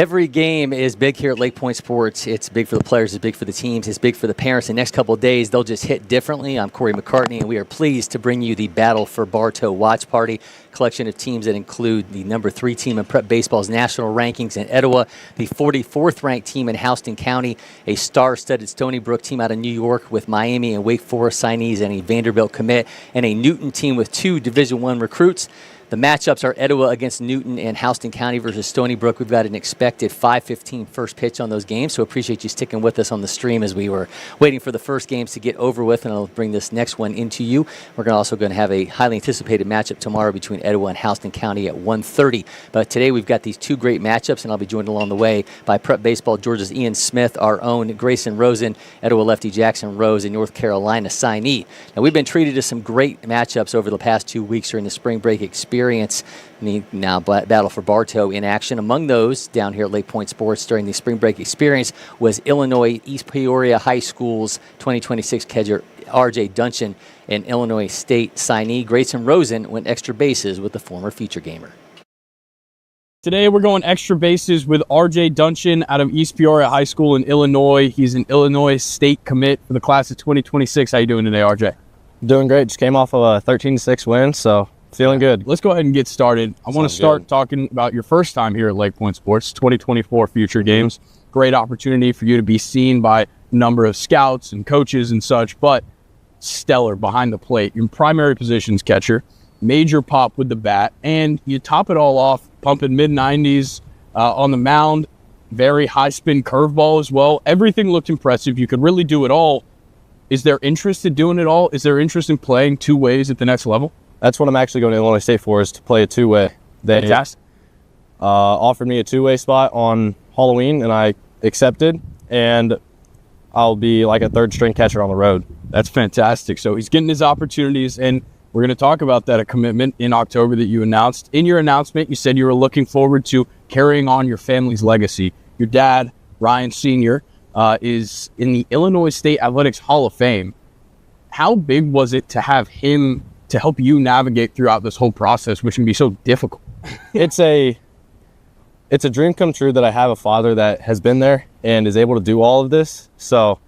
Every game is big here at LakePoint Sports. It's big for the players, it's big for the teams, it's big for the parents. The next couple of days, they'll just hit differently. I'm Cory McCartney, and we are pleased to bring you the Battle for Bartow Watch Party, collection of teams that include the number 3 team in prep baseball's national rankings in Etowah, the 44th ranked team in Houston County, a star-studded Stony Brook team out of New York with Miami and Wake Forest signees and a Vanderbilt commit, and a Newton team with 2 Division I recruits. The matchups are Etowah against Newton and Houston County versus Stony Brook. We've got an expected 5:15 first pitch on those games, so appreciate you sticking with us on the stream as we were waiting for the first games to get over with, and I'll bring this next one into you. We're also going to have a highly anticipated matchup tomorrow between Etowah and Houston County at 1:30. But today we've got these 2 great matchups, and I'll be joined along the way by Prep Baseball Georgia's Ian Smith, our own Grayson Rosen, Etowah lefty Jackson Rose, and North Carolina signee. Now, we've been treated to some great matchups over the past 2 weeks during the spring break experience. Now Battle for Bartow in action. Among those down here at LakePoint Sports during the spring break experience was Illinois East Peoria High School's 2026 catcher R.J. Dunchin, and Illinois State signee Grayson Rosen went extra bases with the former feature gamer. Today we're going extra bases with R.J. Dunchin out of East Peoria High School in Illinois. He's an Illinois State commit for the class of 2026. How you doing today, R.J.? Doing great. Just came off of a 13-6 win, so feeling good. Let's go ahead and get started. I want to start talking about your first time here at LakePoint Sports, 2024 Future Games. Great opportunity for you to be seen by a number of scouts and coaches and such, but stellar behind the plate. Your primary position's catcher, major pop with the bat, and you top it all off, pumping mid-90s on the mound, very high-spin curveball as well. Everything looked impressive. You could really do it all. Is there interest in doing it all? Is there interest in playing 2 ways at the next level? That's what I'm actually going to Illinois State for, is to play a 2-way. They offered me a 2-way spot on Halloween, and I accepted, and I'll be like a 3rd-string catcher on the road. That's fantastic. So he's getting his opportunities, and we're going to talk about that, a commitment in October that you announced. In your announcement, you said you were looking forward to carrying on your family's legacy. Your dad, Ryan Sr., is in the Illinois State Athletics Hall of Fame. How big was it to have him to help you navigate throughout this whole process, which can be so difficult? It's a dream come true that I have a father that has been there and is able to do all of this. So,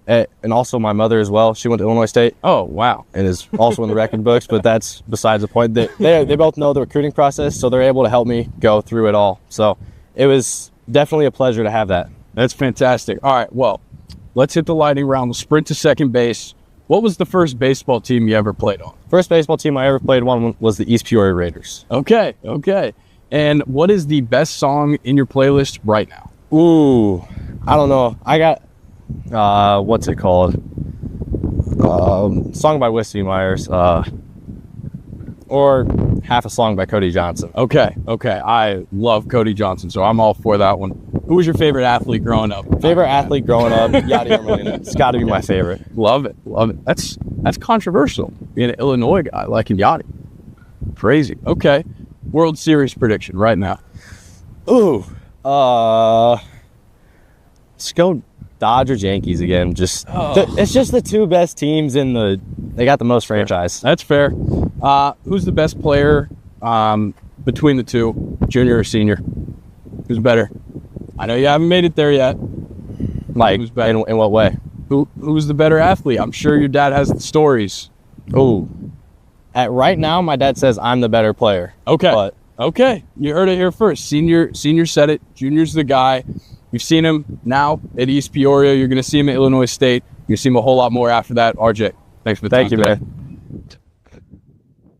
and also my mother as well. She went to Illinois State. Oh, wow. And is also in the record books, but that's besides the point. They both know the recruiting process, so they're able to help me go through it all. So it was definitely a pleasure to have that. That's fantastic. All right, well, let's hit the lightning round. We'll sprint to second base. What was the first baseball team you ever played on? First baseball team I ever played on was the East Peoria Raiders. Okay. And what is the best song in your playlist right now? Ooh, I don't know. I got, what's it called? Song by Whiskey Myers, or half a song by Cody Johnson. Okay. I love Cody Johnson, so I'm all for that one. Who was your favorite athlete growing up? Favorite athlete growing up? Yadier Molina. It's got to be my favorite. Love it. That's controversial, being an Illinois guy liking Yachty. Crazy. Okay. World Series prediction right now. Ooh. Let's go Dodgers, Yankees again. It's just the 2 best teams they got the most franchise. That's fair. Who's the best player between the 2, junior or senior? Who's better? I know you haven't made it there yet. Like, who's better? In what way? Who's the better athlete? I'm sure your dad has the stories. Ooh. Right now, my dad says I'm the better player. Okay. You heard it here first. Senior said it. Junior's the guy. You've seen him now at East Peoria. You're going to see him at Illinois State. You're going to see him a whole lot more after that. RJ, thanks for the time. Thank you, man.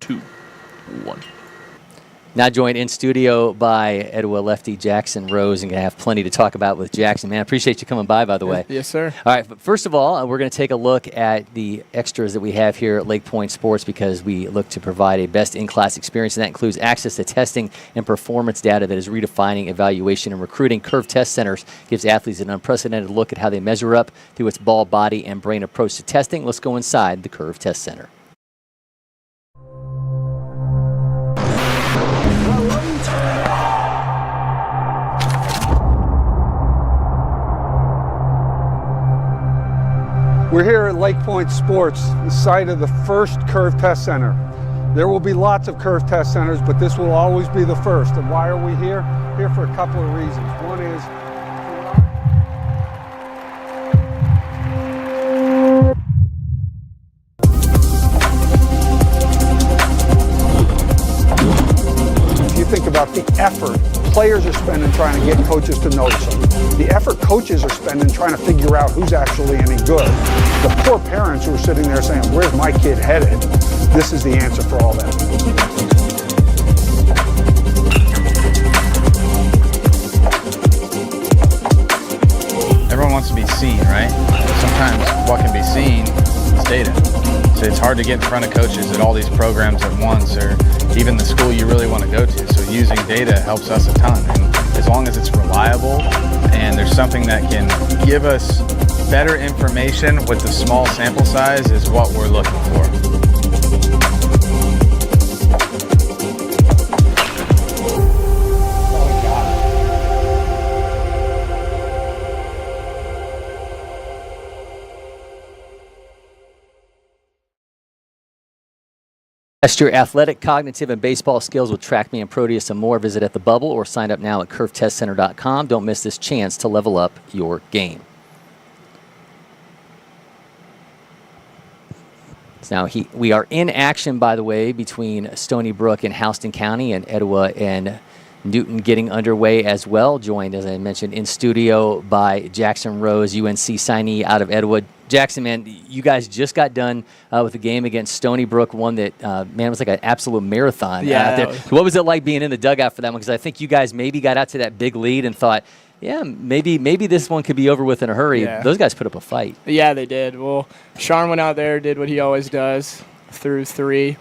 2, 1. Now joined in studio by Etowah lefty Jackson Rose, and going to have plenty to talk about with Jackson. Man, I appreciate you coming by the way. Yes, sir. All right, but first of all, we're going to take a look at the extras that we have here at LakePoint Sports, because we look to provide a best in-class experience, and that includes access to testing and performance data that is redefining evaluation and recruiting. Curve Test Centers gives athletes an unprecedented look at how they measure up through its ball, body, and brain approach to testing. Let's go inside the Curve Test Center. We're here at LakePoint Sports, the site of the first Curve Test Center. There will be lots of curve test centers, but this will always be the first. And why are we here? Here for a couple of reasons. One is if you think about the effort players are spending trying to get coaches to notice them, the effort coaches are spending trying to figure out who's actually any good, the poor parents who are sitting there saying, where's my kid headed? This is the answer for all that. Everyone wants to be seen, right? Sometimes what can be seen is data. So it's hard to get in front of coaches at all these programs at once, or even the school you really want to go to. So using data helps us a ton. And as long as it's reliable and there's something that can give us better information with the small sample size is what we're looking for. Test your athletic, cognitive, and baseball skills with TrackMe and Proteus and more. Visit at the Bubble or sign up now at curvetestcenter.com. Don't miss this chance to level up your game. Now, we are in action, by the way, between Stony Brook and Houston County, and Etowah and Newton getting underway as well. Joined, as I mentioned, in studio by Jackson Rose, UNC signee out of Etowah. Jackson, man, you guys just got done with a game against Stony Brook, one that, man, it was like an absolute marathon out there. What was it like being in the dugout for that one? Because I think you guys maybe got out to that big lead and thought, yeah, maybe this one could be over with in a hurry. Yeah. Those guys put up a fight. Yeah, they did. Well, Sean went out there, did what he always does, threw 3,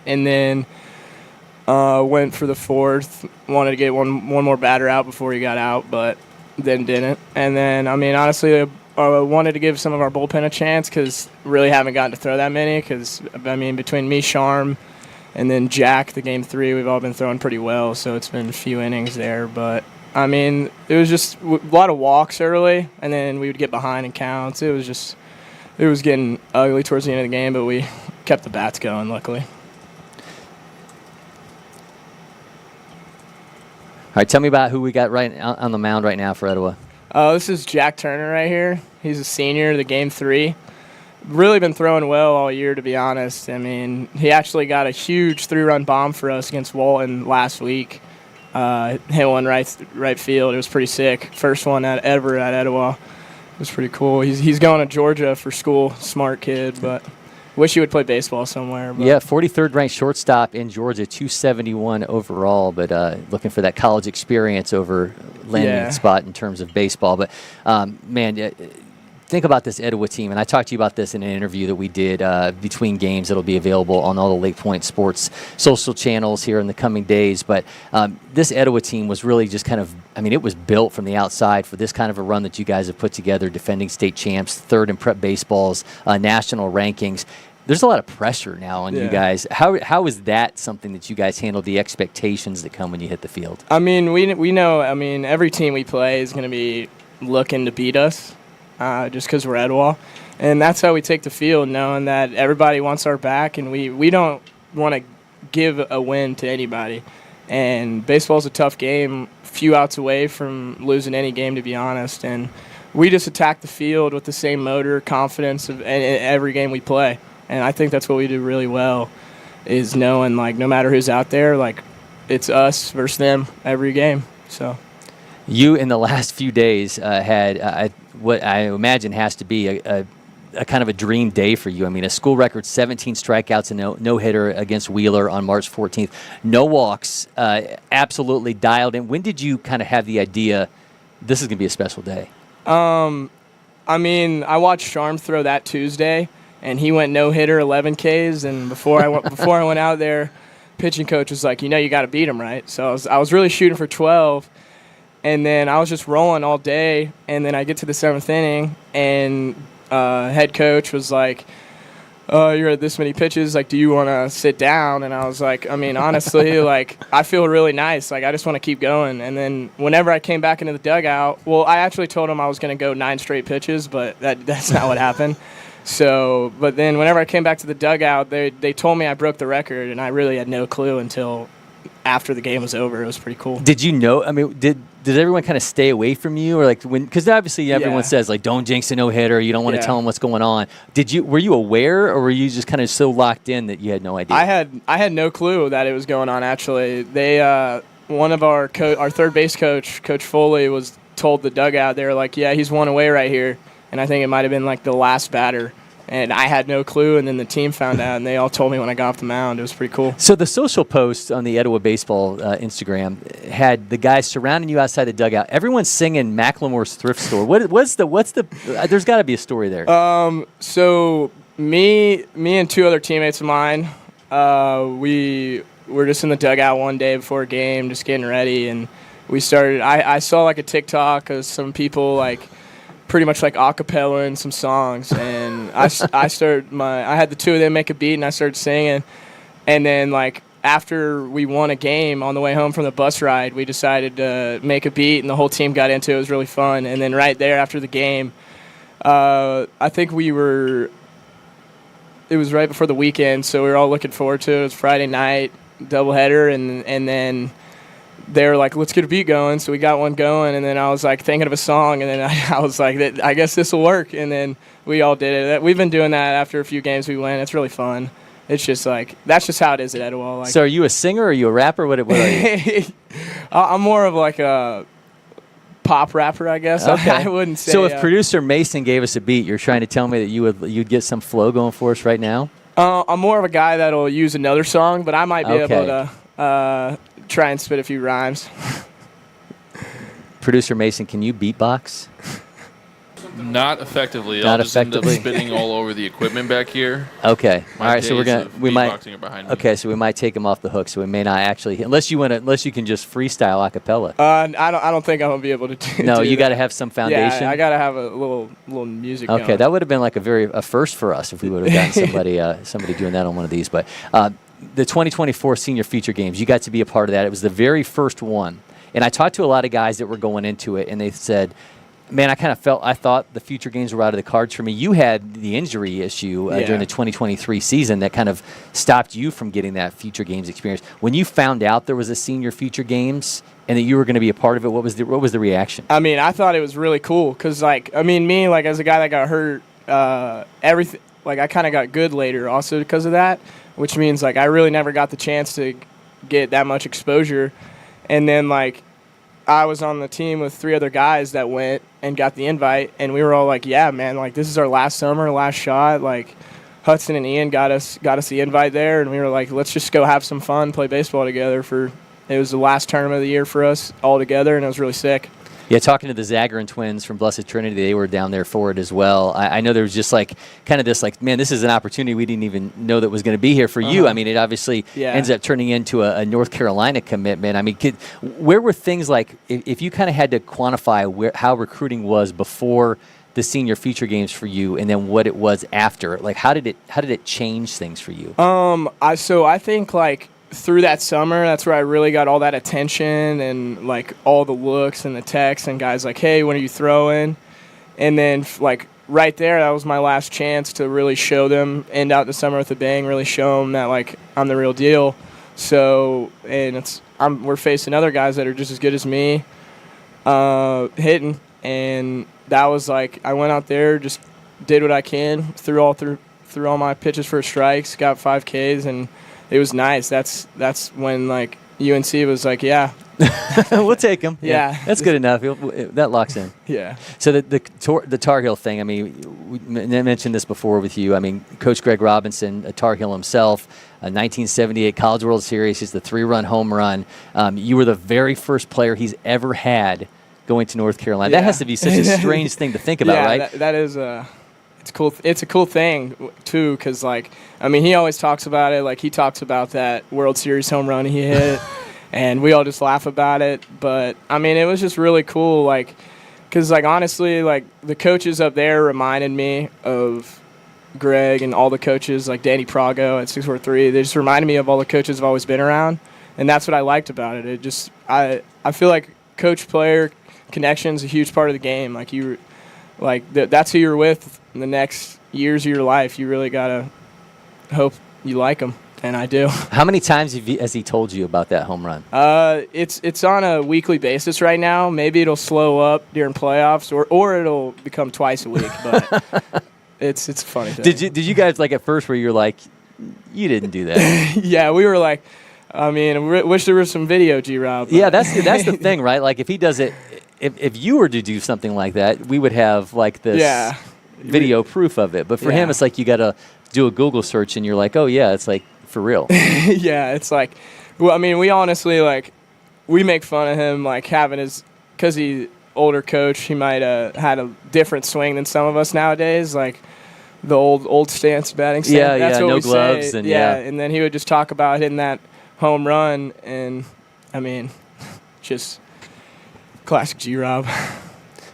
and then went for the 4th. Wanted to get one more batter out before he got out, but then didn't. And then, I mean, honestly, I wanted to give some of our bullpen a chance because really haven't gotten to throw that many because, I mean, between me, Sharm, and then Jack, the game 3, we've all been throwing pretty well, so it's been a few innings there. But, I mean, it was just a lot of walks early, and then we would get behind in counts. It was getting ugly towards the end of the game, but we kept the bats going, luckily. All right, tell me about who we got right on the mound right now for Etowah. This is Jack Turner right here. He's a senior, the game 3. Really been throwing well all year, to be honest. I mean, he actually got a huge 3-run bomb for us against Walton last week. Hit one right field. It was pretty sick. First one ever at Etowah. It was pretty cool. He's going to Georgia for school. Smart kid, but wish he would play baseball somewhere. But. Yeah, 43rd ranked shortstop in Georgia, 271 overall, but looking for that college experience over landing spot in terms of baseball. But, man, think about this Etowah team, and I talked to you about this in an interview that we did between games that'll be available on all the LakePoint Sports social channels here in the coming days. But this Etowah team was really just kind of, I mean, it was built from the outside for this kind of a run that you guys have put together, defending state champs, 3rd in prep baseball's national rankings. There's a lot of pressure now on you guys. How is that something that you guys handle, the expectations that come when you hit the field? I mean, we know, I mean, every team we play is going to be looking to beat us just because we're Etowah. And that's how we take the field, knowing that everybody wants our back, and we don't want to give a win to anybody. And baseball's a tough game, few outs away from losing any game, to be honest. And we just attack the field with the same motor, confidence of every game we play. And I think that's what we do really well, is knowing, like, no matter who's out there, like, it's us versus them every game. So, you in the last few days had what I imagine has to be a kind of a dream day for you. I mean, a school record 17 strikeouts and no hitter against Wheeler on March 14th. No walks, absolutely dialed in. When did you kind of have the idea this is going to be a special day? I mean, I watched Sharm throw that Tuesday, and he went no-hitter 11 Ks, and before I went out there, pitching coach was like, you got to beat him, right? So I was really shooting for 12, and then I was just rolling all day, and then I get to the 7th inning, and head coach was like, you're at this many pitches. Like, do you want to sit down? And I was like, I mean, honestly, like, I feel really nice. Like, I just want to keep going. And then whenever I came back into the dugout, well, I actually told him I was going to go 9 straight pitches, but that's not what happened. So, but then whenever I came back to the dugout, they told me I broke the record, and I really had no clue until after the game was over. It was pretty cool. Did you know? I mean, did everyone kind of stay away from you, or like when? Because obviously everyone says like, don't jinx a no hitter. You don't want to tell them what's going on. Were you aware, or were you just kind of so locked in that you had no idea? I had no clue that it was going on. Actually, one of our third base coach, Coach Foley, was told the dugout. They were like, yeah, he's 1 away right here. And I think it might have been like the last batter. And I had no clue, and then the team found out, and they all told me when I got off the mound. It was pretty cool. So the social post on the Etowah Baseball Instagram had the guys surrounding you outside the dugout. Everyone's singing Macklemore's Thrift Store. What's the? There's got to be a story there. So me and 2 other teammates of mine, we were just in the dugout one day before a game, just getting ready, and we started. I saw like a TikTok of some people like pretty much like acapella and some songs, and I had the 2 of them make a beat, and I started singing, and then like after we won a game on the way home from the bus ride, we decided to make a beat, and the whole team got into it. It was really fun. And then right there after the game, I think it was right before the weekend, so we were all looking forward to it. It was Friday night doubleheader, and then they were like, let's get a beat going. So we got one going, and then I was like thinking of a song, and then I was like, I guess this will work. And then we all did it. We've been doing that after a few games we win. It's really fun. It's just like, that's just how it is at Etowah. Like, so are you a singer or are you a rapper? What are you? I'm more of like a pop rapper, I guess. Okay. I wouldn't say. So if producer Mason gave us a beat, you're trying to tell me that you'd get some flow going for us right now? I'm more of a guy that'll use another song, but I might be able to try and spit a few rhymes. Producer Mason, can you beatbox? Not effectively. Not I'll just effectively. end up spitting all over the equipment back here. Okay. My All right. So we might. beatboxing are behind me. Okay. So we might take him off the hook. So we may not actually, unless you can just freestyle a cappella. I don't think I'm gonna be able to do. No, you got to have some foundation. Yeah, I gotta have a little music. Okay, going. that would have been like a first for us if we would have gotten somebody doing that on one of these. But the 2024 Senior Feature Games, you got to be a part of that. It was the very first one, and I talked to a lot of guys that were going into it, and they said, man, I thought the future games were out of the cards for me. You had the injury issue during the 2023 season that kind of stopped you from getting that future games experience. When you found out there was a senior future games and that you were going to be a part of it, what was the reaction? I mean, I thought it was really cool because, like, I mean, me, like, as a guy that got hurt, everything, like, I kind of got good later also because of that, which means, like, I really never got the chance to get that much exposure. And then, like, I was on the team with 3 other guys that went and got the invite, and we were all like, yeah, man, like, this is our last summer, last shot. Like, Hudson and Ian got us the invite there, and we were like, let's just go have some fun, play baseball together. It was the last tournament of the year for us all together, and it was really sick. Yeah, talking to the Zagarin twins from Blessed Trinity, they were down there for it as well. I know there was just like kind of this like, man, this is an opportunity we didn't even know that was going to be here for you. I mean, it obviously ends up turning into a North Carolina commitment. I mean, where were things like, if you kind of had to quantify how recruiting was before the senior feature games for you and then what it was after, like how did it change things for you? I think like, through that summer, that's where I really got all that attention and like all the looks and the texts and guys like, hey, when are you throwing? And then like right there, that was my last chance to really show them, end out the summer with a bang, really show them that like I'm the real deal. So, and we're facing other guys that are just as good as me, hitting, and that was like I went out there, just did what I can, threw all my pitches for strikes, got 5 Ks, and it was nice. That's when like UNC was like, yeah, we'll take him. Yeah, that's good enough. That locks in. Yeah. So the Tar Heel thing. I mean, I mentioned this before with you. I mean, Coach Greg Robinson, a Tar Heel himself, a 1978 College World Series. He's the 3-run home run. You were the very first player he's ever had going to North Carolina. Yeah. That has to be such a strange thing to think about, right? That is it's cool. It's a cool thing too, because like, I mean, he always talks about it. Like he talks about that World Series home run he hit, and we all just laugh about it. But I mean, it was just really cool. Like, because like honestly, like the coaches up there reminded me of Greg and all the coaches, like Danny Prago at 643, they just reminded me of all the coaches I've always been around, and that's what I liked about it. It just I feel like coach-player connection is a huge part of the game. That's who you're with in the next years of your life. You really gotta hope you like them, and I do. How many times has he told you about that home run? It's on a weekly basis right now. Maybe it'll slow up during playoffs, or it'll become twice a week. But it's a funny thing. Did you guys like at first where you're like, you didn't do that? Yeah, we were like, I mean, wish there was some video, G-Rob. Yeah, that's the thing, right? Like if he does it, if you were to do something like that, we would have like this video proof of it. But for him, it's like you got to do a Google search and you're like, oh yeah, it's like for real. Yeah, it's like, well, I mean, we honestly we make fun of him like having because he's older coach, he might have had a different swing than some of us nowadays, like the old stance batting stance. Yeah, that's what no we gloves say. and and then he would just talk about hitting that home run, and I mean, just classic G-Rob.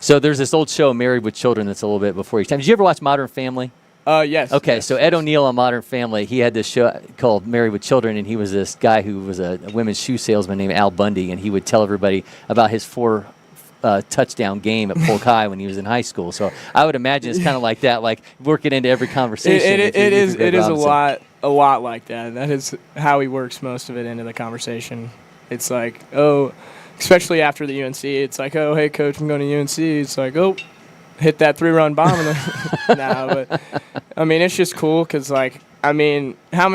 So there's this old show, Married with Children, that's a little bit before your time. Did you ever watch Modern Family? Yes. Okay, yes. so Ed O'Neill on Modern Family, he had this show called Married with Children, and he was this guy who was a women's shoe salesman named Al Bundy, and he would tell everybody about his 4 touchdown game at Polk High when he was in high school. So I would imagine it's kind of like that, like working into every conversation. It is a lot like that. That is how he works most of it into the conversation. It's like, oh, especially after the UNC, it's like, oh, hey, coach, I'm going to UNC. It's like, oh, hit that 3-run bomb. But I mean, it's just cool because, like, I mean, how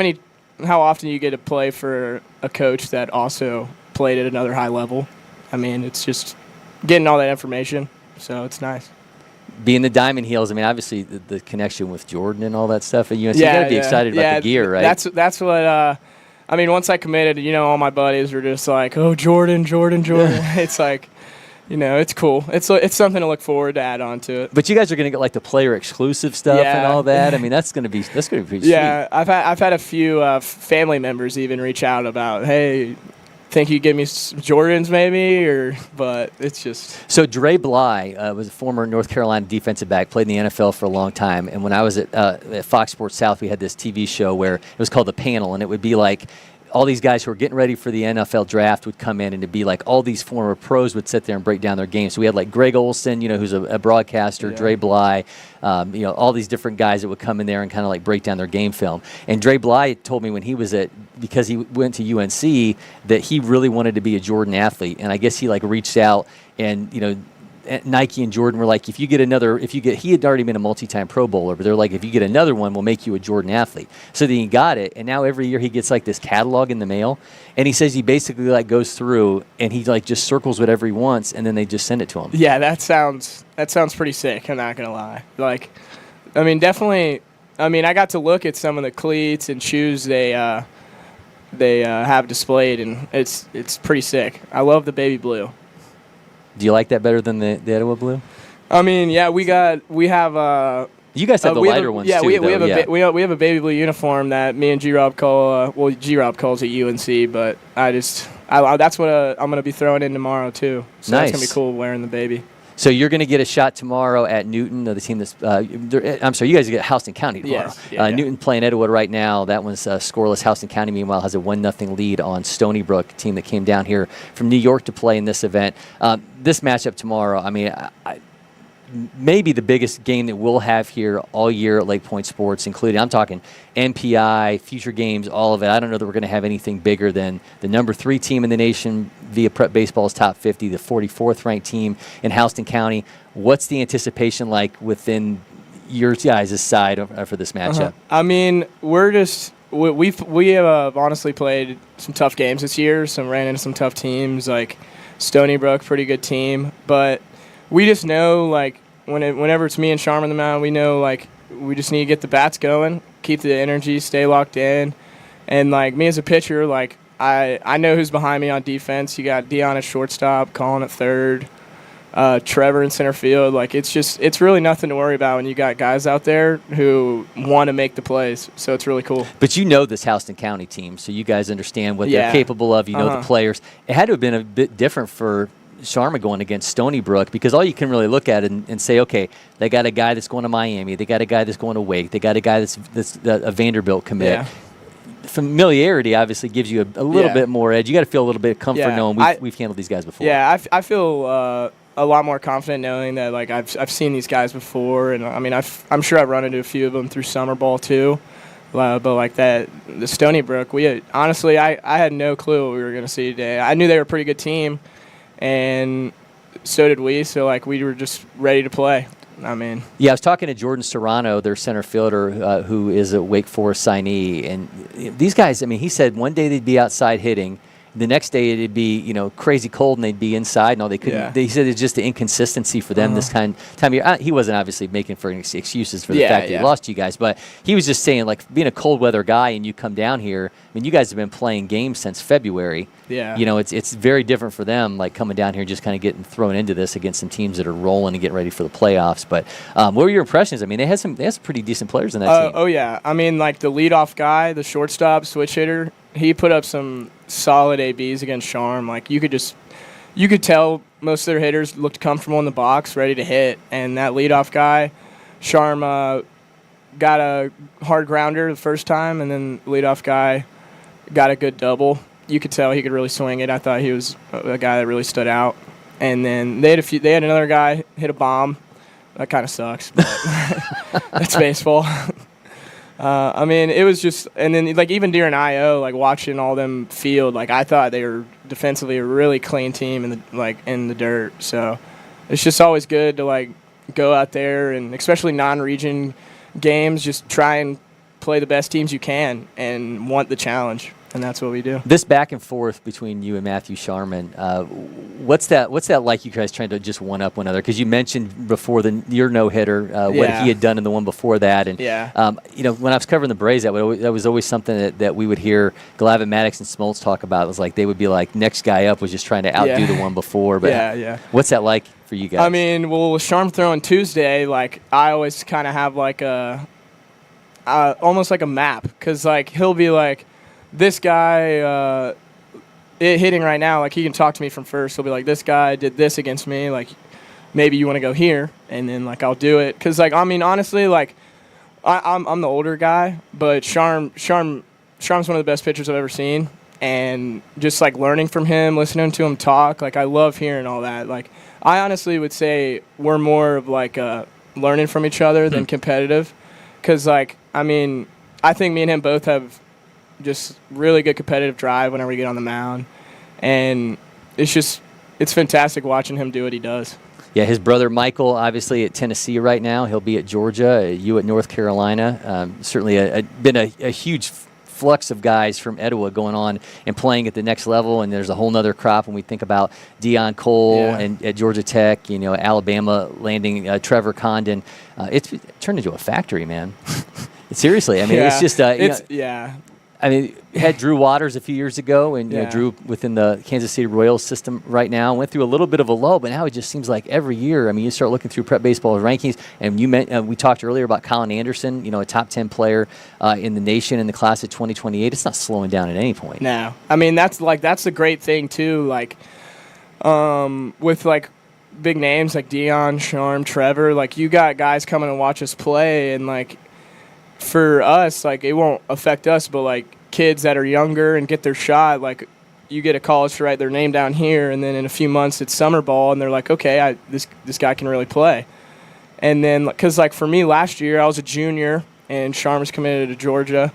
often you get to play for a coach that also played at another high level? I mean, it's just getting all that information, so it's nice. Being the Diamond Heels, I mean, obviously the connection with Jordan and all that stuff at UNC, you got to be excited about the gear, right? That's what. I mean, once I committed, all my buddies were just like, "Oh, Jordan." It's like, it's cool. It's something to look forward to add on to it. But you guys are going to get like the player exclusive stuff and all that. I mean, that's going to be pretty sweet. Yeah, I've had a few family members even reach out about, hey, think you give me Jordans maybe, but it's just. So Dre Bly was a former North Carolina defensive back, played in the NFL for a long time. And when I was at Fox Sports South, we had this TV show where it was called The Panel, and it would be like all these guys who were getting ready for the NFL draft would come in, and it'd be like all these former pros would sit there and break down their game. So we had like Greg Olson, who's a broadcaster, Dre Bly, all these different guys that would come in there and kind of like break down their game film. And Dre Bly told me when he was because he went to UNC, that he really wanted to be a Jordan athlete. And I guess he like reached out and, Nike and Jordan were like, he had already been a multi-time Pro Bowler, but they're like, if you get another one, we'll make you a Jordan athlete. So then he got it, and now every year he gets like this catalog in the mail, and he says he basically like goes through and he like just circles whatever he wants, and then they just send it to him. Yeah, that sounds pretty sick. I'm not gonna lie. Like, I mean, definitely. I mean, I got to look at some of the cleats and shoes they have displayed, and it's pretty sick. I love the baby blue. Do you like that better than the Etowah blue? I mean, yeah, we have. You guys have the lighter ones too. We have a baby blue uniform that me and G-Rob call. G-Rob calls it UNC, but that's what I'm gonna be throwing in tomorrow too. So nice. That's gonna be cool wearing the baby. So you're going to get a shot tomorrow at Newton, the team that's I'm sorry, you guys get Houston County tomorrow. Yes. Newton playing Etowah right now. That one's scoreless. Houston County, meanwhile, has a 1-0 lead on Stony Brook, a team that came down here from New York to play in this event. This matchup tomorrow, I mean, maybe the biggest game that we'll have here all year at LakePoint Sports, including, I'm talking MPI, future games, all of it. I don't know that we're going to have anything bigger than the number 3 team in the nation via Prep Baseball's top 50, the 44th ranked team in Houston County. What's the anticipation like within your guys' side for this matchup? I mean, we have honestly played some tough games this year. Ran into some tough teams like Stony Brook, pretty good team, but we just know, like, whenever it's me and Sharman on the mound, we know, like, we just need to get the bats going, keep the energy, stay locked in. And, like, me as a pitcher, like, I know who's behind me on defense. You got Dion at shortstop, Colin at third, Trevor in center field. Like, it's really nothing to worry about when you got guys out there who want to make the plays. So it's really cool. But you know this Houston County team, so you guys understand what they're capable of. You know the players. It had to have been a bit different for Sharma going against Stony Brook, because all you can really look at it and say, okay, they got a guy that's going to Miami, they got a guy that's going to Wake, they got a guy that's a Vanderbilt commit. Yeah. Familiarity obviously gives you a little bit more edge. You got to feel a little bit of comfort knowing we've handled these guys before. Yeah, I feel a lot more confident knowing that like I've seen these guys before, and I mean I'm sure I've run into a few of them through summer ball too. But like the Stony Brook, honestly I had no clue what we were going to see today. I knew they were a pretty good team, and so did we. So like we were just ready to play. I mean, yeah, I was talking to Jordan Serrano, their center fielder, who is a Wake Forest signee, and these guys. I mean, he said one day they'd be outside hitting, the next day it'd be crazy cold and they'd be inside and all. They couldn't. Yeah. He said it's just the inconsistency for them this time of year. He wasn't obviously making for excuses for the fact that he lost to you guys, but he was just saying like being a cold weather guy and you come down here. I mean, you guys have been playing games since February. Yeah. It's very different for them, like coming down here and just kind of getting thrown into this against some teams that are rolling and getting ready for the playoffs. But what were your impressions? I mean, they had some pretty decent players in that team. Oh yeah, I mean like the leadoff guy, the shortstop switch hitter, he put up some solid ABs against Sharm. Like you could tell most of their hitters looked comfortable in the box, ready to hit. And that leadoff guy, Sharm, got a hard grounder the first time, and then the leadoff guy got a good double. You could tell he could really swing it. I thought he was a guy that really stood out. And then they had another guy hit a bomb. That kind of sucks, but that's baseball. I mean, it was just, and then like even during IO, like watching all them field, like I thought they were defensively a really clean team in the dirt. So it's just always good to like go out there and especially non-region games, just try and play the best teams you can and want the challenge. And that's what we do. This back and forth between you and Matthew Sharman, what's that like? You guys trying to just one up one another? Because you mentioned before your no hitter, what he had done in the one before that, and when I was covering the Braves, that was always something that we would hear Glavin, Maddox, and Smoltz talk about. It was like they would be like, next guy up was just trying to outdo the one before. But what's that like for you guys? I mean, well, with Sharm throwing Tuesday, like I always kind of have like almost like a map, because like he'll be like, this guy hitting right now, like he can talk to me from first. He'll be like, this guy did this against me. Like, maybe you want to go here, and then like I'll do it. Cause like I mean, honestly, like I'm the older guy, but Sharm's one of the best pitchers I've ever seen, and just like learning from him, listening to him talk, like I love hearing all that. Like I honestly would say we're more of like learning from each other than competitive, cause like I mean I think me and him both have just really good competitive drive whenever we get on the mound, and it's fantastic watching him do what he does. Yeah, his brother Michael, obviously at Tennessee right now. He'll be at Georgia, you at North Carolina. Certainly been a huge flux of guys from Etowah going on and playing at the next level, and there's a whole nother crop when we think about Deion Cole and at Georgia Tech, Alabama landing Trevor Condon. It's turned into a factory, man. Seriously, I mean, it's just I mean, had Drew Waters a few years ago, and Drew within the Kansas City Royals system right now went through a little bit of a lull, but now it just seems like every year. I mean, you start looking through Prep Baseball rankings, and we talked earlier about Colin Anderson, a top 10 player in the nation in the class of 2028. It's not slowing down at any point. No, I mean that's the great thing too. Like, with like big names like Deion, Sharm, Trevor, like you got guys coming and watch us play, and like. For us, like it won't affect us, but like kids that are younger and get their shot, like you get a college to write their name down here, and then in a few months it's summer ball, and they're like, okay, this guy can really play. And then, because like for me last year, I was a junior, and Sharm was committed to Georgia,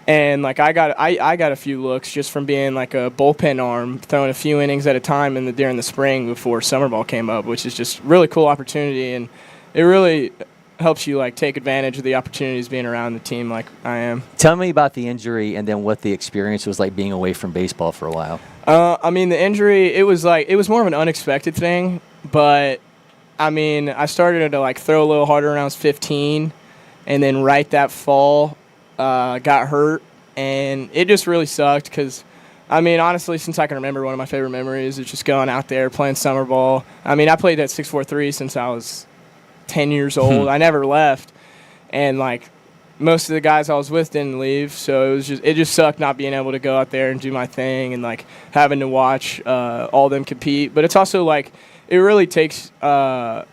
and like I got a few looks just from being like a bullpen arm, throwing a few innings at a time during the spring before summer ball came up, which is just really cool opportunity, and it really helps you like take advantage of the opportunities being around the team like I am. Tell me about the injury and then what the experience was like being away from baseball for a while. I mean, the injury, it was more of an unexpected thing, but I mean, I started to like throw a little harder when I was 15, and then right that fall got hurt, and it just really sucked because I mean, honestly, since I can remember, one of my favorite memories is just going out there playing summer ball. I mean, I played at 6'4" since I was 10 years old. I never left, and like most of the guys I was with didn't leave, so it just sucked not being able to go out there and do my thing and like having to watch all of them compete. But it's also like it really takes you a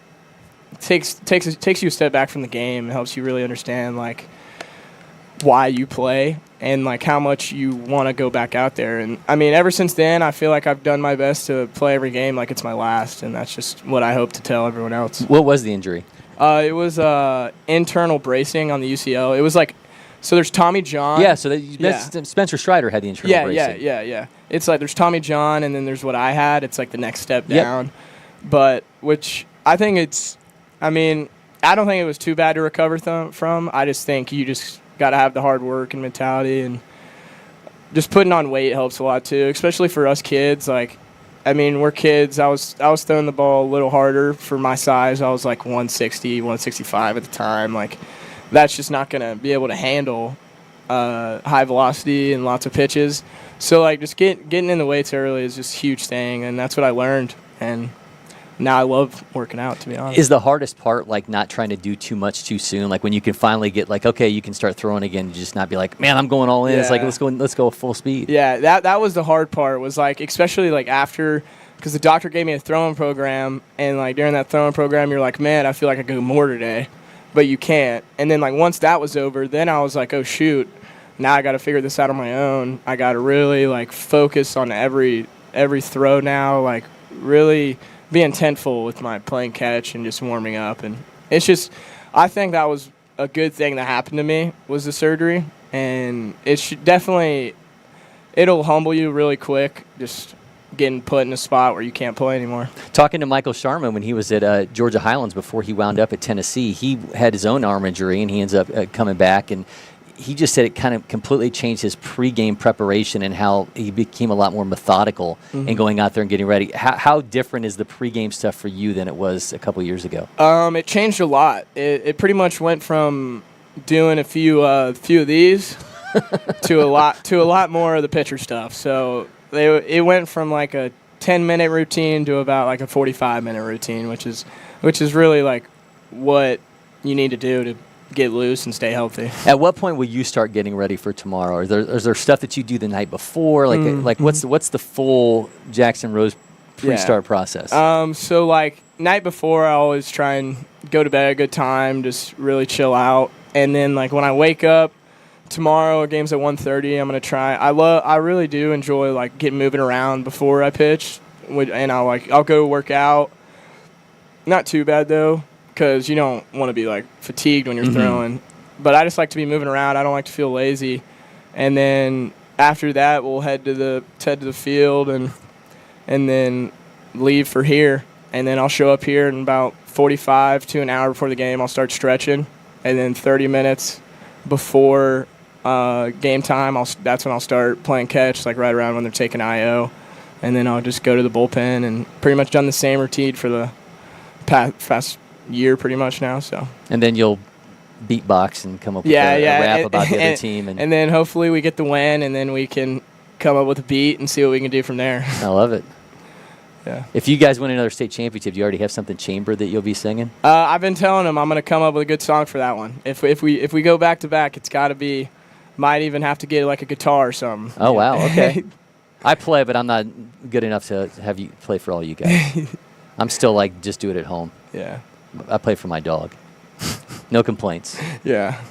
step back from the game and helps you really understand like why you play and like how much you want to go back out there. And I mean, ever since then, I feel like I've done my best to play every game like it's my last, and that's just what I hope to tell everyone else. What was the injury? It was internal bracing on the UCL. It was like, so there's Tommy John. Yeah, so Spencer Strider had the internal bracing. Yeah. It's like there's Tommy John, and then there's what I had. It's like the next step down. But which I think I don't think it was too bad to recover from. I just think you just got to have the hard work and mentality, and just putting on weight helps a lot too, especially for us kids. Like, I mean, we're kids. I was throwing the ball a little harder for my size. I was like 160, 165 at the time. Like, that's just not going to be able to handle high velocity and lots of pitches. So, like, just getting in the weights early is just a huge thing, and that's what I learned. And now I love working out, to be honest. Is the hardest part, like, not trying to do too much too soon? Like, when you can finally get, like, okay, you can start throwing again, you just not be like, man, I'm going all in. Yeah. It's like, let's go full speed. Yeah, that was the hard part, was, like, especially, like, after, because the doctor gave me a throwing program, and, like, during that throwing program, you're like, man, I feel like I could go more today, but you can't. And then, like, once that was over, then I was like, oh, shoot, now I got to figure this out on my own. I got to really, like, focus on every throw now, like, really be intentful with my playing catch and just warming up. And it's just, I think that was a good thing that happened to me, was the surgery. And it should definitely, it'll humble you really quick, just getting put in a spot where you can't play anymore. Talking to Michael Sharma when he was at Georgia Highlands before he wound up at Tennessee, he had his own arm injury and he ends up coming back, and he just said it kind of completely changed his pregame preparation and how he became a lot more methodical in going out there and getting ready. How different is the pregame stuff for you than it was a couple years ago? It changed a lot. It pretty much went from doing a few of these to a lot more of the pitcher stuff. So it went from like a 10-minute routine to about like a 45-minute routine, which is really like what you need to do to get loose and stay healthy. At what point will you start getting ready for tomorrow? Is there stuff that you do the night before? Like what's the full Jackson Rose pre-start process? So like night before, I always try and go to bed at a good time, just really chill out. And then like when I wake up tomorrow, game's at 1:30, I'm gonna try. I really do enjoy like getting moving around before I pitch, and I'll go work out. Not too bad though, because you don't want to be like fatigued when you're throwing. But I just like to be moving around. I don't like to feel lazy. And then after that, we'll head to the field and then leave for here. And then I'll show up here in about 45 to an hour before the game. I'll start stretching, and then 30 minutes before game time, that's when I'll start playing catch, like right around when they're taking IO. And then I'll just go to the bullpen, and pretty much done the same routine for the past year pretty much now. So. And then you'll beatbox and come up with a rap about the other team. And then hopefully we get the win, and then we can come up with a beat and see what we can do from there. I love it. Yeah. If you guys win another state championship, do you already have something chambered that you'll be singing? I've been telling them I'm going to come up with a good song for that one. If we go back to back, it's got to be, might even have to get like a guitar or something. Oh, wow. Okay. I play, but I'm not good enough to have you play for all you guys. I'm still like, just do it at home. Yeah. I play for my dog. No complaints. Yeah.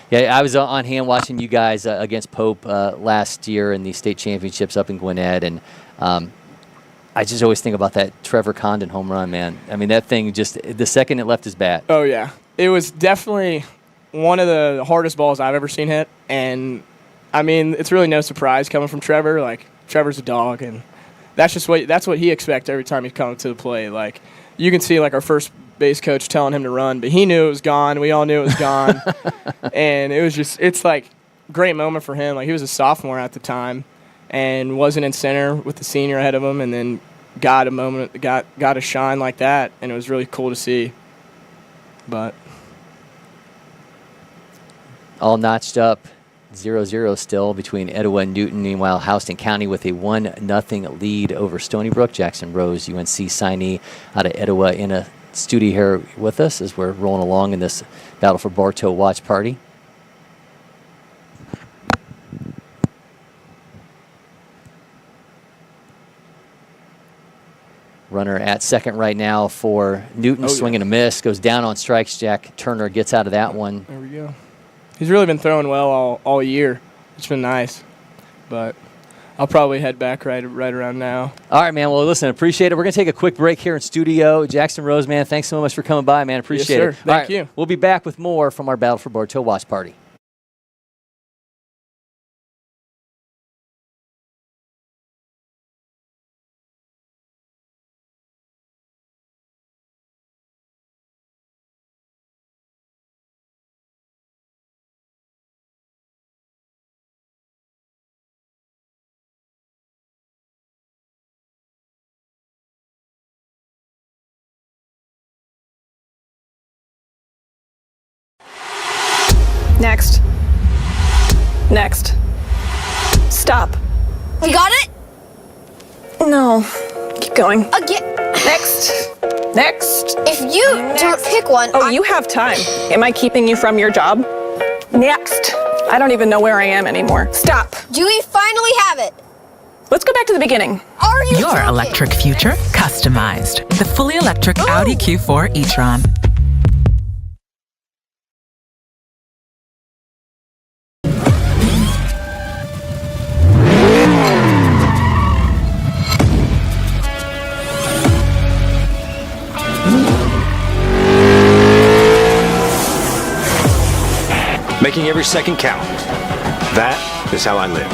Yeah, I was on hand watching you guys against Pope last year in the state championships up in Gwinnett, and I just always think about that Trevor Condon home run, man. I mean, that thing just, the second it left his bat. Oh, yeah. It was definitely one of the hardest balls I've ever seen hit, and, I mean, it's really no surprise coming from Trevor. Like, Trevor's a dog, and that's what he expects every time he's coming to the plate. Like, you can see, like, our first base coach telling him to run, but he knew it was gone. We all knew it was gone. And it was just, it's like great moment for him. Like, he was a sophomore at the time and wasn't in center with the senior ahead of him, and then got a shine like that, and it was really cool to see. But all notched up, 0-0 still between Etowah and Newton. Meanwhile, Houston County with a 1-0 lead over Stony Brook. Jackson Rose, UNC signee out of Etowah, in a studio here with us as we're rolling along in this Battle for Bartow watch party. runner at second right now for Newton. Swing and a miss. Goes down on strikes. Jack Turner gets out of that one. There we go. He's really been throwing well all year. It's been nice. But I'll probably head back right around now. All right, man. Well, listen, appreciate it. We're going to take a quick break here in studio. Jackson Rose, man, thanks so much for coming by, man. Appreciate it. Thank you. We'll be back with more from our Battle for Bartow watch party. Next. Next. Stop. You got it? No. Keep going. Again. Next. Next. If you don't pick one. Oh, you have time. Am I keeping you from your job? Next. I don't even know where I am anymore. Stop. Do we finally have it? Let's go back to the beginning. Are you Your joking? electric future customized. The fully electric Audi Q4 e-tron. Making every second count. That is how I live.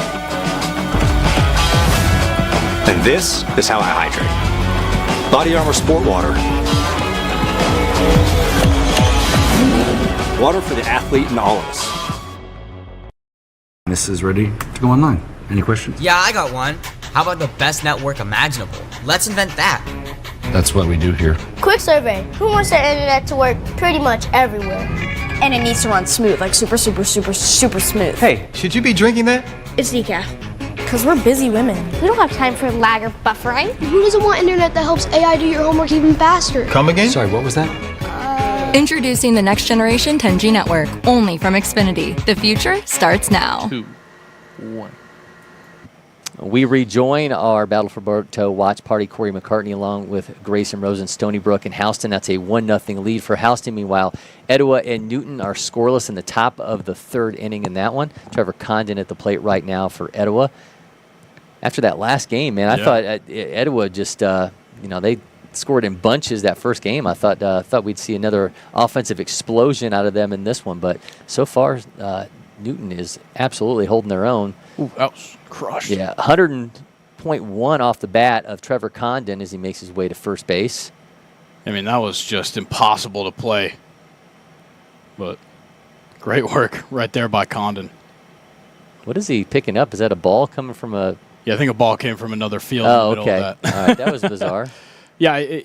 And this is how I hydrate. Body Armor Sport Water. Water for the athlete and all of us. This is ready to go online. Any questions? Yeah, I got one. How about the best network imaginable? Let's invent that. That's what we do here. Quick survey. Who wants their internet to work pretty much everywhere? And it needs to run smooth, like super smooth. Hey, should you be drinking that? It's decaf. Because we're busy women. We don't have time for lag or buffering. Who doesn't want internet that helps AI do your homework even faster? Come again? Sorry, what was that? Introducing the next generation 10G network, only from Xfinity. The future starts now. 2, 1. We rejoin our Battle for Bartow watch party. Cory McCartney along with Grayson, Rosen, Stony Brook, and Houston. That's a 1-0 lead for Houston. Meanwhile, Etowah and Newton are scoreless in the top of the third inning in that one. Trevor Condon at the plate right now for Etowah. After that last game, man, I thought Etowah just, they scored in bunches that first game. I thought we'd see another offensive explosion out of them in this one, but so far Newton is absolutely holding their own. Ooh, that was crushed. Yeah, 100.1 off the bat of Trevor Condon as he makes his way to first base. I mean, that was just impossible to play. But great work right there by Condon. What is he picking up? Is that a ball coming from a... Yeah, I think a ball came from another field in the middle of that. All right, that was bizarre. Yeah,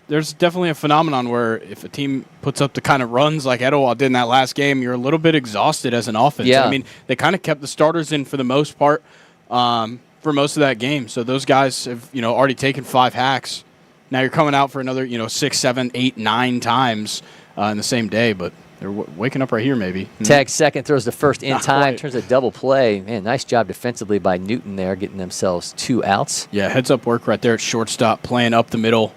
there's definitely a phenomenon where if a team puts up the kind of runs like Etowah did in that last game, you're a little bit exhausted as an offense. Yeah. I mean, they kind of kept the starters in for the most part for most of that game. So those guys have, already taken 5 hacks. Now you're coming out for another, 6, 7, 8, 9 times in the same day, but they're waking up right here maybe. Tag second, throws the first in Not time, quite. turns a double play. Man, nice job defensively by Newton there, getting themselves 2 outs. Yeah, heads up work right there at shortstop, playing up the middle.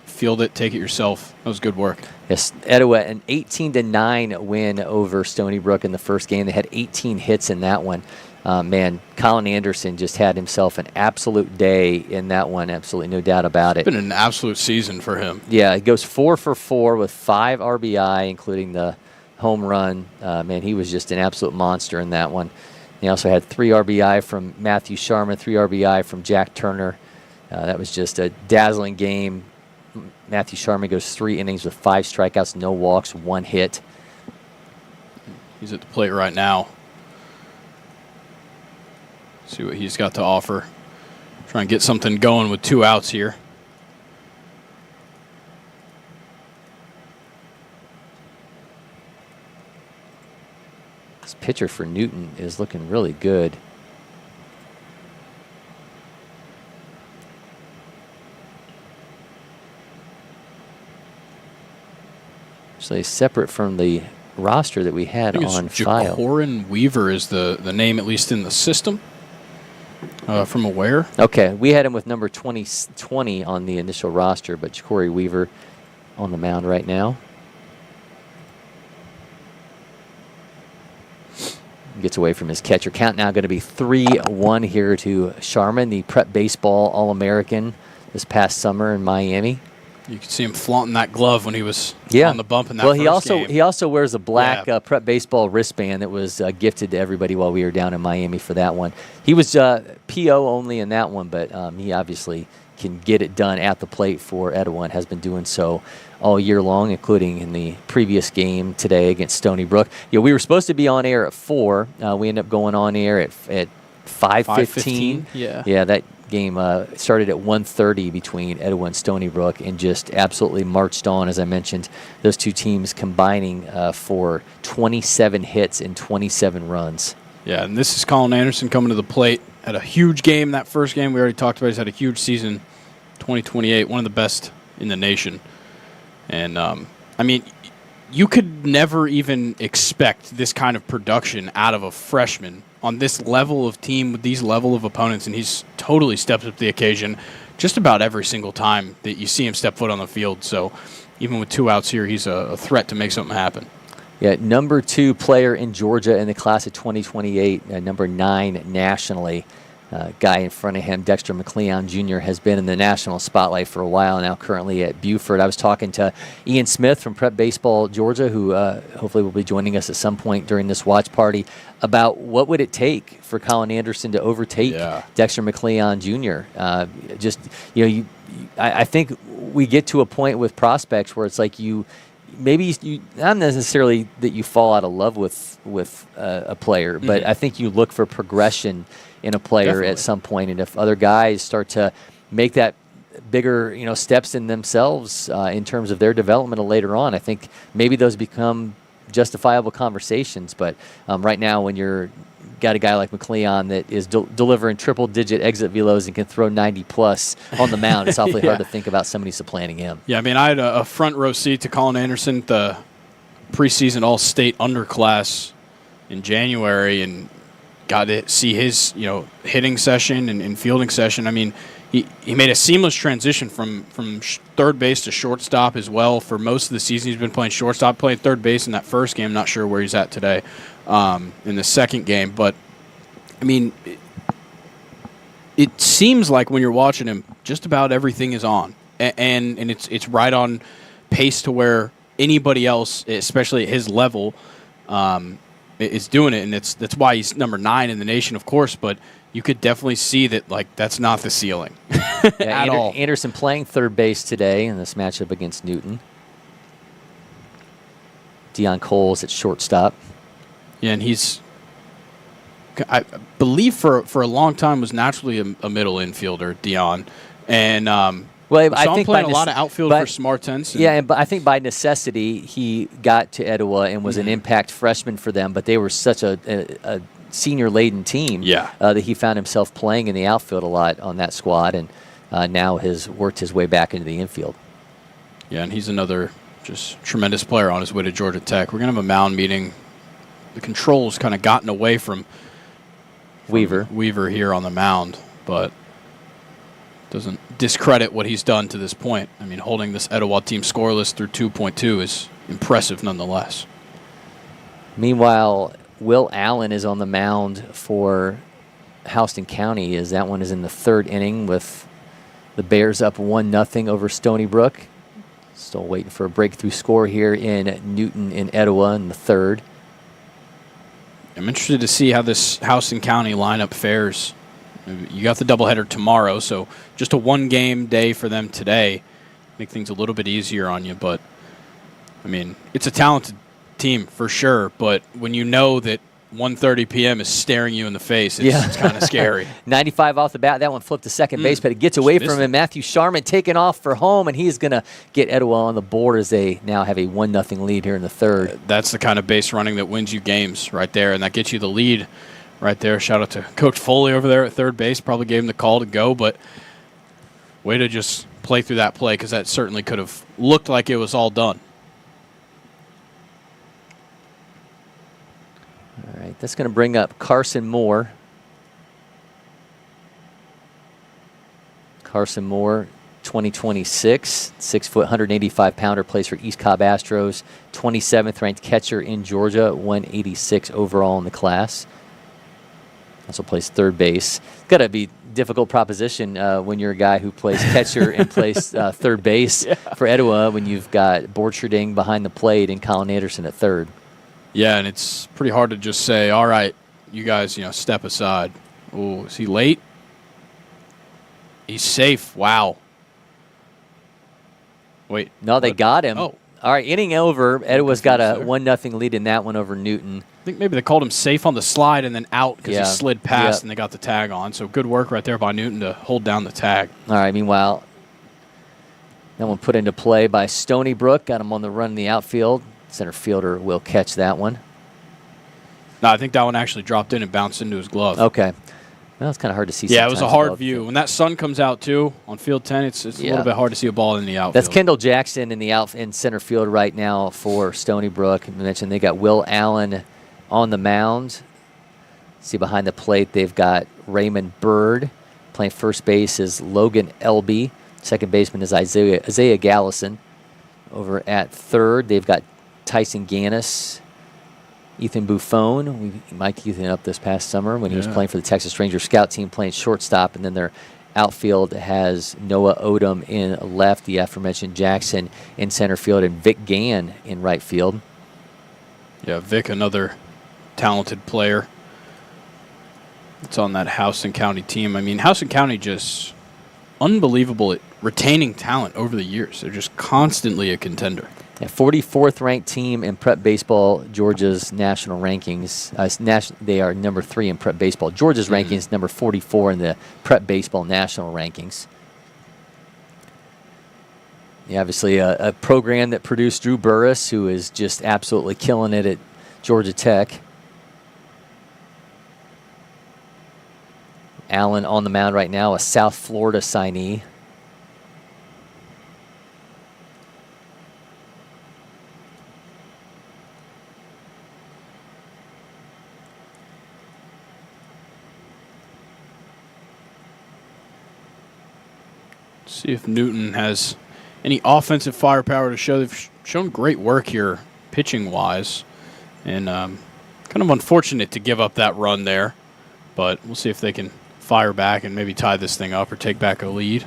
Field it, take it yourself. That was good work. Yes, Etowah, an 18-9 win over Stony Brook in the first game. They had 18 hits in that one. Man, Colin Anderson just had himself an absolute day in that one. Absolutely no doubt about it. It's been an absolute season for him. Yeah, he goes 4 for 4 with 5 RBI, including the home run. Man, he was just an absolute monster in that one. He also had 3 RBI from Matthew Sharman, 3 RBI from Jack Turner. That was just a dazzling game. Matthew Sharman goes 3 innings with 5 strikeouts, no walks, 1 hit. He's at the plate right now. See what he's got to offer. Try and get something going with 2 outs here. This pitcher for Newton is looking really good. Actually, separate from the roster that we had on file. Jacorin Weaver is the name, at least in the system. From where? Okay, we had him with number 20 on the initial roster, but Cory Weaver on the mound right now. Gets away from his catcher. Count now going to be 3-1 here to Sharman, the prep baseball All-American this past summer in Miami. You could see him flaunting that glove when he was on the bump in that well, first game. he also wears a black prep baseball wristband that was gifted to everybody while we were down in Miami for that one. He was PO only in that one, but he obviously can get it done at the plate for Etowah and has been doing so all year long, including in the previous game today against Stony Brook. We were supposed to be on air at 4. We ended up going on air at 5:15. Yeah, that game started at 1:30 between Etowah and Stony Brook and just absolutely marched on. As I mentioned, those two teams combining for 27 hits and 27 runs. Yeah, and this is Colin Anderson coming to the plate. Had a huge game that first game. We already talked about. He's had a huge season, 2028, one of the best in the nation. And, I mean, you could never even expect this kind of production out of a freshman on this level of team with these level of opponents, and he's totally stepped up to the occasion just about every single time that you see him step foot on the field. So even with 2 outs here, he's a threat to make something happen. Yeah, number 2 player in Georgia in the class of 2028, number 9 nationally. Guy in front of him, Dexter McCleon Jr., has been in the national spotlight for a while now, currently at Buford. I was talking to Ian Smith from Prep Baseball Georgia, who hopefully will be joining us at some point during this watch party, about what would it take for Colin Anderson to overtake Dexter McCleon Jr. I think we get to a point with prospects where it's like maybe not necessarily that you fall out of love with a player, but I think you look for progression in a player at some point, and if other guys start to make that bigger, steps in themselves in terms of their development later on, I think maybe those become justifiable conversations. But right now, when you're got a guy like McCleon that is delivering triple-digit exit velos and can throw 90+ on the mound, it's awfully hard to think about somebody supplanting him. Yeah, I mean, I had a front row seat to Colin Anderson, the preseason All-State underclass in January, and got to see his hitting session and fielding session. I mean, he made a seamless transition from third base to shortstop as well. For most of the season, he's been playing shortstop, playing third base in that first game. Not sure where he's at today in the second game. But, I mean, it seems like when you're watching him, just about everything is on. And it's right on pace to where anybody else, especially at his level, is doing it, and that's why he's number 9 in the nation, of course. But you could definitely see that that's not the ceiling at all. Anderson playing third base today in this matchup against Newton. Deion Coles at shortstop. Yeah, and I believe for a long time was naturally a middle infielder, Deion, and. I think playing a lot of outfield for Smartens. But I think by necessity he got to Etowah and was an impact freshman for them. But they were such a senior-laden team that he found himself playing in the outfield a lot on that squad, and now has worked his way back into the infield. Yeah, and he's another just tremendous player on his way to Georgia Tech. We're going to have a mound meeting. The controls kind of gotten away from Weaver here on the mound, but doesn't discredit what he's done to this point. I mean, holding this Etowah team scoreless through 2.2 is impressive nonetheless. Meanwhile, Will Allen is on the mound for Houston County, as that one is in the 3rd inning with the Bears up 1-0 over Stony Brook. Still waiting for a breakthrough score here in Newton and Etowah in the 3rd. I'm interested to see how this Houston County lineup fares. You got the doubleheader tomorrow, so just a 1-game day for them today. Make things a little bit easier on you, but, I mean, it's a talented team for sure, but when you know that 1:30 p.m. is staring you in the face, it's kind of scary. 95 off the bat. That one flipped to second base, but it gets away from him. Matthew Sharman taking off for home, and he's going to get Etowah on the board as they now have a 1-0 lead here in the 3rd. That's the kind of base running that wins you games right there, and that gets you the lead right there. Shout out to Coach Foley over there at third base. Probably gave him the call to go, but way to just play through that play, because that certainly could have looked like it was all done. All right, that's going to bring up Carson Moore. Carson Moore, 2026, 6 foot, 185 pounder, plays for East Cobb Astros, 27th ranked catcher in Georgia, 186 overall in the class. Also plays third base. Got to be difficult proposition when you're a guy who plays catcher and plays third base for Etowah when you've got Borcherding behind the plate and Colin Anderson at third. Yeah, and it's pretty hard to just say, all right, you guys, step aside. Oh, is he late? He's safe. Wow. Wait. No, they got him. Oh. All right, inning over. Etowah's got a 1-0 lead in that one over Newton. I think maybe they called him safe on the slide and then out because he slid past and they got the tag on. So good work right there by Newton to hold down the tag. All right, meanwhile, that one put into play by Stony Brook. Got him on the run in the outfield. Center fielder will catch that one. No, I think that one actually dropped in and bounced into his glove. Okay. Well, it's kind of hard to see. Yeah, it was a hard view. When that sun comes out, too, on field 10, it's a little bit hard to see a ball in the outfield. That's Kendall Jackson in center field right now for Stony Brook. I mentioned they got Will Allen on the mound. See behind the plate, they've got Raymond Bird. Playing first base is Logan Elby. Second baseman is Isaiah Gallison. Over at third, they've got Tyson Gannis, Ethan Buffone. We mic'd Ethan up this past summer when he was playing for the Texas Ranger scout team, playing shortstop. And then their outfield has Noah Odom in left, the aforementioned Jackson in center field, and Vic Gann in right field. Yeah, Vic, another talented player. It's on that Houston County team. I mean, Houston County just unbelievable at retaining talent over the years. They're just constantly a contender. Yeah, 44th ranked team in prep baseball, Georgia's national rankings. They are number 3 in prep baseball. Georgia's rankings number 44 in the prep baseball national rankings. Yeah, obviously a program that produced Drew Burris, who is just absolutely killing it at Georgia Tech. Allen on the mound right now, a South Florida signee. See if Newton has any offensive firepower to show. They've shown great work here pitching-wise. And kind of unfortunate to give up that run there. But we'll see if they can fire back and maybe tie this thing up or take back a lead.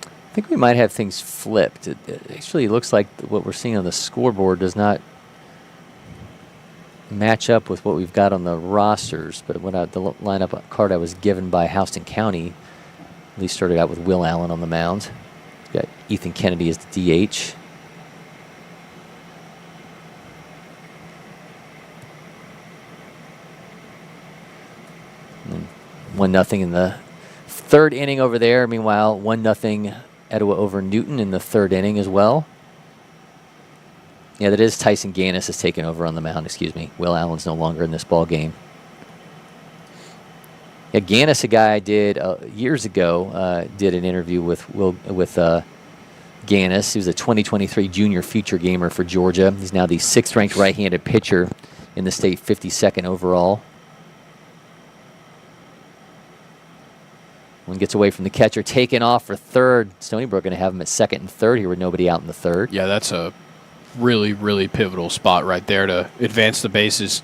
I think we might have things flipped. It actually looks like what we're seeing on the scoreboard does not match up with what we've got on the rosters. But when the lineup card I was given by Houston County, at least started out with Will Allen on the mound. Got Ethan Kennedy as the DH. And 1-0 in the third inning over there. Meanwhile, 1-0 Etowah over Newton in the third inning as well. Yeah, that is Tyson Gannis has taken over on the mound. Excuse me. Will Allen's no longer in this ball game. Yeah, Gannis, a guy I did years ago, did an interview with Gannis, who's a 2023 junior future gamer for Georgia. He's now the 6th ranked right-handed pitcher in the state, 52nd overall. One gets away from the catcher, taken off for third. Stony Brook going to have him at second and third here with nobody out in the third. Yeah, that's a really, really pivotal spot right there to advance the bases.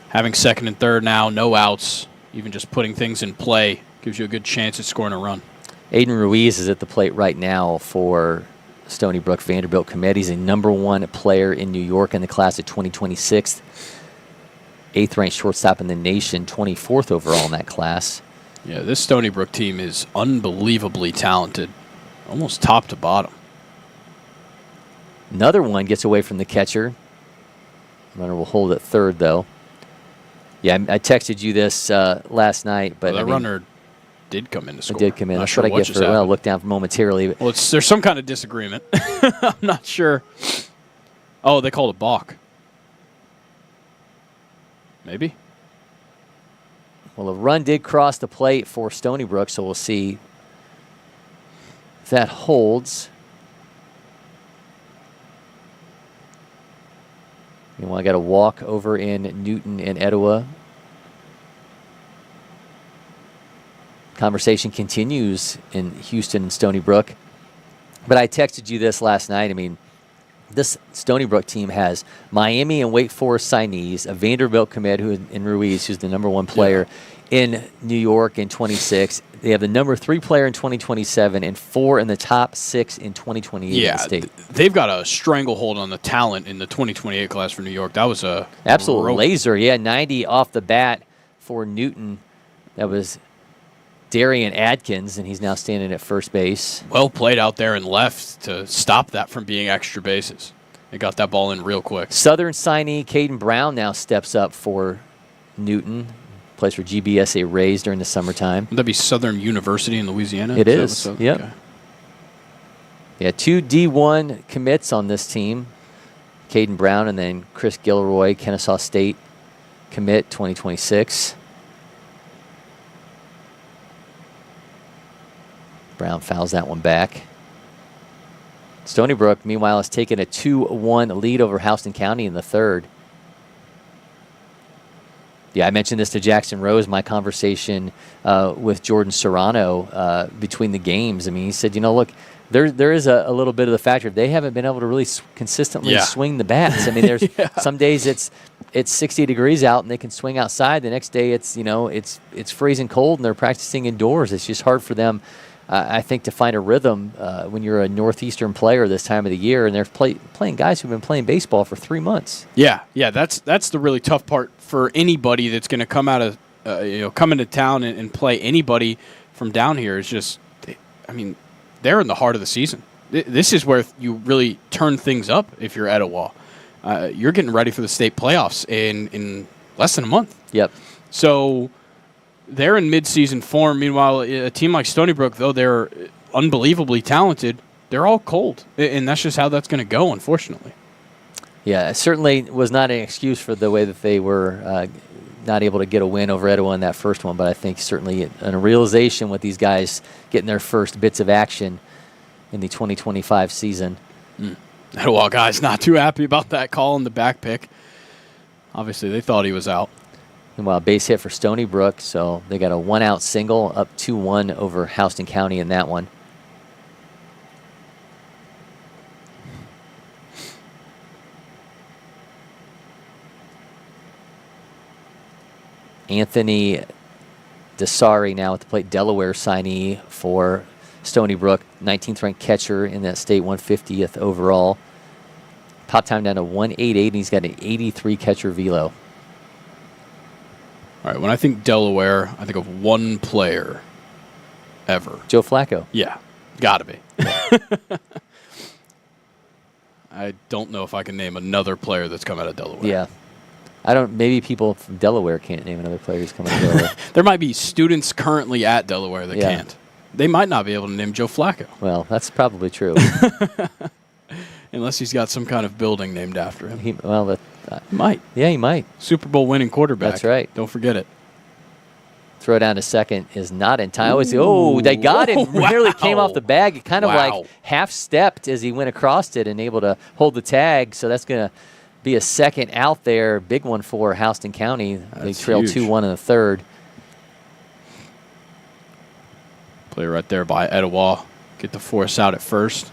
Having second and third now, no outs, even just putting things in play gives you a good chance at scoring a run. Aiden Ruiz is at the plate right now for Stony Brook Vanderbilt Commit. He's a #1 player in New York in the class of 2026. 8th ranked shortstop in the nation, 24th overall in that class. Yeah, this Stony Brook team is unbelievably talented, almost top to bottom. Another one gets away from the catcher. Runner will hold at third, though. Yeah, I texted you this last night, but that runner did come in to score. It did come in. Not That's sure what I get for look down momentarily. Well, there's some kind of disagreement. I'm not sure. Oh, they called a balk. Maybe. Well, a run did cross the plate for Stony Brook, so we'll see if that holds. I got a walk over in Newton and Etowah. Conversation continues in Houston and Stony Brook. But I texted you this last night. I mean, this Stony Brook team has Miami and Wake Forest signees, a Vanderbilt commit in Ruiz, who's the number 1 player in New York in 26. They have the number 3 player in 2027 and 4 in the top 6 in 2028 in the state. They've got a stranglehold on the talent in the 2028 class for New York. That was a absolute laser. Yeah, 90 off the bat for Newton. That was Darian Adkins, and he's now standing at first base. Well played out there and left to stop that from being extra bases. They got that ball in real quick. Southern signee Caden Brown now steps up for Newton. Plays for GBSA Rays during the summertime. Would that be Southern University in Louisiana? It is. Yep. Okay. Yeah, 2 D1 commits on this team. Caden Brown and then Chris Gilroy, Kennesaw State commit 2026. Brown fouls that one back. Stony Brook, meanwhile, has taken a 2-1 lead over Houston County in the third. Yeah, I mentioned this to Jackson Rose, my conversation with Jordan Serrano between the games. I mean, he said, look, there is a little bit of the factor. They haven't been able to really consistently swing the bats. I mean, there's some days it's 60 degrees out and they can swing outside. The next day it's freezing cold and they're practicing indoors. It's just hard for them, I think, to find a rhythm when you're a Northeastern player this time of the year, and they're playing guys who've been playing baseball for 3 months. Yeah, that's the really tough part for anybody that's going to come out of come into town and play anybody from down here. Is just, they're in the heart of the season. This is where you really turn things up. If you're Etowah, you're getting ready for the state playoffs in less than a month. Yep. So they're in mid-season form. Meanwhile, a team like Stony Brook, though they're unbelievably talented, they're all cold. And that's just how that's going to go, unfortunately. Yeah, it certainly was not an excuse for the way that they were not able to get a win over Etowah in that first one, but I think certainly a realization with these guys getting their first bits of action in the 2025 season. Etowah guys not too happy about that call in the back pick. Obviously, they thought he was out. Meanwhile, base hit for Stony Brook, so they got a 1-out single, up 2-1 over Houston County in that one. Anthony Desari now at the plate, Delaware signee for Stony Brook, 19th ranked catcher in that state, 150th overall. Pop time down to 188, and he's got an 83 catcher velo. All right, when I think Delaware, I think of one player ever. Joe Flacco. Yeah, gotta be. I don't know if I can name another player that's come out of Delaware. Yeah. Maybe people from Delaware can't name another player who's coming out of Delaware. There might be students currently at Delaware that can't. They might not be able to name Joe Flacco. Well, that's probably true. Unless he's got some kind of building named after him. He might. Yeah, he might. Super Bowl winning quarterback. That's right. Don't forget it. Throw down to second is not in time. They got it. Wow. Nearly came off the bag. It kind of like half-stepped as he went across it and able to hold the tag. So that's going to be a second out there. Big one for Houston County. They trail 2-1 in the third. Play right there by Etowah. Get the force out at first.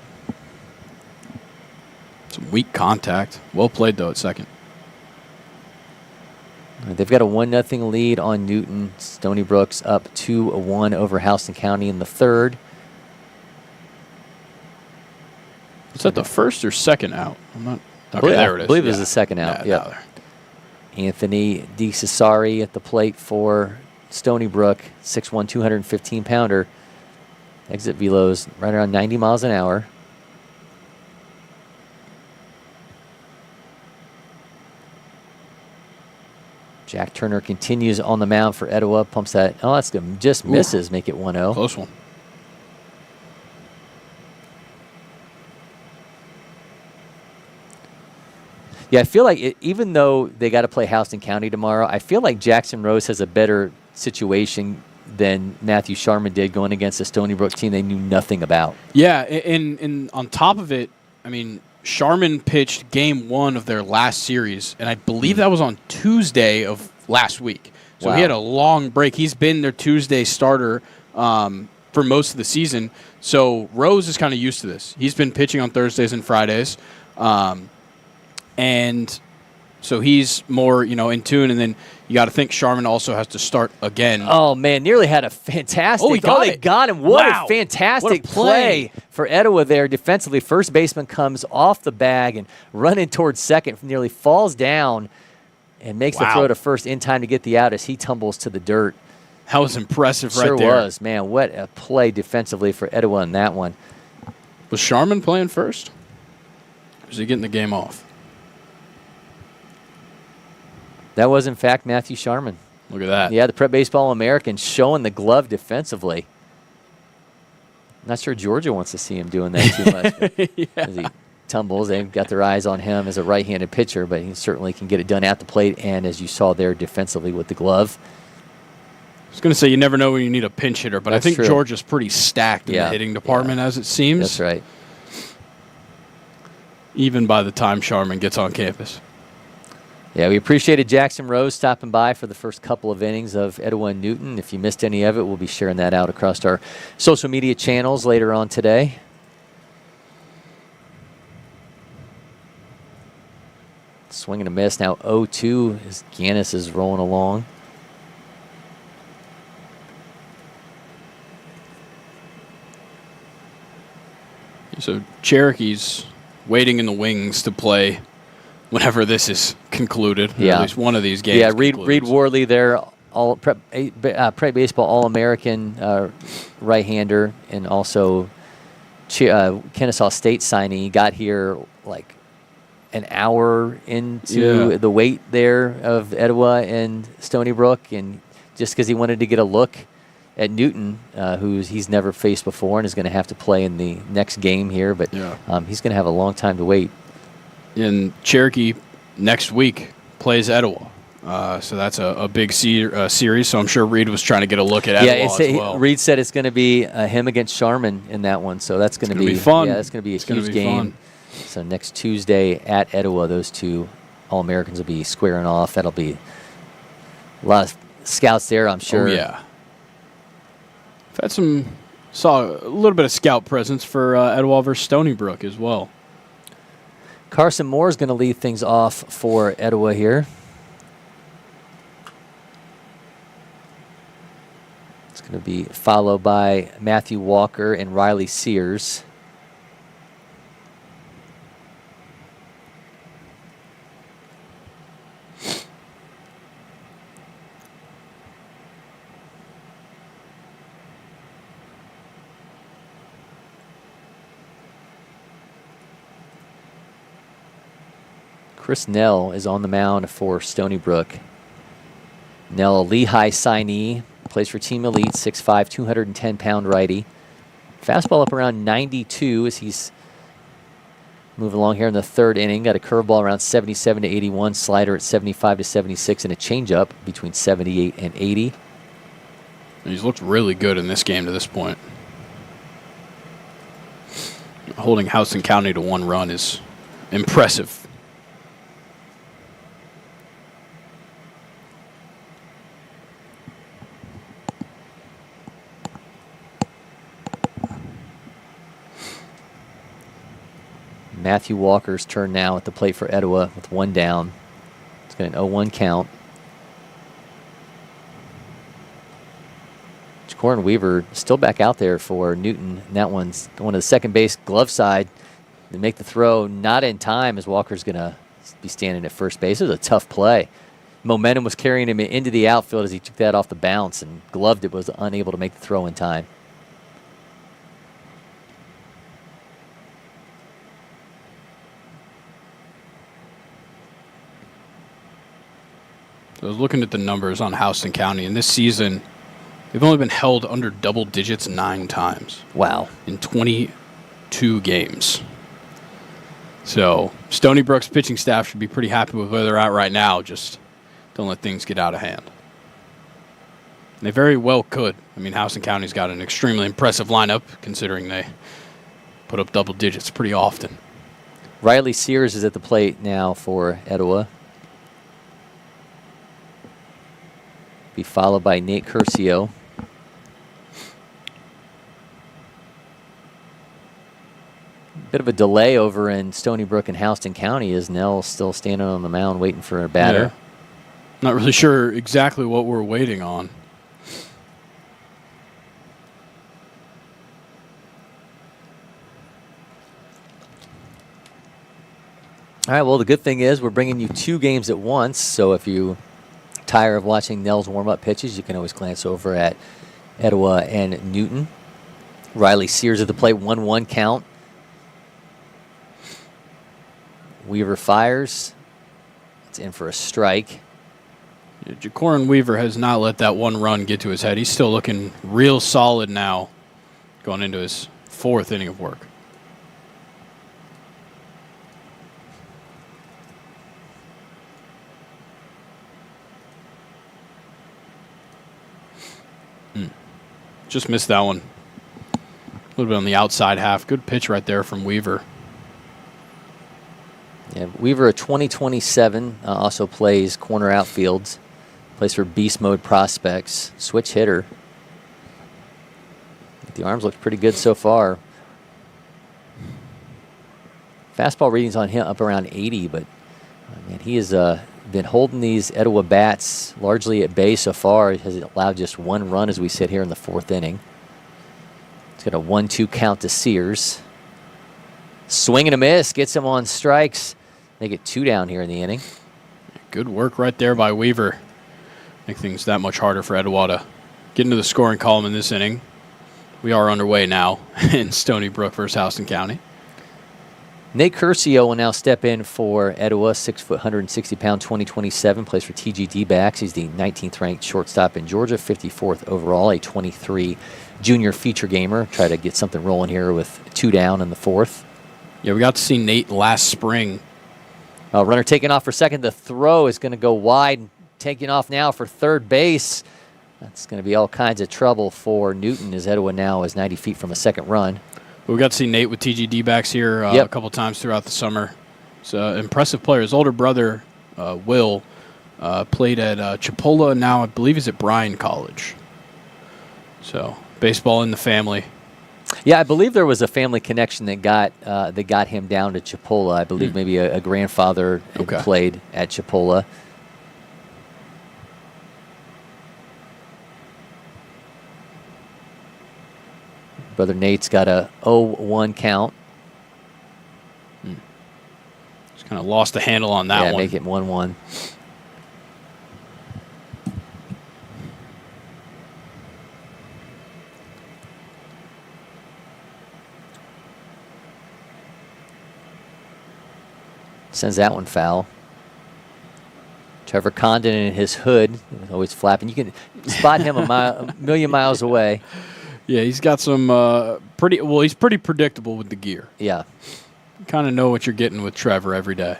Some weak contact. Well played, though, at second. They've got a 1-0 lead on Newton. Stony Brook's up 2-1 over Houston County in the third. Is that the first or second out? I'm not. Okay, there it is. I believe it was the second out. Yeah. Anthony DeCesari at the plate for Stony Brook, 6'1", 215-pounder. Exit velos right around 90 miles an hour. Jack Turner continues on the mound for Etowah. Pumps that. Oh, that's good. Just misses. Make it 1-0. Close one. Yeah, I feel like even though they got to play Houston County tomorrow, I feel like Jackson Rose has a better situation than Matthew Sharman did going against a Stony Brook team they knew nothing about. Yeah, and on top of it, I mean, Sharman pitched game 1 of their last series, and I believe that was on Tuesday of last week. So he had a long break. He's been their Tuesday starter for most of the season. So Rose is kind of used to this. He's been pitching on Thursdays and Fridays. And so he's more, in tune. And then you got to think Sharman also has to start again. Oh, man, nearly had a fantastic. They got him. What a fantastic play for Etowah there defensively. First baseman comes off the bag and running towards second, nearly falls down and makes the throw to first in time to get the out as he tumbles to the dirt. That was impressive right there. Sure was, man. What a play defensively for Etowah in that one. Was Sharman playing first? Or was he getting the game off? That was, in fact, Matthew Sharman. Look at that. Yeah, the Prep Baseball All-American showing the glove defensively. Not sure Georgia wants to see him doing that too much. As he tumbles, they've got their eyes on him as a right-handed pitcher, but he certainly can get it done at the plate and, as you saw there, defensively with the glove. I was going to say you never know when you need a pinch hitter, but That's I think true. Georgia's pretty stacked in the hitting department as it seems. That's right. Even by the time Sharman gets on campus. Yeah, we appreciated Jackson Rose stopping by for the first couple of innings of Etowah and Newton. If you missed any of it, we'll be sharing that out across our social media channels later on today. Swing and a miss. Now 0-2 as Gannis is rolling along. So Cherokee's waiting in the wings to play whenever this is concluded. Yeah. At least one of these games. Yeah, Reed Worley there, all prep baseball All-American right-hander, and also Kennesaw State signee. Got here like an hour into the wait there of Etowah and Stony Brook, and just because he wanted to get a look at Newton, who he's never faced before and is going to have to play in the next game here, but he's going to have a long time to wait. And Cherokee next week plays Etowah. So that's a big series, so I'm sure Reed was trying to get a look at Etowah as well. Reed said it's going to be him against Sharman in that one, so that's going to be fun. Yeah, that's going to be a huge game. Fun. So next Tuesday at Etowah, those two All-Americans will be squaring off. That'll be a lot of scouts there, I'm sure. Oh, yeah. I've had saw a little bit of scout presence for Etowah versus Stony Brook as well. Carson Moore is going to lead things off for Etowah here. It's going to be followed by Matthew Walker and Riley Sears. Chris Nell is on the mound for Stony Brook. Nell, a Lehigh signee, plays for Team Elite, 6'5", 210-pound righty. Fastball up around 92 as he's moving along here in the third inning. Got a curveball around 77 to 81, slider at 75 to 76, and a changeup between 78 and 80. He's looked really good in this game to this point. Holding Houston County to 1 run is impressive. Matthew Walker's turn now at the plate for Etowah with 1 down. It's got an 0-1 count. Jacorin Weaver still back out there for Newton. And that one's going to the second base glove side. They make the throw not in time as Walker's going to be standing at first base. It was a tough play. Momentum was carrying him into the outfield as he took that off the bounce and gloved it, was unable to make the throw in time. I was looking at the numbers on Houston County, and this season, they've only been held under double digits 9 times. Wow. In 22 games. So, Stony Brook's pitching staff should be pretty happy with where they're at right now. Just don't let things get out of hand. And they very well could. I mean, Houston County's got an extremely impressive lineup, considering they put up double digits pretty often. Riley Sears is at the plate now for Etowah. Be followed by Nate Curcio. Bit of a delay over in Stony Brook and Houston County as Nell's still standing on the mound waiting for a batter. Yeah. Not really sure exactly what we're waiting on. All right, well, the good thing is we're bringing you 2 games at once, so if you tire of watching Nell's warm-up pitches, you can always glance over at Etowah and Newton. Riley Sears at the plate, 1-1 count. Weaver fires. It's in for a strike. Yeah, Jacorin Weaver has not let that one run get to his head. He's still looking real solid now, going into his 4th inning of work. Just missed that one. A little bit on the outside half. Good pitch right there from Weaver. Yeah, Weaver, a 2027, also plays corner outfields. Plays for Beast Mode Prospects. Switch hitter. The arms look pretty good so far. Fastball readings on him up around 80, but man, he has been holding these Etowah bats largely at bay so far. He has allowed just 1 run as we sit here in the 4th inning. It's got a 1-2 count to Sears. Swing and a miss, gets him on strikes. They get 2 down here in the inning. Good work right there by Weaver. Make things that much harder for Etowah to get into the scoring column in this inning. We are underway now in Stony Brook versus Houston County. Nate Curcio will now step in for Etowah, 6 foot, 160-pound, 2027, plays for TGD backs. He's the 19th ranked shortstop in Georgia, 54th overall, a 23 junior feature gamer. Try to get something rolling here with 2 down in the 4th. Yeah, we got to see Nate last spring. Runner taking off for second. The throw is going to go wide. Taking off now for third base. That's going to be all kinds of trouble for Newton as Etowah now is 90 feet from a second run. We got to see Nate with TGD backs here a couple times throughout the summer. He's an impressive player. His older brother, Will, played at Chipola, and now I believe he's at Bryan College. So baseball in the family. Yeah, I believe there was a family connection that got him down to Chipola. I believe maybe a grandfather had played at Chipola. Brother Nate's got a 0-1 count. Just kind of lost the handle on that one. Yeah, make it 1-1. Sends that one foul. Trevor Condon in his hood, always flapping. You can spot him a million miles away. Yeah, he's got some he's pretty predictable with the gear. Yeah. You kind of know what you're getting with Trevor every day.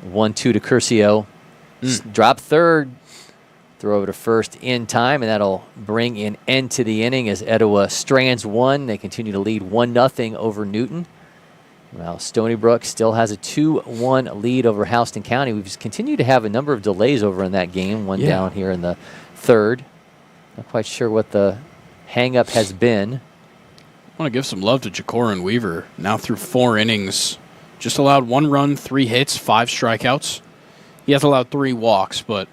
1-2 to Curcio. Drop third. Throw over to first in time, and that'll bring an end to the inning as Etowah strands 1. They continue to lead 1-0 over Newton. Well, Stony Brook still has a 2-1 lead over Houston County. We've just continued to have a number of delays over in that game. One down here in the 3rd. Not quite sure what the hang-up has been. I want to give some love to Jacorin Weaver. Now through 4 innings. Just allowed 1 run, 3 hits, 5 strikeouts. He has allowed 3 walks, but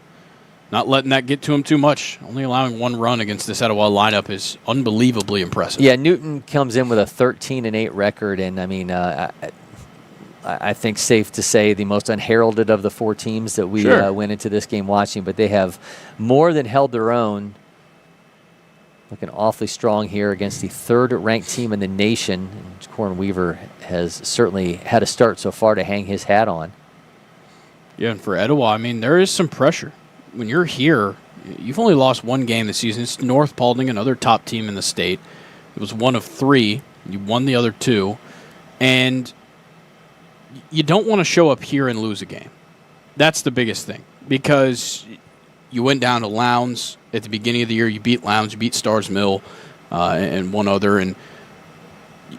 not letting that get to him too much. Only allowing 1 run against this Etowah lineup is unbelievably impressive. Yeah, Newton comes in with a 13-8 record, and I mean, I think safe to say the most unheralded of the 4 teams that we went into this game watching, but they have more than held their own. Looking awfully strong here against the 3rd-ranked team in the nation. Jacorin Weaver has certainly had a start so far to hang his hat on. Yeah, and for Etowah, I mean, there is some pressure. When you're here, you've only lost 1 game this season. It's North Paulding, another top team in the state. It was 1 of 3. You won the other 2. And you don't want to show up here and lose a game. That's the biggest thing. Because you went down to Lowndes at the beginning of the year. You beat Lowndes, you beat Stars Mill, and one other. And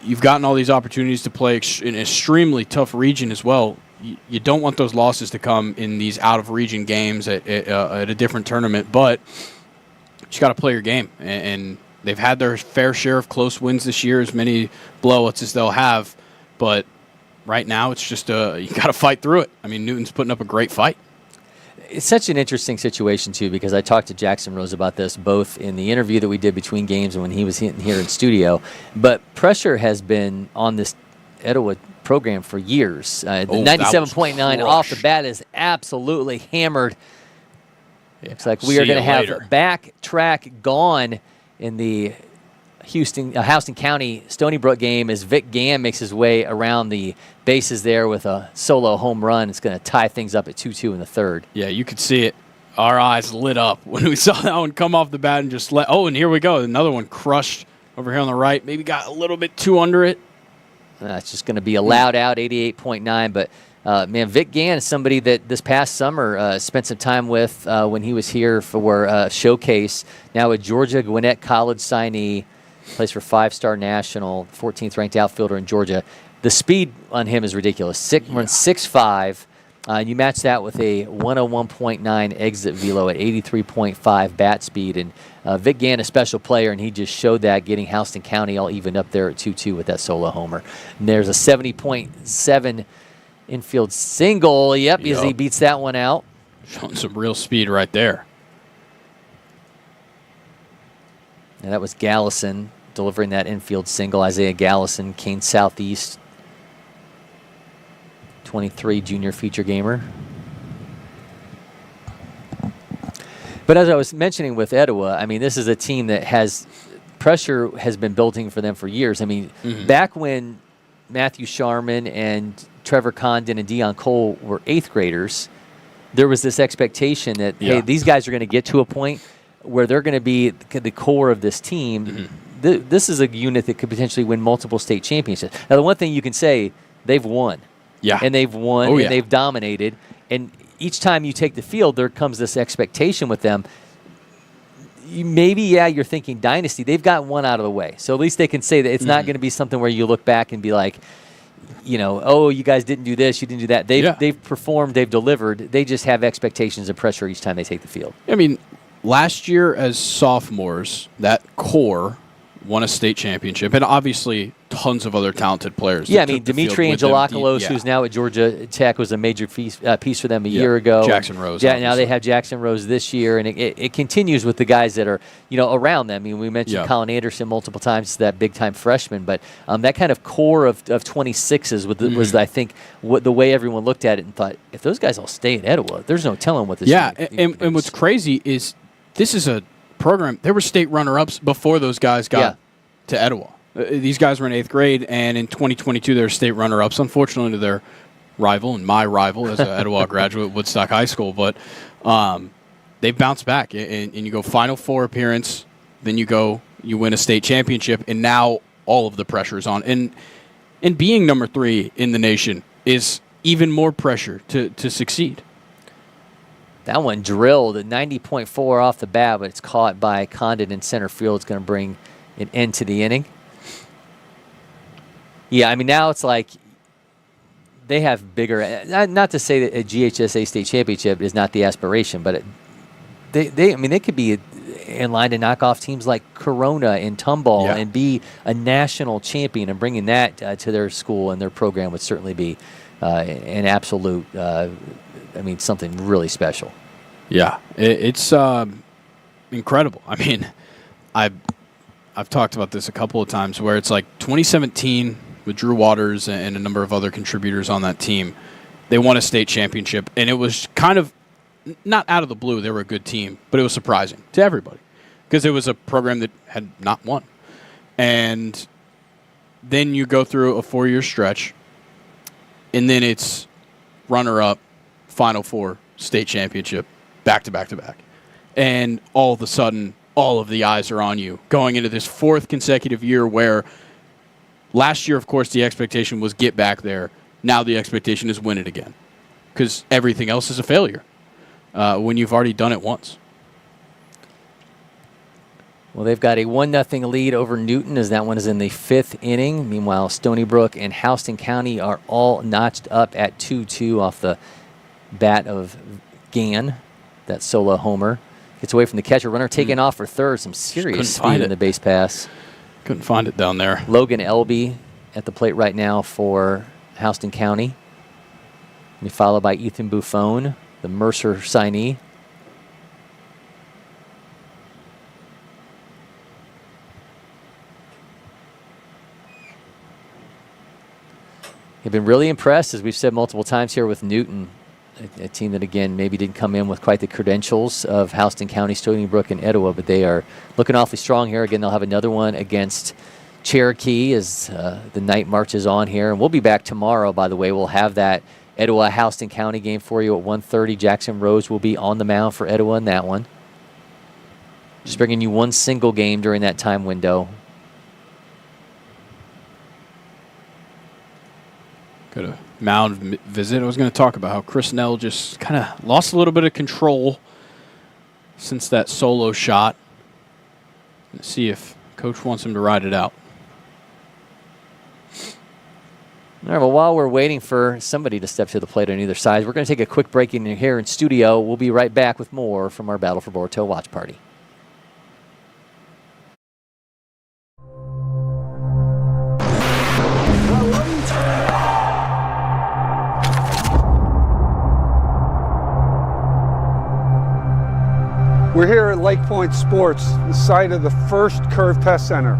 you've gotten all these opportunities to play in an extremely tough region as well. You don't want those losses to come in these out-of-region games at a different tournament, but you just got to play your game. And they've had their fair share of close wins this year, as many blowouts as they'll have. But right now, it's just you got to fight through it. I mean, Newton's putting up a great fight. It's such an interesting situation, too, because I talked to Jackson Rose about this both in the interview that we did between games and when he was here in studio. But pressure has been on this Etowah program for years. The 97.9 off the bat is absolutely hammered. Looks like we are going to have back track gone in the Houston County Stony Brook game as Vic Gann makes his way around the bases there with a solo home run. It's going to tie things up at 2-2 in the third. Yeah, you could see it. Our eyes lit up when we saw that one come off the bat and just and here we go. Another one crushed over here on the right. Maybe got a little bit too under it. It's just going to be a loud out, 88.9. But, man, Vic Gann is somebody that this past summer spent some time with when he was here for Showcase. Now a Georgia Gwinnett College signee, plays for 5-star national, 14th ranked outfielder in Georgia. The speed on him is ridiculous. Runs 6'5". You match that with a 101.9 exit velo at 83.5 bat speed. And Vic Gann, a special player, and he just showed that, getting Houston County all evened up there at 2-2 with that solo homer. And there's a 70.7 infield single. Yep, as he beats that one out. Showing some real speed right there. And that was Gallison delivering that infield single. Isaiah Gallison, Kane Southeast 23 junior feature gamer. But as I was mentioning with Etowah, I mean, this is a team that pressure has been building for them for years. I mean, back when Matthew Sharman and Trevor Condon and Deion Cole were 8th graders, there was this expectation that, hey, these guys are going to get to a point where they're going to be the core of this team. This is a unit that could potentially win multiple state championships. Now, the one thing you can say, they've won. Yeah. And they've won, and they've dominated. And each time you take the field, there comes this expectation with them. You're thinking dynasty. They've got one out of the way. So at least they can say that it's not going to be something where you look back and be like, you guys didn't do this, you didn't do that. They've performed, they've delivered. They just have expectations and pressure each time they take the field. I mean, last year as sophomores, that core won a state championship, and obviously tons of other talented players. Yeah, I mean, Dimitri Angelopoulos, who's now at Georgia Tech, was a major piece for them a year ago. Jackson Rose. Now they have Jackson Rose this year, and it continues with the guys that are around them. I mean, we mentioned Colin Anderson multiple times, that big-time freshman, but that kind of core of 26s was I think, the way everyone looked at it and thought, if those guys all stay at Etowah, there's no telling what this team and what's crazy is this is a program. There were state runner-ups before those guys got to Etowah. These guys were in 8th grade, and in 2022, they're state runner-ups, unfortunately, to their rival and my rival as an Etowah graduate, Woodstock High School. But they've bounced back, and you go Final Four appearance, then you win a state championship, and now all of the pressure is on. And being number 3 in the nation is even more pressure to succeed. That one drilled at 90.4 off the bat, but it's caught by Condon in center field. It's going to bring an end to the inning. Yeah, I mean, now it's like they have bigger. Not to say that a GHSA state championship is not the aspiration, but they could be in line to knock off teams like Corona in Tomball and be a national champion, and bringing that to their school and their program would certainly be an absolute. Something really special. Yeah, it's incredible. I mean, I've talked about this a couple of times where it's like 2017 with Drew Waters and a number of other contributors on that team. They won a state championship, and it was kind of not out of the blue. They were a good team, but it was surprising to everybody because it was a program that had not won. And then you go through a 4-year stretch, and then it's runner-up, Final Four, state championship, back-to-back-to-back. And all of a sudden, all of the eyes are on you going into this 4th consecutive year where last year, of course, the expectation was get back there. Now the expectation is win it again because everything else is a failure when you've already done it once. Well, they've got a 1-0 lead over Newton as that one is in the 5th inning. Meanwhile, Stony Brook and Houston County are all notched up at 2-2 off the bat of Gann. That solo homer. Gets away from the catcher. Runner taken off for third. Some serious speed in the base pass. Couldn't find it down there. Logan Elby at the plate right now for Houston County. Followed by Ethan Buffone, the Mercer signee. They've been really impressed, as we've said multiple times here, with Newton, a team that, again, maybe didn't come in with quite the credentials of Houston County, Stony Brook, and Etowah, but they are looking awfully strong here. Again, they'll have another one against Cherokee as the night marches on here. And we'll be back tomorrow, by the way. We'll have that Etowah Houston County game for you at 1:30. Jackson Rose will be on the mound for Etowah in that one. Just bringing you one single game during that time window. Got a mound visit. I was going to talk about how Chris Nell just kind of lost a little bit of control since that solo shot. Let's see if Coach wants him to ride it out. All right, well, while we're waiting for somebody to step to the plate on either side, we're going to take a quick break in here in studio. We'll be right back with more from our Battle for Bartow watch party. We're here at LakePoint Sports, the site of the first Curve Test Center.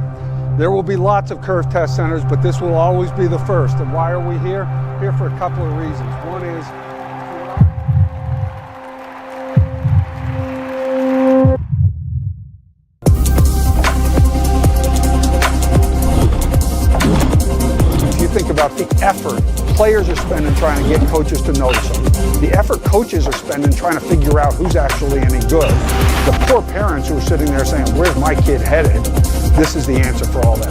There will be lots of Curve Test Centers, but this will always be the first. And why are we here? Here for a couple of reasons. One is if you think about the effort players are spending trying to get coaches to notice them, the effort coaches are spending trying to figure out who's actually any good, the poor parents who are sitting there saying, where's my kid headed? This is the answer for all that.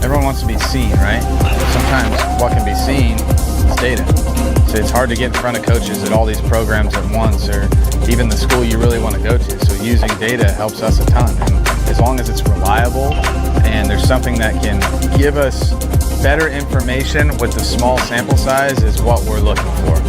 Everyone wants to be seen, right? Sometimes what can be seen is data. So it's hard to get in front of coaches at all these programs at once, or even the school you really want to go to. So using data helps us a ton. And as long as it's reliable and there's something that can give us better information with the small sample size is what we're looking for.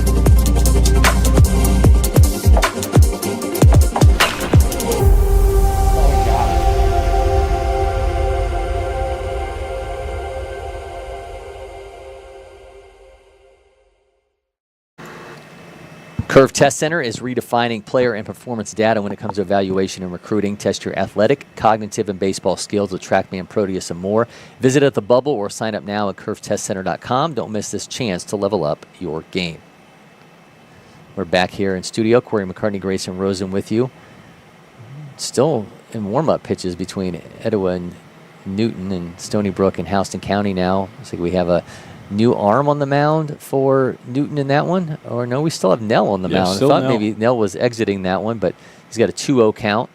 Curve Test Center is redefining player and performance data when it comes to evaluation and recruiting. Test your athletic, cognitive, and baseball skills with TrackMan, Proteus, and more. Visit at the Bubble or sign up now at curvetestcenter.com. Don't miss this chance to level up your game. We're back here in studio. Cory, McCartney, Grayson, Rosen with you. Still in warm-up pitches between Etowah and Newton and Stony Brook and Houston County now. Looks like we have a new arm on the mound for Newton in that one. Or no, we still have Nell on the mound. I thought maybe Nell was exiting that one, but he's got a 2-0 count.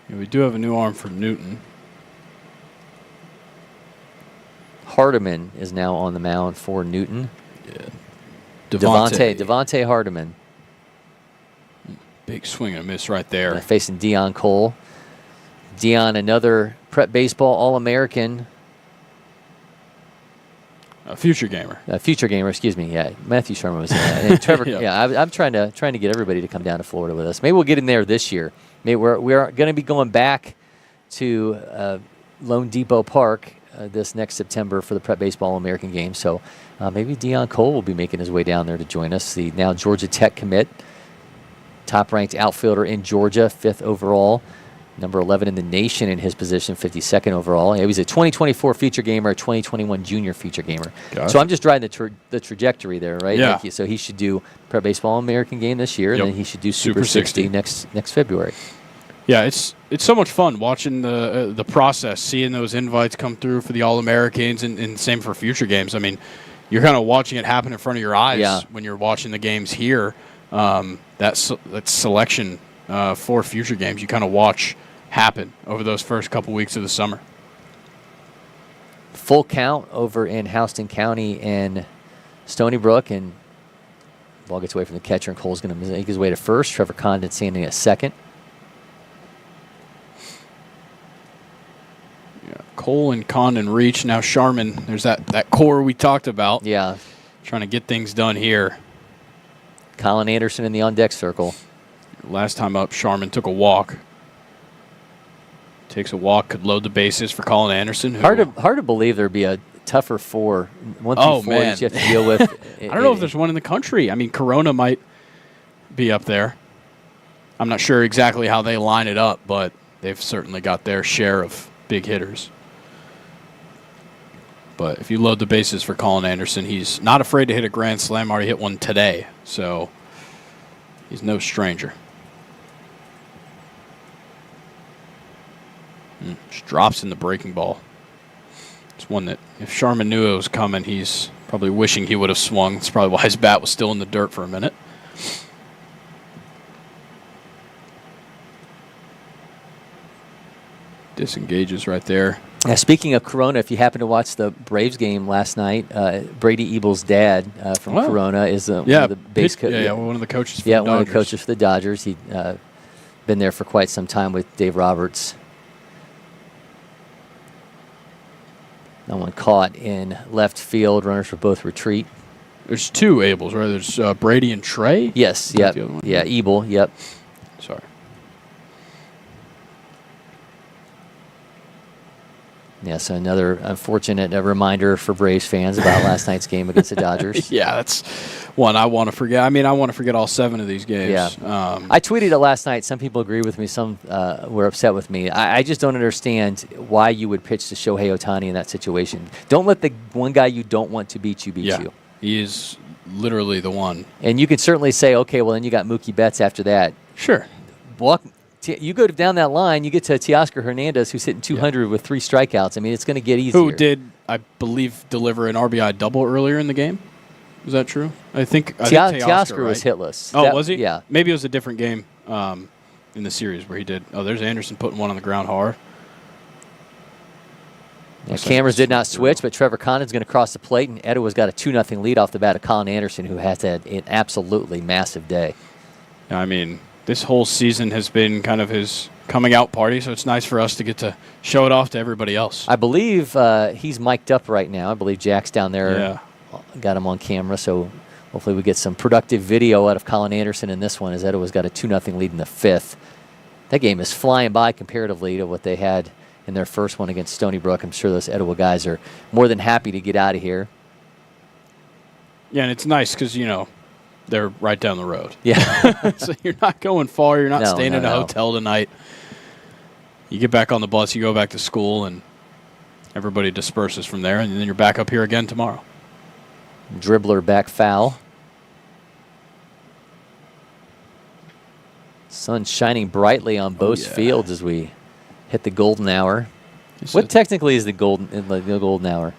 Yeah, we do have a new arm for Newton. Hardiman is now on the mound for Newton. Yeah. Devontae Hardiman. Big swing and a miss right there. Facing Dion Cole. Dion, another prep baseball All-American. A future gamer. Excuse me. Yeah, Matthew Sherman was and Trevor. Yeah, I'm trying to get everybody to come down to Florida with us. Maybe we'll get in there this year. Maybe we're going to be going back to Lone Depot Park this next September for the Prep Baseball American game. So maybe Dion Cole will be making his way down there to join us. The now Georgia Tech commit, top-ranked outfielder in Georgia, 5th overall. Number 11 in the nation in his position, 52nd overall. He was a 2024 feature gamer, a 2021 junior feature gamer. Gotcha. So I'm just riding the trajectory there, right? Yeah. So he should do Prep Baseball American game this year, and then he should do Super 60 next February. Yeah, it's so much fun watching the process, seeing those invites come through for the All-Americans, and same for future games. I mean, you're kind of watching it happen in front of your eyes when you're watching the games here. That selection for future games, you kind of watch happen over those first couple weeks of the summer. Full count over in Houston County and Stony Brook, and Ball gets away from the catcher, and Cole's going to make his way to first. Trevor Condon standing at second. Yeah, Cole and Condon reach. Now Sharman, there's that core we talked about. Yeah. Trying to get things done here. Colin Anderson in the on-deck circle. Last time up, Sharman took a walk. Takes a walk, could load the bases for Colin Anderson. Hard to believe there'd be a tougher 4, 1 through 4 that you have to deal with. I don't know if there's one in the country. I mean, Corona might be up there. I'm not sure exactly how they line it up, but they've certainly got their share of big hitters. But if you load the bases for Colin Anderson, he's not afraid to hit a grand slam. Already hit one today, so he's no stranger. Just drops in the breaking ball. It's one that if Sharman knew it was coming, he's probably wishing he would have swung. That's probably why his bat was still in the dirt for a minute. Disengages right there. Yeah, speaking of Corona, if you happen to watch the Braves game last night, Brady Ebel's dad from Corona is one of the base coaches. One of the coaches for the Dodgers. One of the coaches for the Dodgers. He'd been there for quite some time with Dave Roberts. No one caught in left field. Runners for both retreat. There's 2 Abels, right? There's Brady and Trey? Yes, yep. Yeah, Ebel, yep. Sorry. Yeah, so another unfortunate reminder for Braves fans about last night's game against the Dodgers. Yeah, that's one I want to forget. I mean, I want to forget all 7 of these games. Yeah. I tweeted it last night. Some people agree with me. Some were upset with me. I just don't understand why you would pitch to Shohei Ohtani in that situation. Don't let the one guy you don't want to beat you beat you. He is literally the one. And you could certainly say, okay, well, then you got Mookie Betts after that. Sure. You go down that line, you get to Teoscar Hernandez, who's hitting 200 with 3 strikeouts. I mean, it's going to get easier. Who did, I believe, deliver an RBI double earlier in the game? Is that true? I think Teoscar was hitless. Oh, was he? Yeah. Maybe it was a different game in the series where he did. Oh, there's Anderson putting one on the ground hard. Yeah, cameras did not switch, but Trevor Condon's going to cross the plate, and Etowah's got a 2-0 lead off the bat of Colin Anderson, who has had an absolutely massive day. I mean, this whole season has been kind of his coming out party, so it's nice for us to get to show it off to everybody else. I believe he's mic'd up right now. I believe Jack's down there, got him on camera, so hopefully we get some productive video out of Colin Anderson in this one, as Etowah's got a 2-0 lead in the 5th. That game is flying by comparatively to what they had in their first one against Stony Brook. I'm sure those Etowah guys are more than happy to get out of here. Yeah, and it's nice because, you know, they're right down the road. Yeah. So you're not going far. You're not staying in a hotel tonight. You get back on the bus, you go back to school, and everybody disperses from there, and then you're back up here again tomorrow. Dribbler back foul. Sun shining brightly on both fields as we hit the golden hour. What technically is the golden hour?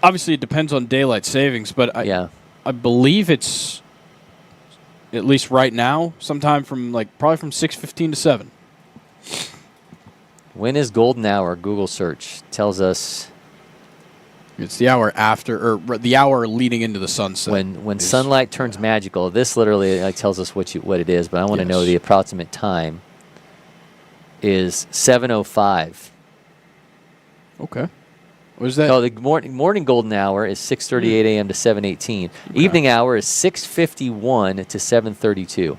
Obviously, it depends on daylight savings, but I believe it's, at least right now, sometime from probably from 6:15 to 7. When is golden hour? Google search tells us it's the hour after, or the hour leading into the sunset. When sunlight turns magical. This literally tells us what it is, but I want to know the approximate time. Is 7:05. Okay. What is that? No, the morning golden hour is 6:38 a.m. to 7:18. Okay. Evening hour is 6:51 to 7:32.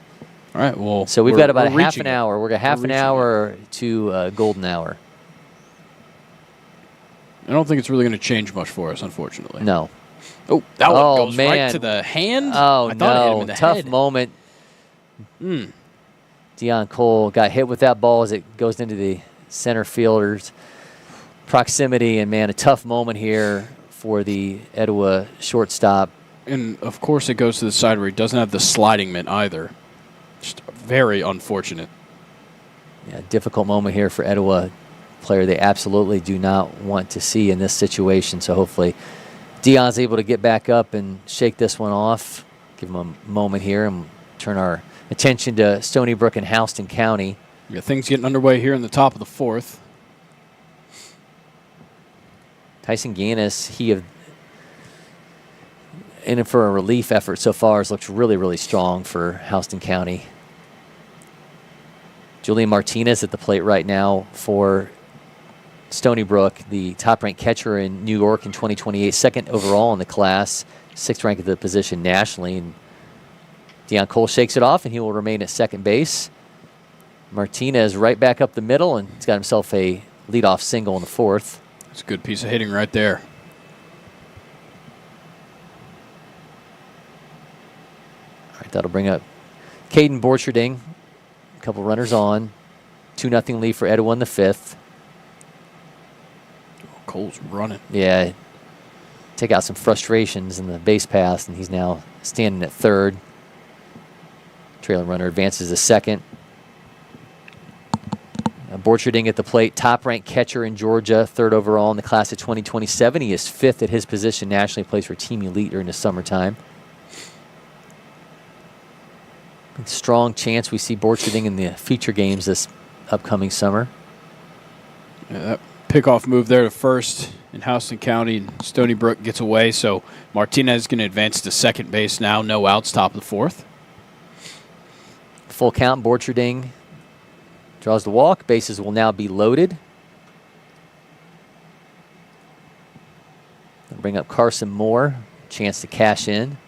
All right. Well, so we've got about a half an hour. We're got half an hour to golden hour. I don't think it's really going to change much for us, unfortunately. No. Oh, that one goes right to the hand. Oh, I thought it hit him in the tough head. moment. Deion Cole got hit with that ball as it goes into the center fielder's proximity, and man, a tough moment here for the Etowah shortstop. And of course, it goes to the side where he doesn't have the sliding mitt either. Just very unfortunate. Yeah, difficult moment here for Etowah, player they absolutely do not want to see in this situation. So hopefully, Deion's able to get back up and shake this one off. Give him a moment here and turn our attention to Stony Brook and Houston County. Yeah, things getting underway here in the top of the 4th. Tyson Gannis, And for a relief effort so far, it looks really, really strong for Houston County. Julian Martinez at the plate right now for Stony Brook, the top-ranked catcher in New York in 2028, second overall in the class, sixth ranked at the position nationally. And Deion Cole shakes it off, and he will remain at second base. Martinez right back up the middle, and he's got himself a leadoff single in the fourth. It's a good piece of hitting right there. All right, that'll bring up Caden Borcherding. A couple runners on. 2-0 lead for Etowah in the fifth. Cole's running. Yeah. Take out some frustrations in the base pass, and he's now standing at third. Trailing runner advances to second. Borcherding at the plate, top-ranked catcher in Georgia, third overall in the class of 2027. He is fifth at his position nationally, plays for Team Elite during the summertime. Strong chance we see Borcherding in the feature games this upcoming summer. Yeah, that pickoff move there to first in Houston County, and Stony Brook gets away, so Martinez is going to advance to second base now. No outs, top of the fourth. Full count, Borcherding draws the walk. Bases will now be loaded. They'll bring up Carson Moore, chance to cash in.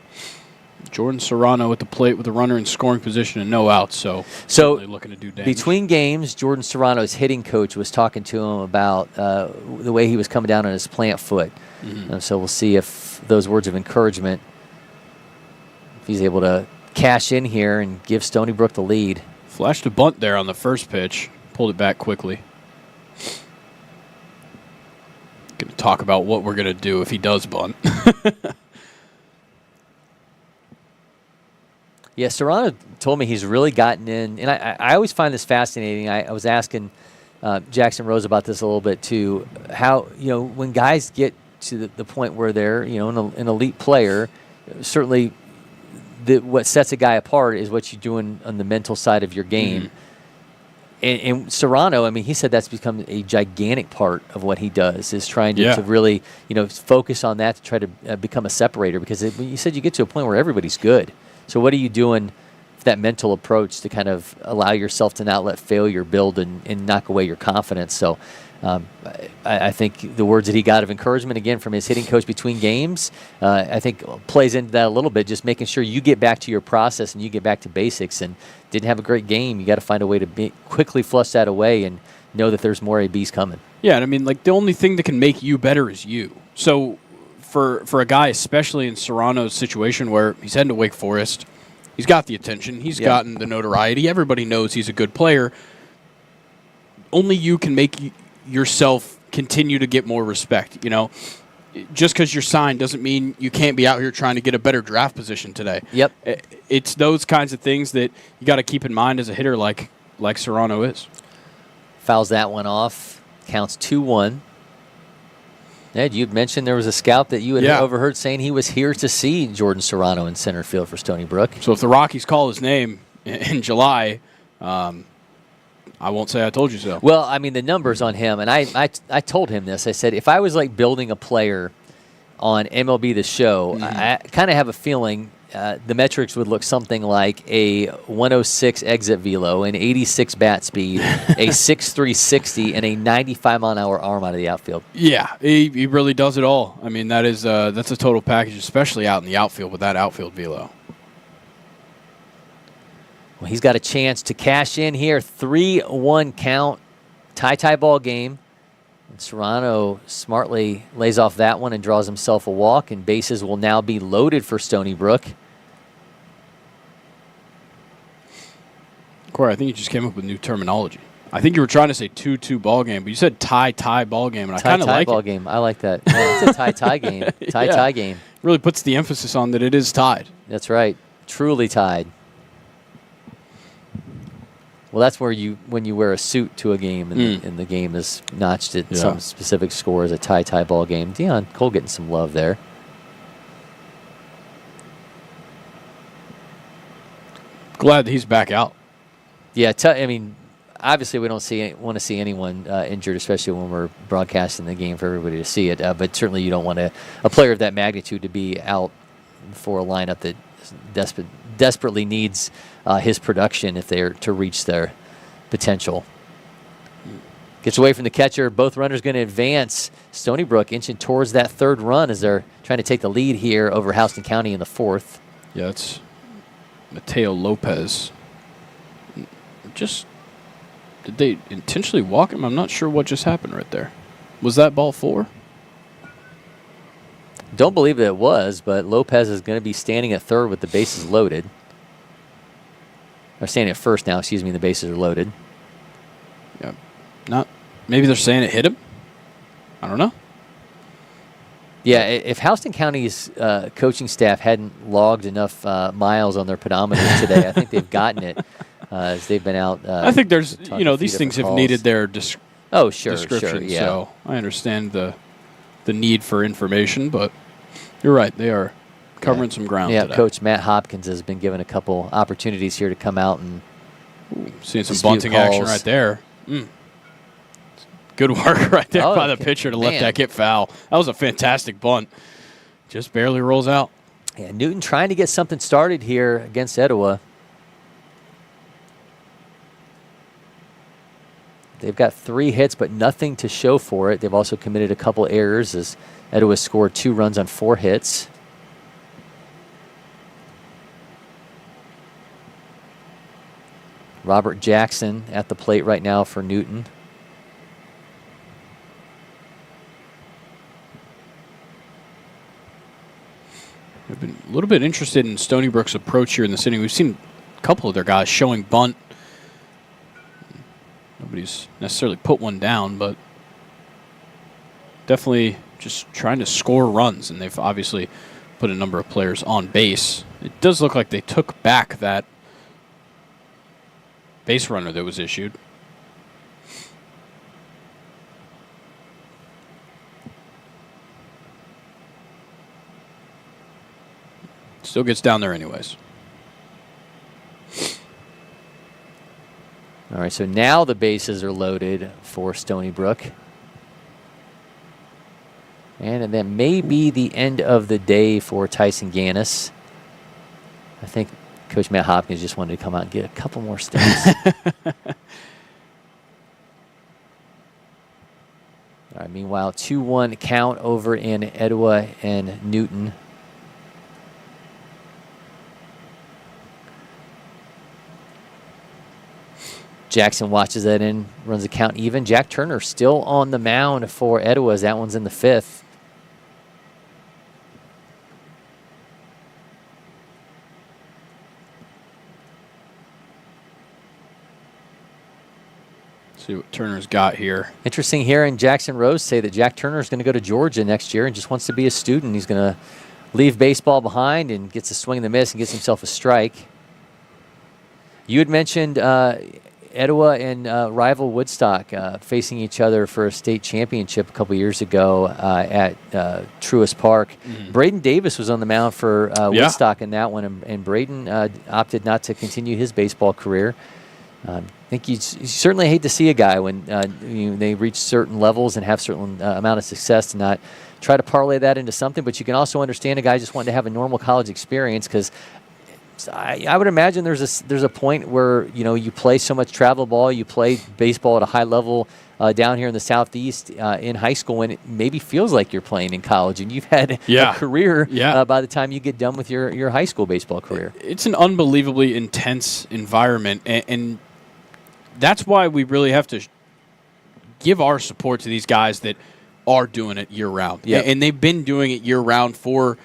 Jordan Serrano at the plate with a runner in scoring position and no outs, so really looking to do damage. Between games, Jordan Serrano's hitting coach was talking to him about the way he was coming down on his plant foot. So we'll see if those words of encouragement, if he's able to cash in here and give Stony Brook the lead. Flashed a bunt there on the first pitch, pulled it back quickly. Going to talk about what we're going to do if he does bunt. Yeah, Serrano told me he's really gotten in, and I always find this fascinating. I was asking Jackson Rose about this a little bit too. How, when guys get to the point where they're, an elite player, certainly what sets a guy apart is what you're doing on the mental side of your game. And Serrano, he said that's become a gigantic part of what he does, is trying to really, focus on that to try to become a separator. Because you said you get to a point where everybody's good. So what are you doing for that mental approach to kind of allow yourself to not let failure build and knock away your confidence? So I think the words that he got of encouragement, again, from his hitting coach between games, I think plays into that a little bit, just making sure you get back to your process and you get back to basics. And didn't have a great game. You got to find a way to quickly flush that away and know that there's more ABs coming. Yeah, and the only thing that can make you better is you. So for a guy, especially in Serrano's situation where he's heading to Wake Forest, he's got the attention, he's gotten the notoriety, everybody knows he's a good player. Only you can make yourself continue to get more respect. Just because you're signed doesn't mean you can't be out here trying to get a better draft position today. Yep. It's those kinds of things that you got to keep in mind as a hitter like Serrano is. Fouls that one off. Counts 2-1. Ed, you'd mentioned there was a scout that you had overheard saying he was here to see Jordan Serrano in center field for Stony Brook. So if the Rockies call his name in July, I won't say I told you so. Well, the numbers on him, and I told him this. I said, if I was building a player on MLB The Show, I kind of have a feeling the metrics would look something like a 106 exit velo, an 86 bat speed, a 6'3", 60, and a 95-mile-an-hour arm out of the outfield. Yeah, he really does it all. That's a total package, especially out in the outfield with that outfield velo. Well, he's got a chance to cash in here. 3-1 count, tie ball game. And Serrano smartly lays off that one and draws himself a walk, and bases will now be loaded for Stony Brook. Cory, I think you just came up with new terminology. I think you were trying to say 2-2 ball game, but you said tie ball game, and I kind of like it. Tie ball game. I like that. Yeah, it's a tie game. Tie game. Really puts the emphasis on that it is tied. That's right. Truly tied. Well, that's where when you wear a suit to a game and the game is notched at some specific score as a tie ball game. Deion Cole getting some love there. Glad that he's back out. Yeah, obviously we don't want to see anyone injured, especially when we're broadcasting the game for everybody to see it. But certainly you don't want a player of that magnitude to be out for a lineup that desperately needs his production if they're to reach their potential. Gets away from the catcher. Both runners going to advance. Stony Brook inching towards that third run as they're trying to take the lead here over Houston County in the fourth. Yeah, it's Mateo Lopez. Did they intentionally walk him? I'm not sure what just happened right there. Was that ball 4? Don't believe that it was, but Lopez is going to be standing at third with the bases loaded. Or standing at first now, excuse me, the bases are loaded. Yeah, maybe they're saying it hit him? I don't know. Yeah, if Houston County's coaching staff hadn't logged enough miles on their pedometers today, I think they've gotten it as they've been out. I think there's, these things have needed their description. Yeah. So I understand the need for information, but you're right. They are covering some ground today. Coach Matt Hopkins has been given a couple opportunities here to come out and seeing some bunting action right there. Good work right there by the pitcher to let that get foul. That was a fantastic bunt. Just barely rolls out. Yeah, Newton trying to get something started here against Etowah. They've got 3 hits, but nothing to show for it. They've also committed a couple errors as Etowah scored 2 runs on 4 hits. Robert Jackson at the plate right now for Newton. I've been a little bit interested in Stony Brook's approach here in this inning. We've seen a couple of their guys showing bunt. Nobody's necessarily put one down, but definitely just trying to score runs, and they've obviously put a number of players on base. It does look like they took back that base runner that was issued. Still gets down there anyways. All right, so now the bases are loaded for Stony Brook. And that may be the end of the day for Tyson Gannis. I think Coach Matt Hopkins just wanted to come out and get a couple more stats. All right, meanwhile, 2-1 count over in Etowah and Newton. Jackson watches that in, runs the count even. Jack Turner still on the mound for Etowah as that one's in the 5th. See what Turner's got here. Interesting hearing Jackson Rose say that Jack Turner is going to go to Georgia next year and just wants to be a student. He's going to leave baseball behind and gets a swing and a miss and gets himself a strike. You had mentioned Etowah and rival Woodstock facing each other for a state championship a couple years ago at Truist Park. Braden Davis was on the mound for Woodstock in that one, and Braden opted not to continue his baseball career. I think you certainly hate to see a guy when they reach certain levels and have certain amount of success to not try to parlay that into something, but you can also understand a guy just wanting to have a normal college experience because I would imagine there's a point where you play so much travel ball, you play baseball at a high level down here in the Southeast in high school, and it maybe feels like you're playing in college, and you've had a career by the time you get done with your high school baseball career. It's an unbelievably intense environment, and that's why we really have to give our support to these guys that are doing it year-round. And they've been doing it year-round for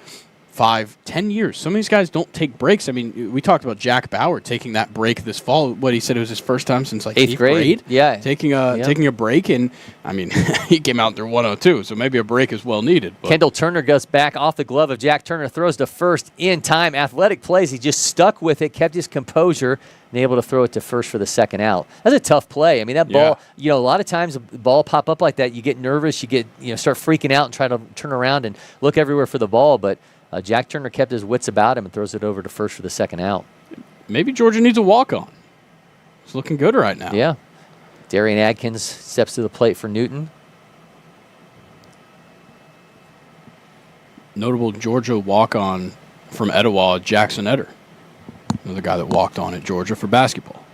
5-10 years. Some of these guys don't take breaks. I mean, we talked about Jack Bauer taking that break this fall. What he said it was his first time since eighth grade. Taking a break, and I mean, he came out there 102, so maybe a break is well needed. But. Kendall Turner goes back off the glove of Jack Turner, throws to first in time. Athletic plays. He just stuck with it, kept his composure, and able to throw it to first for the second out. That's a tough play. I mean, that ball. A lot of times the ball pop up like that. You get nervous. You get start freaking out and try to turn around and look everywhere for the ball, but. Jack Turner kept his wits about him and throws it over to first for the second out. Maybe Georgia needs a walk-on. It's looking good right now. Yeah. Darian Adkins steps to the plate for Newton. Notable Georgia walk-on from Etowah, Jackson Etter, the guy that walked on at Georgia for basketball.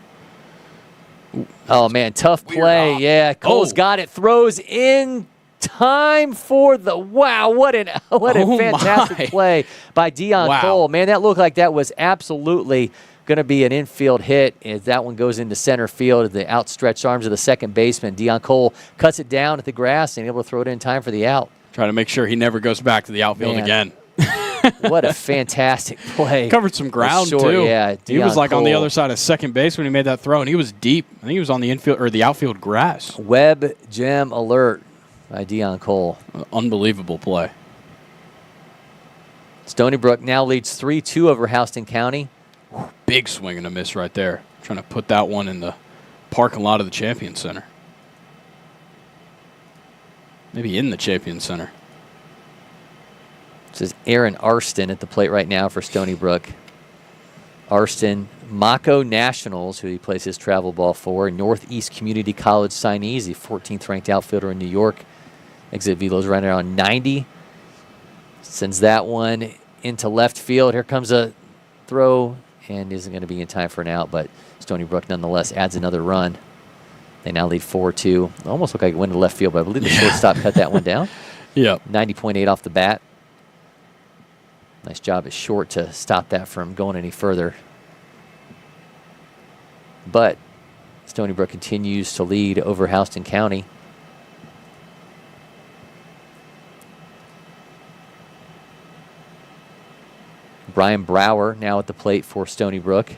Oh, man, tough play. Yeah, Cole's got it. Throws in time for the wow. What a fantastic play by Deion Cole. Man, that looked like that was absolutely going to be an infield hit. As that one goes into center field, the outstretched arms of the second baseman. Deion Cole cuts it down at the grass and able to throw it in time for the out. Trying to make sure he never goes back to the outfield again. What a fantastic play. Covered some ground, too. Yeah, he was like Cole on the other side of second base when he made that throw, and he was deep. I think he was on the infield or the outfield grass. Web gem alert by Deion Cole. Unbelievable play. Stony Brook now leads 3-2 over Houston County. Big swing and a miss right there. Trying to put that one in the parking lot of the Champion Center. Maybe in the Champion Center. This is Aaron Arston at the plate right now for Stony Brook. Arston, Mako Nationals, who he plays his travel ball for, Northeast Community College signees, the 14th ranked outfielder in New York. Exit velo's right around 90. Sends that one into left field. Here comes a throw, and isn't going to be in time for an out, but Stony Brook nonetheless adds another run. They now lead 4-2. Almost look like it went to left field, but I believe the shortstop cut that one down. Yep. 90.8 off the bat. Nice job at short to stop that from going any further. But Stony Brook continues to lead over Houston County. Brian Brower now at the plate for Stony Brook.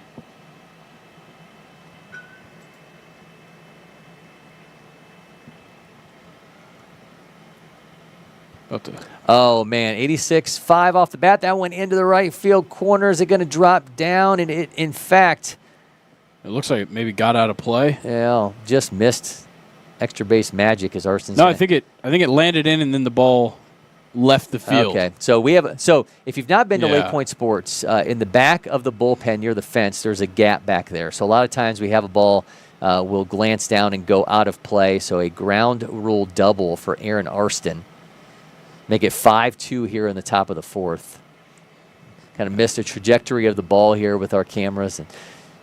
Oh, man, 86-5 off the bat. That went into the right field corner. Is it going to drop down? And it, in fact, it looks like it maybe got out of play. Yeah, just missed extra base magic as Arston's. No, I think it landed in and then the ball left the field. Okay, so if you've not been to LakePoint Sports, in the back of the bullpen near the fence, there's a gap back there. So a lot of times we have a ball will glance down and go out of play. So a ground rule double for Aaron Arston. Make it 5-2 here in the top of the fourth. Kind of missed the trajectory of the ball here with our cameras. And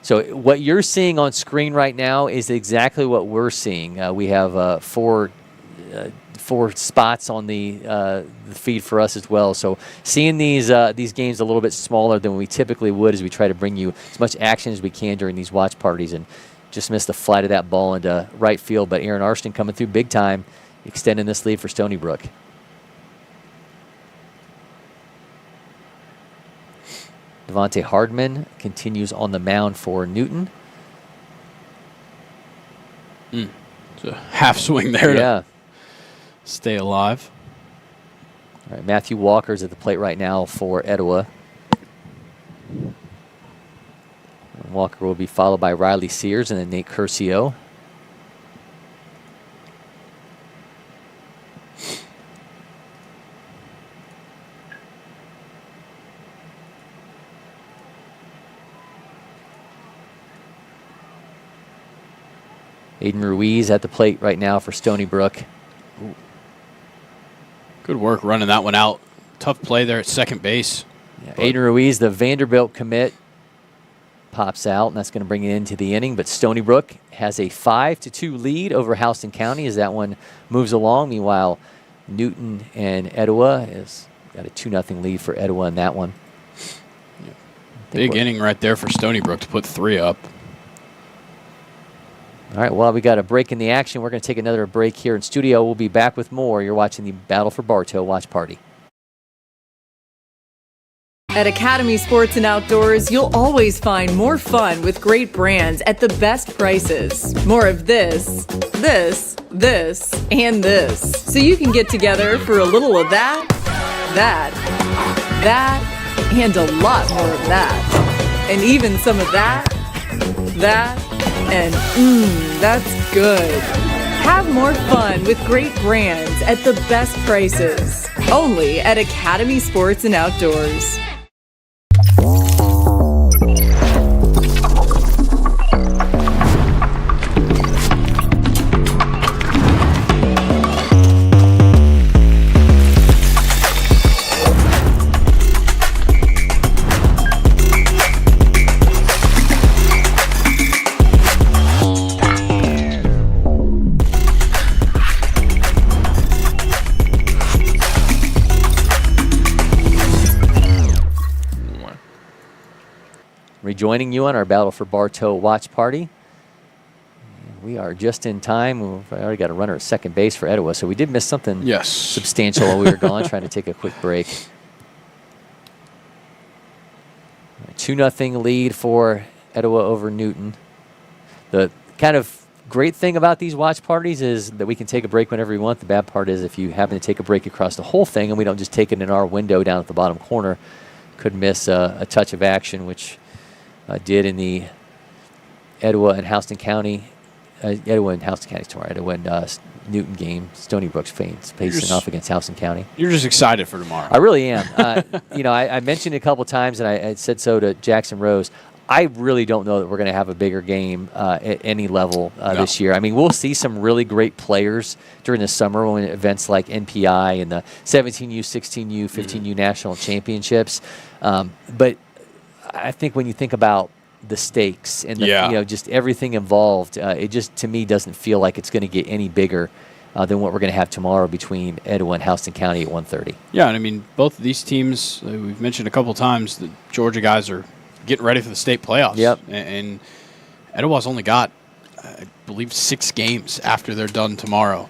so what you're seeing on screen right now is exactly what we're seeing. We have four spots on the feed for us as well. So seeing these games a little bit smaller than we typically would as we try to bring you as much action as we can during these watch parties. And just missed the flight of that ball into right field. But Aaron Arston coming through big time, extending this lead for Stony Brook. Devontae Hardman continues on the mound for Newton. It's a half swing there to stay alive. All right, Matthew Walker's at the plate right now for Etowah. Walker will be followed by Riley Sears and then Nate Curcio. Aiden Ruiz at the plate right now for Stony Brook. Ooh. Good work running that one out. Tough play there at second base. Yeah, Aiden Ruiz, the Vanderbilt commit, pops out, and that's going to bring it into the inning. But Stony Brook has a 5-2 lead over Houston County as that one moves along. Meanwhile, Newton and Etowah has got a 2-0 lead for Etowah in that one. Yeah. Big inning right there for Stony Brook to put 3 up. All right, well, we got a break in the action. We're going to take another break here in studio. We'll be back with more. You're watching the Battle for Bartow Watch Party. At Academy Sports and Outdoors, you'll always find more fun with great brands at the best prices. More of this, and this. So you can get together for a little of that, and a lot more of that. And even some of that, and that's good. Have more fun with great brands at the best prices. Only at Academy Sports and Outdoors. joining you on our Battle for Bartow watch party. We are just in time. We've already got a runner at second base for Etowah, so we did miss something substantial while we were gone, trying to take a quick break. 2-0 lead for Etowah over Newton. The kind of great thing about these watch parties is that we can take a break whenever we want. The bad part is if you happen to take a break across the whole thing and we don't just take it in our window down at the bottom corner, could miss a touch of action, which did in the Etowah and Houston County. Etowah and Houston County tomorrow. Etowah and Newton game. Stony Brook's facing off against Houston County. You're just excited for tomorrow. I really am. I mentioned it a couple times, and I said so to Jackson Rose. I really don't know that we're going to have a bigger game at any level this year. I mean, we'll see some really great players during the summer when events like NPI and the 17U, 16U, 15U national championships. But I think when you think about the stakes and just everything involved, it just to me doesn't feel like it's going to get any bigger than what we're going to have tomorrow between Etowah and Houston County at 1:30. Yeah, and I mean both of these teams, we've mentioned a couple times, the Georgia guys are getting ready for the state playoffs. Yep. And Etowah's only got, I believe, 6 games after they're done tomorrow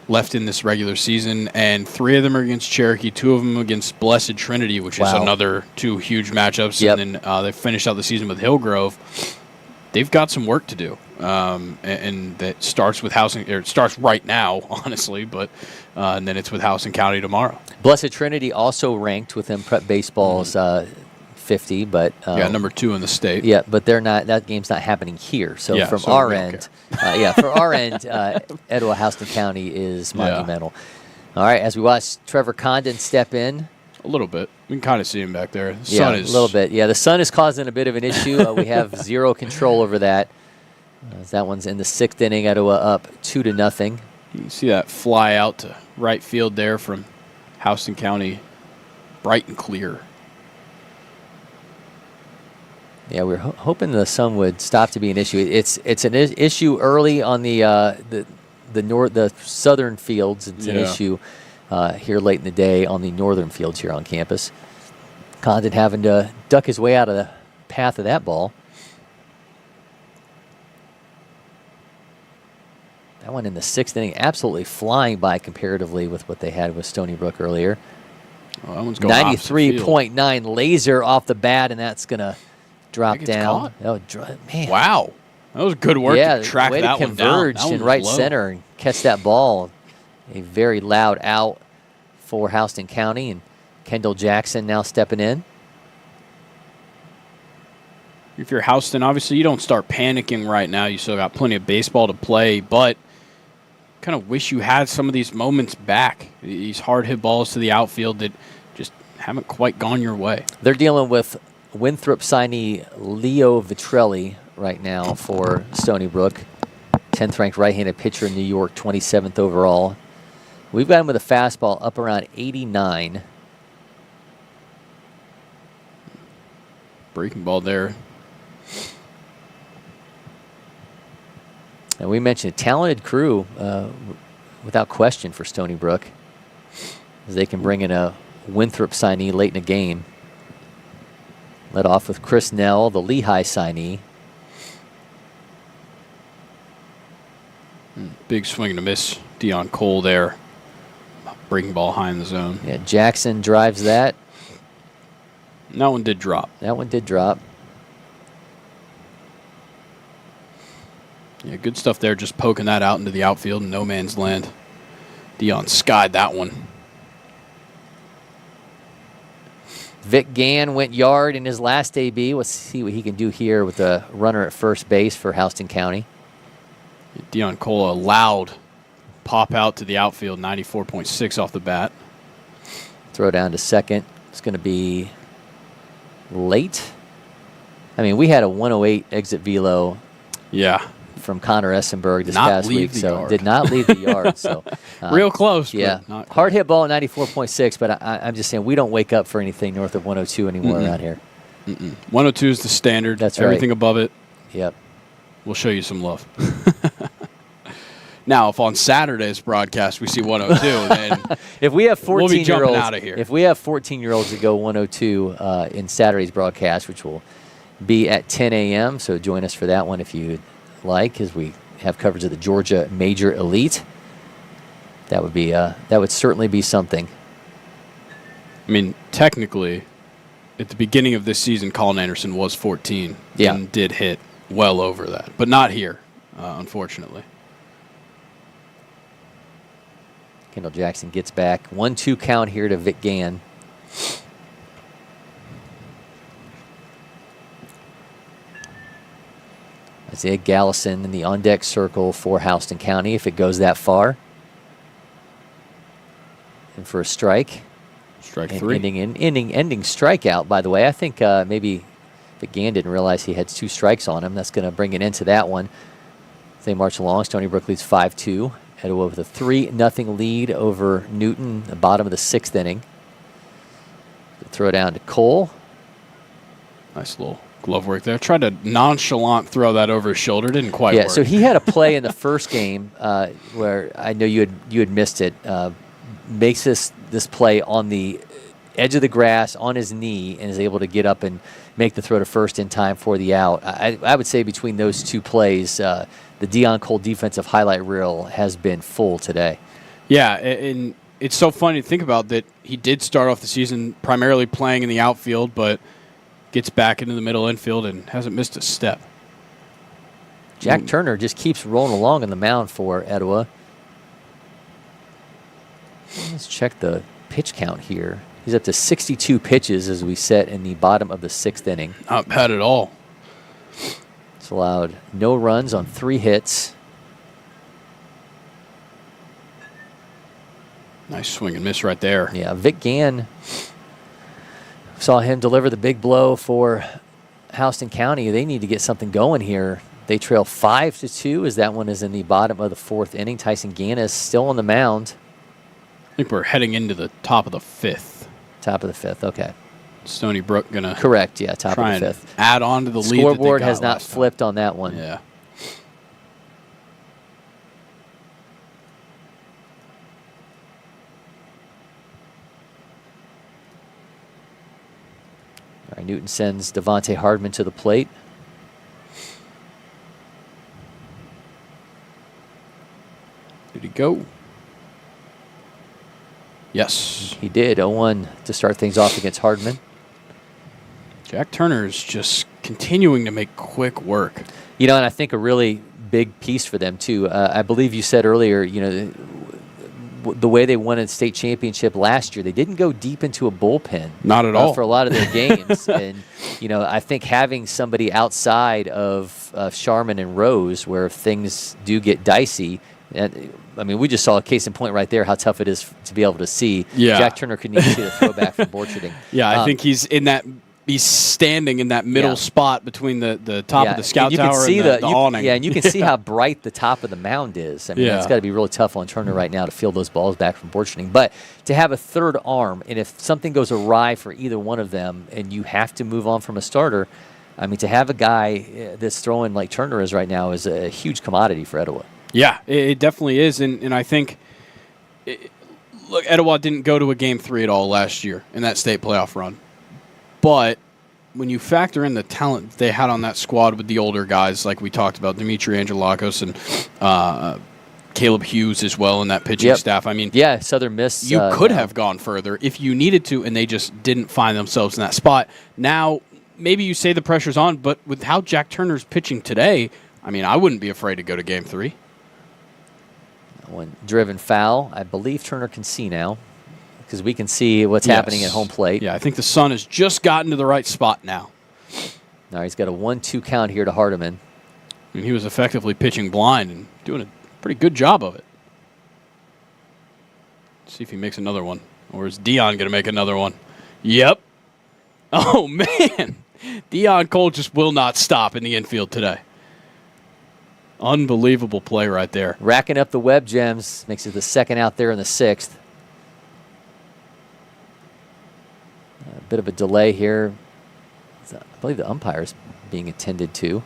left in this regular season, and 3 of them are against Cherokee, 2 of them against Blessed Trinity, which is another 2 huge matchups. Yep. And then they finished out the season with Hillgrove. They've got some work to do, and that starts with Houston. Or it starts right now, honestly, but and then it's with Houston County tomorrow. Blessed Trinity also ranked within Prep Baseball's 50, but number 2 in the state. Yeah, but they're not. That game's not happening here. So from our end, for our end, Etowah Houston County is monumental. All right, as we watch Trevor Condon step in. A little bit. We can kind of see him back there. The sun is a little bit. Yeah, the sun is causing a bit of an issue. We have zero control over that. That one's in the 6th inning. Etowah up 2-0. You can see that fly out to right field there from Houston County, bright and clear. Yeah, we're hoping the sun would stop to be an issue. It's an issue early on the southern fields. It's an issue here late in the day on the northern fields here on campus. Condon having to duck his way out of the path of that ball. That one in the 6th inning, absolutely flying by comparatively with what they had with Stony Brook earlier. Oh, that one's going 93.9 laser off the bat, and that's going to drop down. Oh, man. Wow. That was good work to track way that to one down. converge in right center and catch that ball. A very loud out for Houston County, and Kendall Jackson now stepping in. If you're Houston, obviously you don't start panicking right now. You still got plenty of baseball to play, but kind of wish you had some of these moments back. These hard hit balls to the outfield that just haven't quite gone your way. They're dealing with Winthrop signee Leo Vitrelli right now for Stony Brook. 10th ranked right-handed pitcher in New York, 27th overall. We've got him with a fastball up around 89. Breaking ball there. And we mentioned a talented crew without question for Stony Brook, as they can bring in a Winthrop signee late in the game. Led off with Chris Nell, the Lehigh signee. Big swing and a miss. Dion Cole there. Breaking ball high in the zone. Yeah, Jackson drives that. And that one did drop. That one did drop. Yeah, good stuff there, just poking that out into the outfield in no man's land. Dion skied that one. Vic Gann went yard in his last AB. Let's see what he can do here with the runner at first base for Houston County. Dion Cole, a loud pop out to the outfield, 94.6 off the bat. Throw down to second. It's going to be late. I mean, we had a 108 exit velo. Yeah. From Connor Essenberg this past week, so did not leave the yard. So real close, yeah. But not hard hit ball at 94.6, but I'm just saying we don't wake up for anything north of 102 anymore around here. 102 is the standard. That's right. Everything above it. Yep. We'll show you some love. Now, if on Saturday's broadcast we see 102, then if we have 14-year-olds, we'll be jumping out of here. If we have 14-year-olds that go 102 in Saturday's broadcast, which will be at 10 a.m., so join us for that one if you'd like, as we have coverage of the Georgia Major Elite. That would certainly be something. I mean, technically, at the beginning of this season, Colin Anderson was 14 and did hit well over that, but not here, unfortunately. Kendall Jackson gets back. 1-2 count here to Vic Gann. Isaiah Gallison in the on-deck circle for Houston County if it goes that far. And for a strike. Strike three. Ending strikeout, by the way. I think maybe Vic Gann didn't realize he had 2 strikes on him. That's going to bring it into that one. As they march along, Stony Brook leads 5-2. Etowah with a 3-0 lead over Newton, the bottom of the 6th inning. Throw down to Cole. Nice little glove work there. Tried to nonchalant throw that over his shoulder. Didn't quite work. Yeah, so he had a play in the first game where I know you had missed it. Makes this play on the edge of the grass on his knee and is able to get up and make the throw to first in time for the out. I would say between those 2 plays, the Deion Cole defensive highlight reel has been full today. Yeah, and it's so funny to think about that he did start off the season primarily playing in the outfield, but gets back into the middle infield and hasn't missed a step. Jack Turner just keeps rolling along on the mound for Etowah. Let's check the pitch count here. He's up to 62 pitches as we set in the bottom of the 6th inning. Not bad at all. It's allowed no runs on 3 hits. Nice swing and miss right there. Yeah, Vic Gann, saw him deliver the big blow for Houston County. They need to get something going here. They trail 5-2 as that one is in the bottom of the 4th inning. Tyson Gann is still on the mound. I think we're heading into the top of the 5th. Top of the 5th, okay. Stony Brook gonna correct, yeah, top of the 5th. Add on to the lead. Scoreboard has not flipped on that one. Yeah. All right, Newton sends Devontae Hardman to the plate. Did he go? Yes. He did. 0-1 to start things off against Hardman. Jack Turner's just continuing to make quick work. You know, and I think a really big piece for them, too. I believe you said earlier, you know, the way they won a state championship last year, they didn't go deep into a bullpen. Not at all. For a lot of their games. And, you know, I think having somebody outside of Sharman and Rose where things do get dicey, I mean, we just saw a case in point right there how tough it is to be able to see. Yeah. Jack Turner couldn't even see the throwback from Borcherding. Yeah, I think he's standing in that middle spot between the top of the scout tower and the awning. Yeah, and you can see how bright the top of the mound is. I mean, it's got to be really tough on Turner right now to field those balls back from Borcherding. But to have a third arm, and if something goes awry for either one of them and you have to move on from a starter, I mean, to have a guy that's throwing like Turner is right now is a huge commodity for Etowah. Yeah, it definitely is, and I think, look, Etowah didn't go to a Game 3 at all last year in that state playoff run. But when you factor in the talent they had on that squad with the older guys, like we talked about, Dimitri Angelakos and Caleb Hughes as well in that pitching staff. I mean, yeah, Southern Miss. You could have gone further if you needed to, and they just didn't find themselves in that spot. Now, maybe you say the pressure's on, but with how Jack Turner's pitching today, I mean, I wouldn't be afraid to go to Game 3. One driven foul. I believe Turner can see now because we can see what's happening at home plate. Yeah, I think the sun has just gotten to the right spot now. Now he's got a 1-2 count here to Hardiman. And he was effectively pitching blind and doing a pretty good job of it. Let's see if he makes another one. Or is Deion going to make another one? Yep. Oh, man. Deion Cole just will not stop in the infield today. Unbelievable play right there. Racking up the web gems. Makes it the second out there in the 6th. A bit of a delay here. I believe the umpire's being attended to.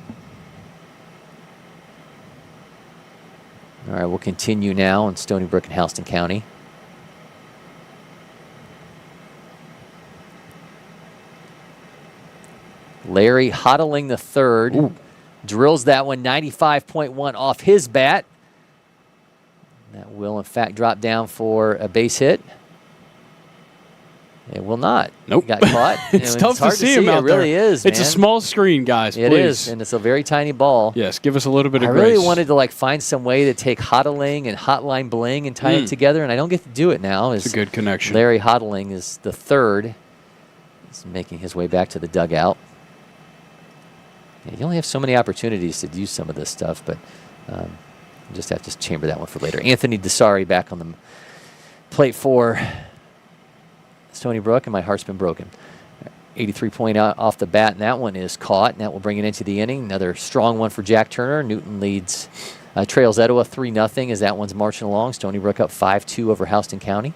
All right, we'll continue now in Stony Brook and Houston County. Larry Hodling the third. Drills that one 95.1 off his bat. That will, in fact, drop down for a base hit. It will not. Nope. Got caught. It's tough hard to see him out there. It really there. is, It's a man. small screen, guys, It please. is, and it's a very tiny ball. Yes, give us a little bit of I grace. really wanted to like find some way to take Hodling and Hotline Bling and tie it together, and I don't get to do it now. It's a good connection. Larry Hodling is the third. He's making his way back to the dugout. Yeah, you only have so many opportunities to do some of this stuff, but you just have to chamber that one for later. Anthony Desari back on the plate for Stony Brook, and my heart's been broken. 83 point out off the bat, and that one is caught, and that will bring it into the inning. Another strong one for Jack Turner. Newton leads, trails Etowah 3-0 as that one's marching along. Stony Brook up 5-2 over Houston County.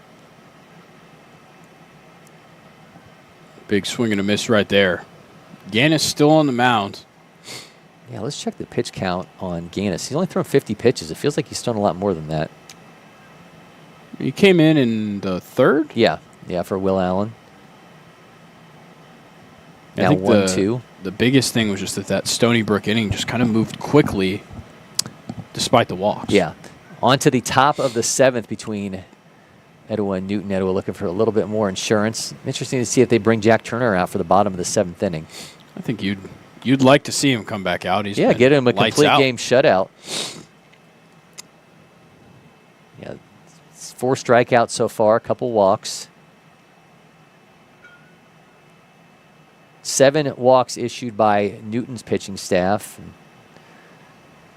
Big swing and a miss right there. Gannis still on the mound. Yeah, let's check the pitch count on Gannis. He's only thrown 50 pitches. It feels like he's thrown a lot more than that. He came in the third? Yeah, for Will Allen. I Now think 1-2. The biggest thing was just that Stony Brook inning just kind of moved quickly despite the walks. Yeah. On to the top of the seventh between Etowah and Newton. Etowah looking for a little bit more insurance. Interesting to see if they bring Jack Turner out for the bottom of the seventh inning. I think you'd like to see him come back out. He's get him a complete out. game shutout. Yeah, 4 strikeouts so far, a couple walks. 7 walks issued by Newton's pitching staff.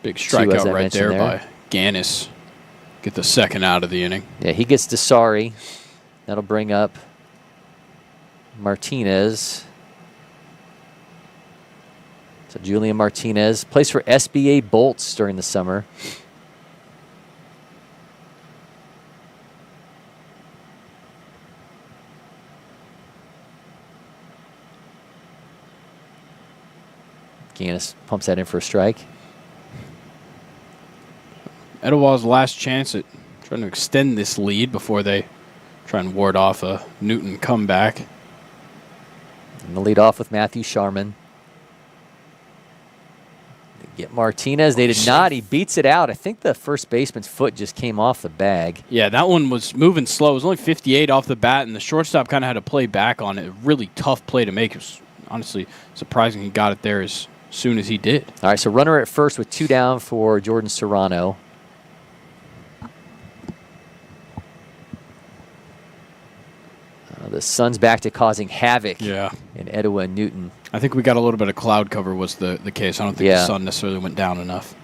Big 2, as I strikeout right mentioned there by Gannis. Get the second out of the inning. Yeah, he gets Desari. That'll bring up Martinez. So Julian Martinez plays for SBA Bolts during the summer. Gannis pumps that in for a strike. Etowah's last chance at trying to extend this lead before they try and ward off a Newton comeback. And the lead off with Matthew Sharman. They get Martinez. They did not. He beats it out. I think the first baseman's foot just came off the bag. Yeah, that one was moving slow. It was only 58 off the bat, and the shortstop kind of had to play back on it. A really tough play to make. It was honestly surprising he got it there as soon as he did. All right, so runner at first with 2 down for Jordan Serrano. The sun's back to causing havoc in Etowah and Newton. I think we got a little bit of cloud cover was the case. I don't think the sun necessarily went down enough.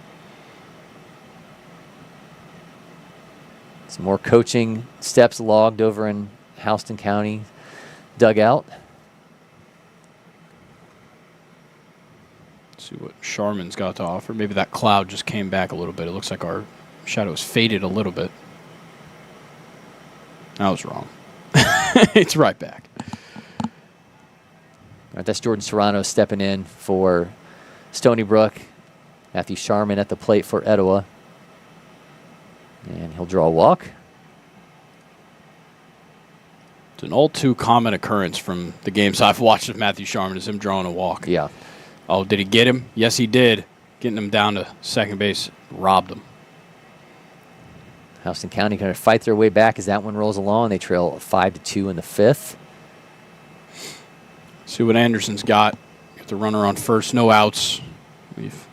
Some more coaching steps logged over in Houston County dugout. Let's see what Sharman's got to offer. Maybe that cloud just came back a little bit. It looks like our shadows faded a little bit. I was wrong. It's right back. All right, that's Jordan Serrano stepping in for Stony Brook. Matthew Sharman at the plate for Etowah. And he'll draw a walk. It's an all too common occurrence from the games I've watched of Matthew Sharman is him drawing a walk. Yeah. Oh, did he get him? Yes, he did. Getting him down to second base, robbed him. Houston County going to fight their way back as that one rolls along. They trail 5-2 in the 5th. See what Anderson's got. Got the runner on first, no outs. We've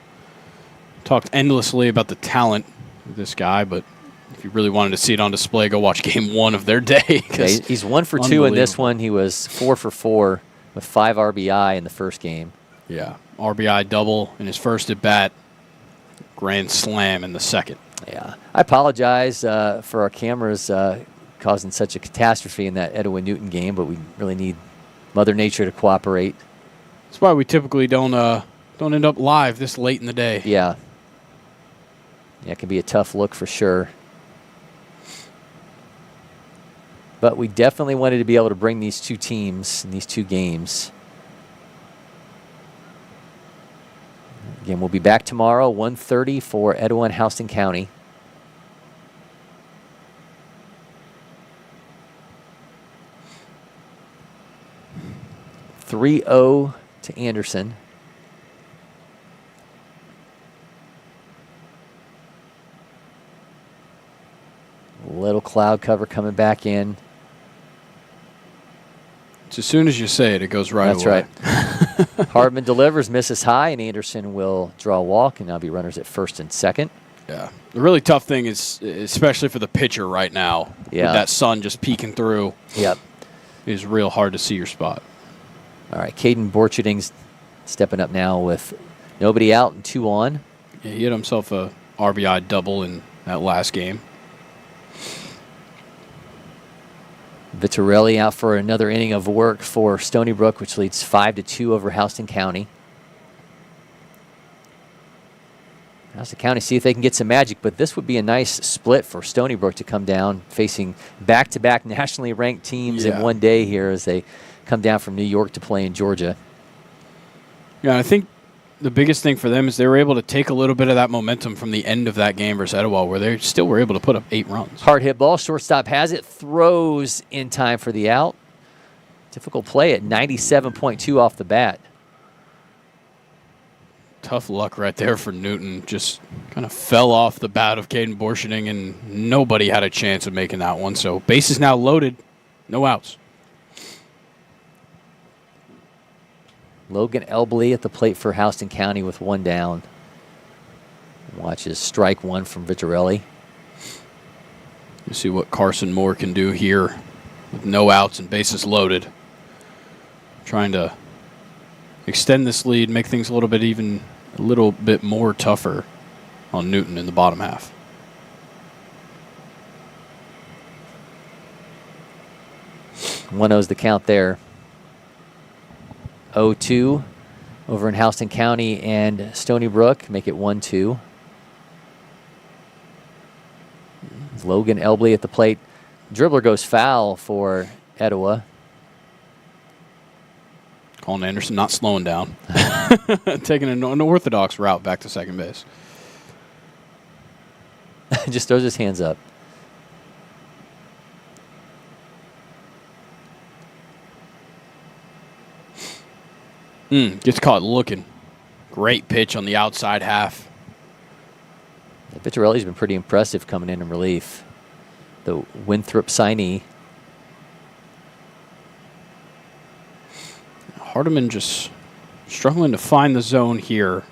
talked endlessly about the talent of this guy, but if you really wanted to see it on display, go watch game 1 of their day. Yeah, he's 1 for 2 in this one. He was 4 for 4 with 5 RBI in the first game. Yeah, RBI double in his first at bat. Grand slam in the second. Yeah, I apologize for our cameras causing such a catastrophe in that Etowah Newton game, but we really need Mother Nature to cooperate. That's why we typically don't end up live this late in the day. Yeah, it can be a tough look for sure. But we definitely wanted to be able to bring these 2 teams in these 2 games. Again, we'll be back tomorrow, 1:30 for Etowah and Houston County. (3-0 to Anderson. Little cloud cover coming back in. It's as soon as you say it, it goes right away. That's right. Hardman delivers, misses high, and Anderson will draw a walk, and now be runners at first and second. Yeah. The really tough thing is, especially for the pitcher right now, with that sun just peeking through. Yep. Is real hard to see your spot. All right, Caden Borcherding's stepping up now with nobody out and 2 on. Yeah, he hit himself a RBI double in that last game. Vitarelli out for another inning of work for Stony Brook, which leads 5-2 over Houston County. Houston County see if they can get some magic, but this would be a nice split for Stony Brook to come down, facing back-to-back nationally ranked teams in one day here as they come down from New York to play in Georgia. Yeah, I think the biggest thing for them is they were able to take a little bit of that momentum from the end of that game versus Etowah, where they still were able to put up 8 runs. Hard hit ball, shortstop has it, throws in time for the out. Difficult play at 97.2 off the bat. Tough luck right there for Newton. Just kind of fell off the bat of Caden Borcherding, and nobody had a chance of making that one. So base is now loaded, no outs. Logan Elbley at the plate for Houston County with 1 down. Watches strike 1 from Vitarelli. You see what Carson Moore can do here with no outs and bases loaded. Trying to extend this lead, make things a little bit more tougher on Newton in the bottom half. One oh's the count there. 0-2 over in Houston County and Stony Brook. Make it 1-2. Logan Elbley at the plate. Dribbler goes foul for Etowah. Colin Anderson not slowing down. Taking an unorthodox route back to second base. Just throws his hands up. Gets caught looking. Great pitch on the outside half. Vitarelli's been pretty impressive coming in relief. The Winthrop signee. Hardiman just struggling to find the zone here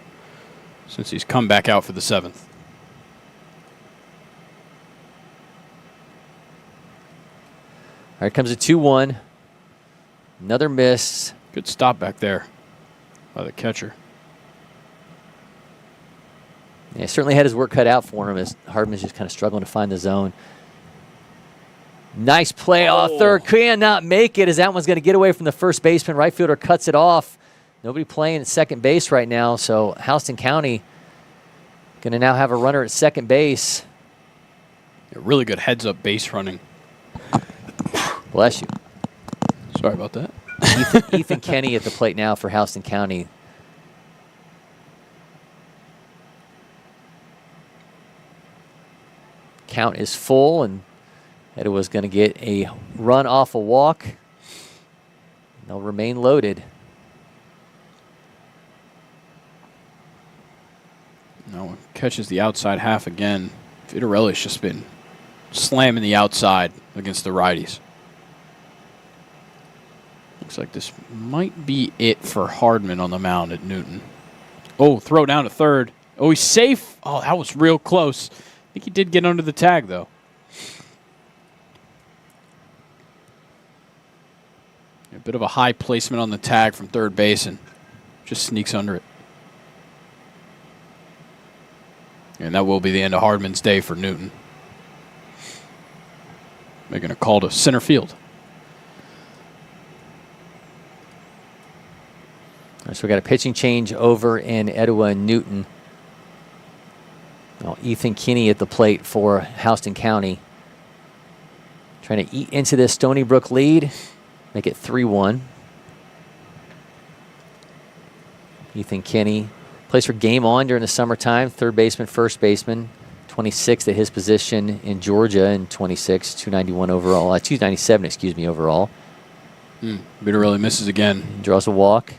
since he's come back out for the 7th. All right, comes a 2-1. Another miss. Good stop back there by the catcher. Yeah, certainly had his work cut out for him as Hardman's just kind of struggling to find the zone. Nice play off third. Cannot make it as that one's going to get away from the first baseman. Right fielder cuts it off. Nobody playing at second base right now, so Houston County going to now have a runner at second base. A really good heads-up base running. Bless you. Sorry about that. Ethan Kenny at the plate now for Houston County. Count is full, and Etowah's going to get a run off a walk. They'll remain loaded. No, catches the outside half again. Vitarelli's just been slamming the outside against the righties. Looks like this might be it for Hardman on the mound at Newton. Oh, throw down to third. Oh, he's safe. Oh, that was real close. I think he did get under the tag, though. A bit of a high placement on the tag from third base and just sneaks under it. And that will be the end of Hardman's day for Newton. Making a call to center field. So we got a pitching change over in Etowah and Newton. Well, Ethan Kinney at the plate for Houston County. Trying to eat into this Stony Brook lead. Make it 3-1. Ethan Kinney plays for Game On during the summertime. Third baseman, first baseman. 26th at his position in Georgia and 26, 291 overall. 297, excuse me, overall. Vitarelli misses again. Draws a walk.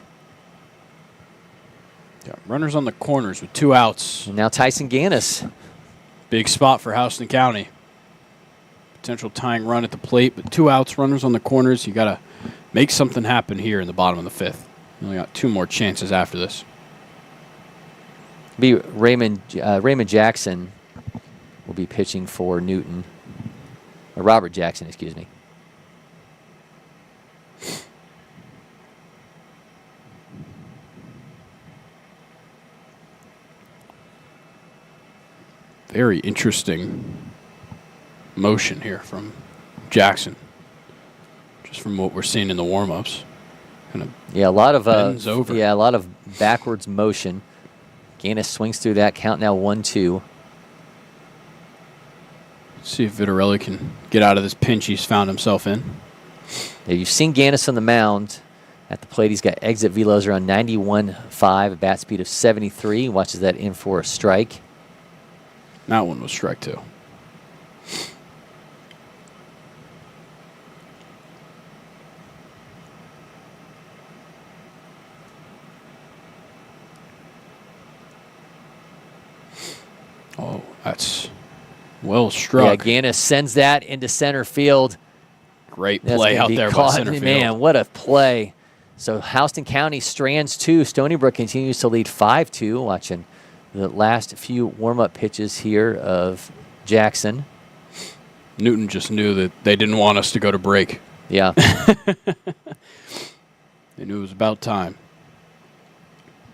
Yeah, runners on the corners with 2 outs. And now Tyson Gannis. Big spot for Houston County. Potential tying run at the plate, but 2 outs, runners on the corners. You got to make something happen here in the bottom of the 5th. You only got 2 more chances after this. Be Raymond Jackson will be pitching for Newton. Or Robert Jackson, excuse me. Very interesting motion here from Jackson. Just from what we're seeing in the warm-ups. Yeah, a lot of bends over. Yeah, a lot of backwards motion. Gannis swings through that count now 1-2. See if Vitarelli can get out of this pinch he's found himself in. Yeah, you've seen Gannis on the mound. At the plate, he's got exit velos around 91.5, a bat speed of 73. Watches that in for a strike. That one was strike 2. Oh, that's well struck. Yeah, Gannis sends that into center field. Great play out there by center field. Man, what a play. So Houston County strands 2. Stony Brook continues to lead 5-2. Watching the last few warm-up pitches here of Jackson. Newton just knew that they didn't want us to go to break. Yeah. They knew it was about time.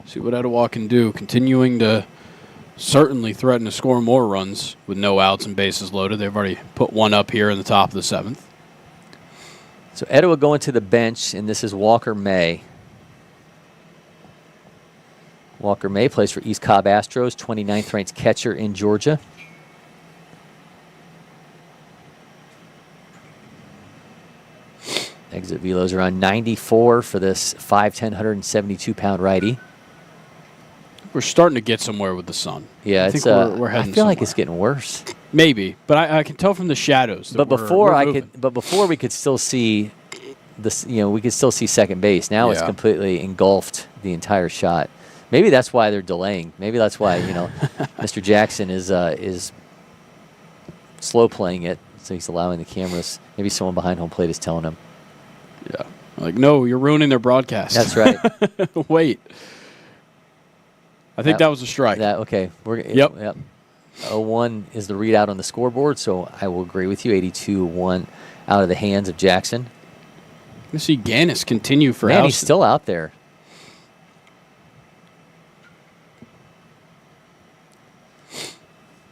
See what Etowah can do, continuing to certainly threaten to score more runs with no outs and bases loaded. They've already put 1 up here in the top of the 7th. So Etowah going to the bench, and this is Walker May. Walker May plays for East Cobb Astros, 29th ranked catcher in Georgia. Exit velos around 94 for this 5'10", 172-pound righty. We're starting to get somewhere with the sun. Yeah, I think we're heading I feel like it's getting worse. Maybe, but I can tell from the shadows. That But before we're moving. before we could still see this, we could still see second base. Now it's completely engulfed the entire shot. Maybe that's why they're delaying. Maybe that's why Mr. Jackson is slow playing it, so he's allowing the cameras. Maybe someone behind home plate is telling him. Yeah, like no, you're ruining their broadcast. That's right. Wait, I think that was a strike. Okay. Yep. 0-1 is the readout on the scoreboard, so I will agree with you. 82-1 out of the hands of Jackson. You see Gannis continue for Man, Houston. he's still out there.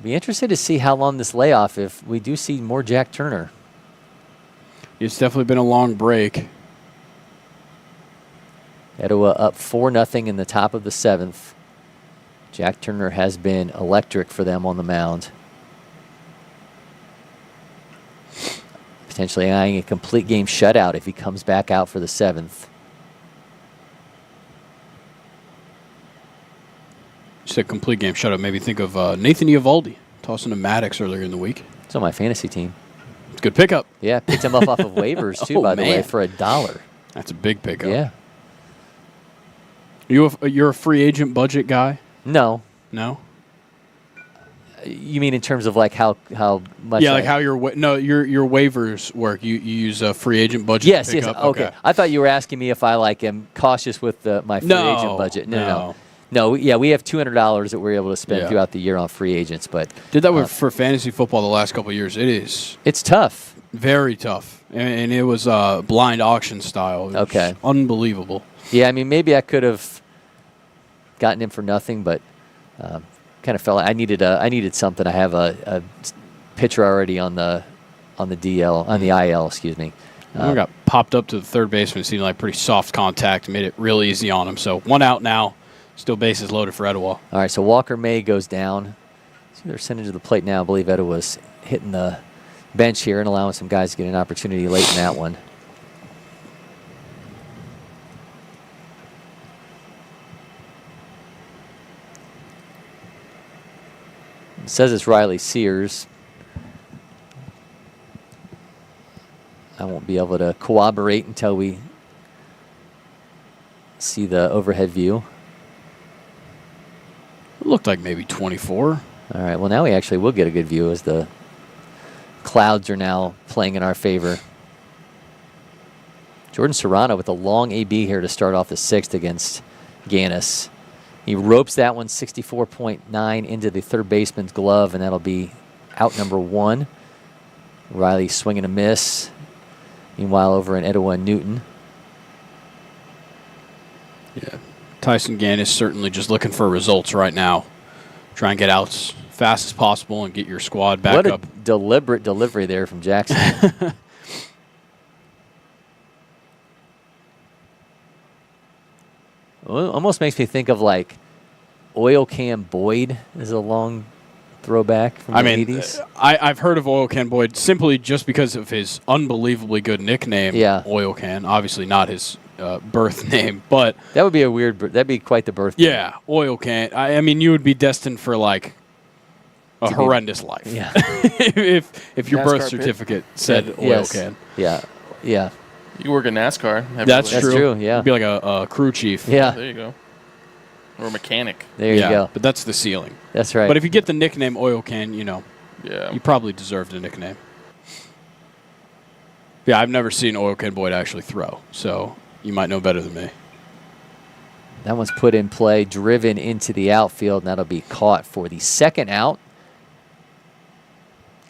Be interested to see how long this layoff, if we do see more Jack Turner. It's definitely been a long break. Etowah up 4-0 in the top of the 7th. Jack Turner has been electric for them on the mound. Potentially eyeing a complete game shutout if he comes back out for the 7th. You said complete game shutout. Maybe think of Nathan Eovaldi tossing to Maddox earlier in the week. It's on my fantasy team. It's a good pickup. Yeah, picked him up off of waivers too, by the way, for $1. That's a big pickup. Yeah. You're a free agent budget guy? No. No? You mean in terms of like how much? Yeah, like how your waivers work. You use a free agent budget. Yes, to pick yes. up? Okay. I thought you were asking me if I am cautious with my free agent budget. No. Yeah, we have $200 that we're able to spend throughout the year on free agents, but did that for fantasy football the last couple of years. It's tough. Very tough, and it was blind auction style. It was unbelievable. Yeah, I mean maybe I could have gotten him for nothing, but kind of felt I needed something. I have a pitcher already on the IL. Excuse me. I got popped up to the third baseman. It seemed like pretty soft contact. Made it real easy on him. So 1 out now. Still bases loaded for Etowah. All right, so Walker May goes down. See, they're sending to the plate now. I believe Etowah's hitting the bench here and allowing some guys to get an opportunity late in that one. It says it's Riley Sears. I won't be able to corroborate until we see the overhead view. looked like maybe 24. All right, well, now we actually will get a good view as the clouds are now playing in our favor. Jordan Serrano with a long AB here to start off the 6th against Gannis. He ropes that one 64.9 into the third baseman's glove, and that'll be out number 1. Riley swinging a miss. Meanwhile, over in Etowah and Newton. Yeah, Tyson Gannis certainly just looking for results right now. Try and get out as fast as possible and get your squad back up. What a deliberate delivery there from Jackson. Well, almost makes me think of like Oil Can Boyd is a long throwback from the 80s. I've heard of Oil Can Boyd simply just because of his unbelievably good nickname, Oil Can. Obviously not his birth name, but that would be a weird. That'd be quite the birth. Yeah, name. Oil Can. I mean, you would be destined for like a horrendous life. Yeah. if your birth certificate said Oil Can. Yeah. Yeah. You work at NASCAR. That's true. Yeah. You'd be like a crew chief. Yeah. There you go. Or a mechanic. There you go. But that's the ceiling. That's right. But if you get the nickname Oil Can, you probably deserved a nickname. Yeah, I've never seen Oil Can Boyd actually throw, so you might know better than me. That one's put in play, driven into the outfield, and that'll be caught for the second out.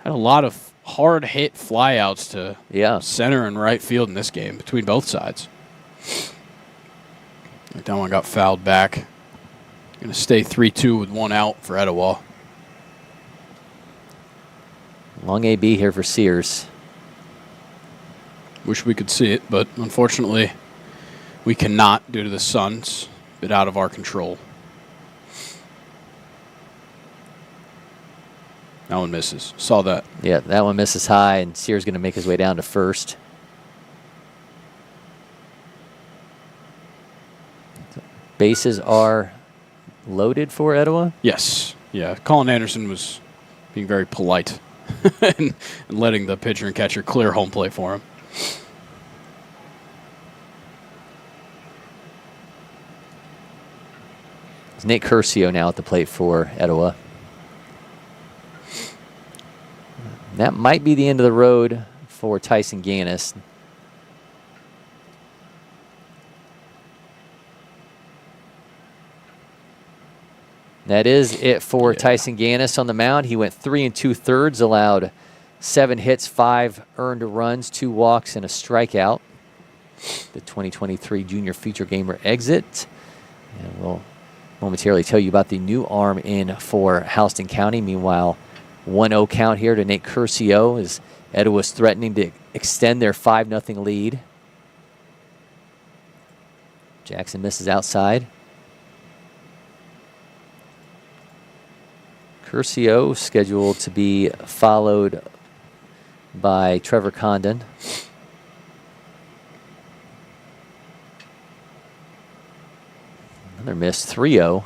Had a lot of hard hit flyouts to center and right field in this game between both sides. That one got fouled back. Going to stay 3-2 with 1 out for Etowah. Long AB here for Sears. Wish we could see it, but unfortunately we cannot due to the sun. It's a bit out of our control. That one misses. Saw that. Yeah, that one misses high, and Sears going to make his way down to first. Bases are loaded for Etowah? Yes. Yeah. Colin Anderson was being very polite and letting the pitcher and catcher clear home plate for him. It's Nate Curcio now at the plate for Etowah. That might be the end of the road for Tyson Gannis. That is it for Tyson Gannis on the mound. He went 3 2/3, allowed 7 hits, 5 earned runs, 2 walks, and a strikeout. The 2023 Junior Feature Gamer exit. And we'll momentarily tell you about the new arm in for Houston County. Meanwhile, 1-0 count here to Nate Curcio as Etowah's threatening to extend their 5-0 lead. Jackson misses outside. Curcio scheduled to be followed by Trevor Condon. Another miss, 3-0.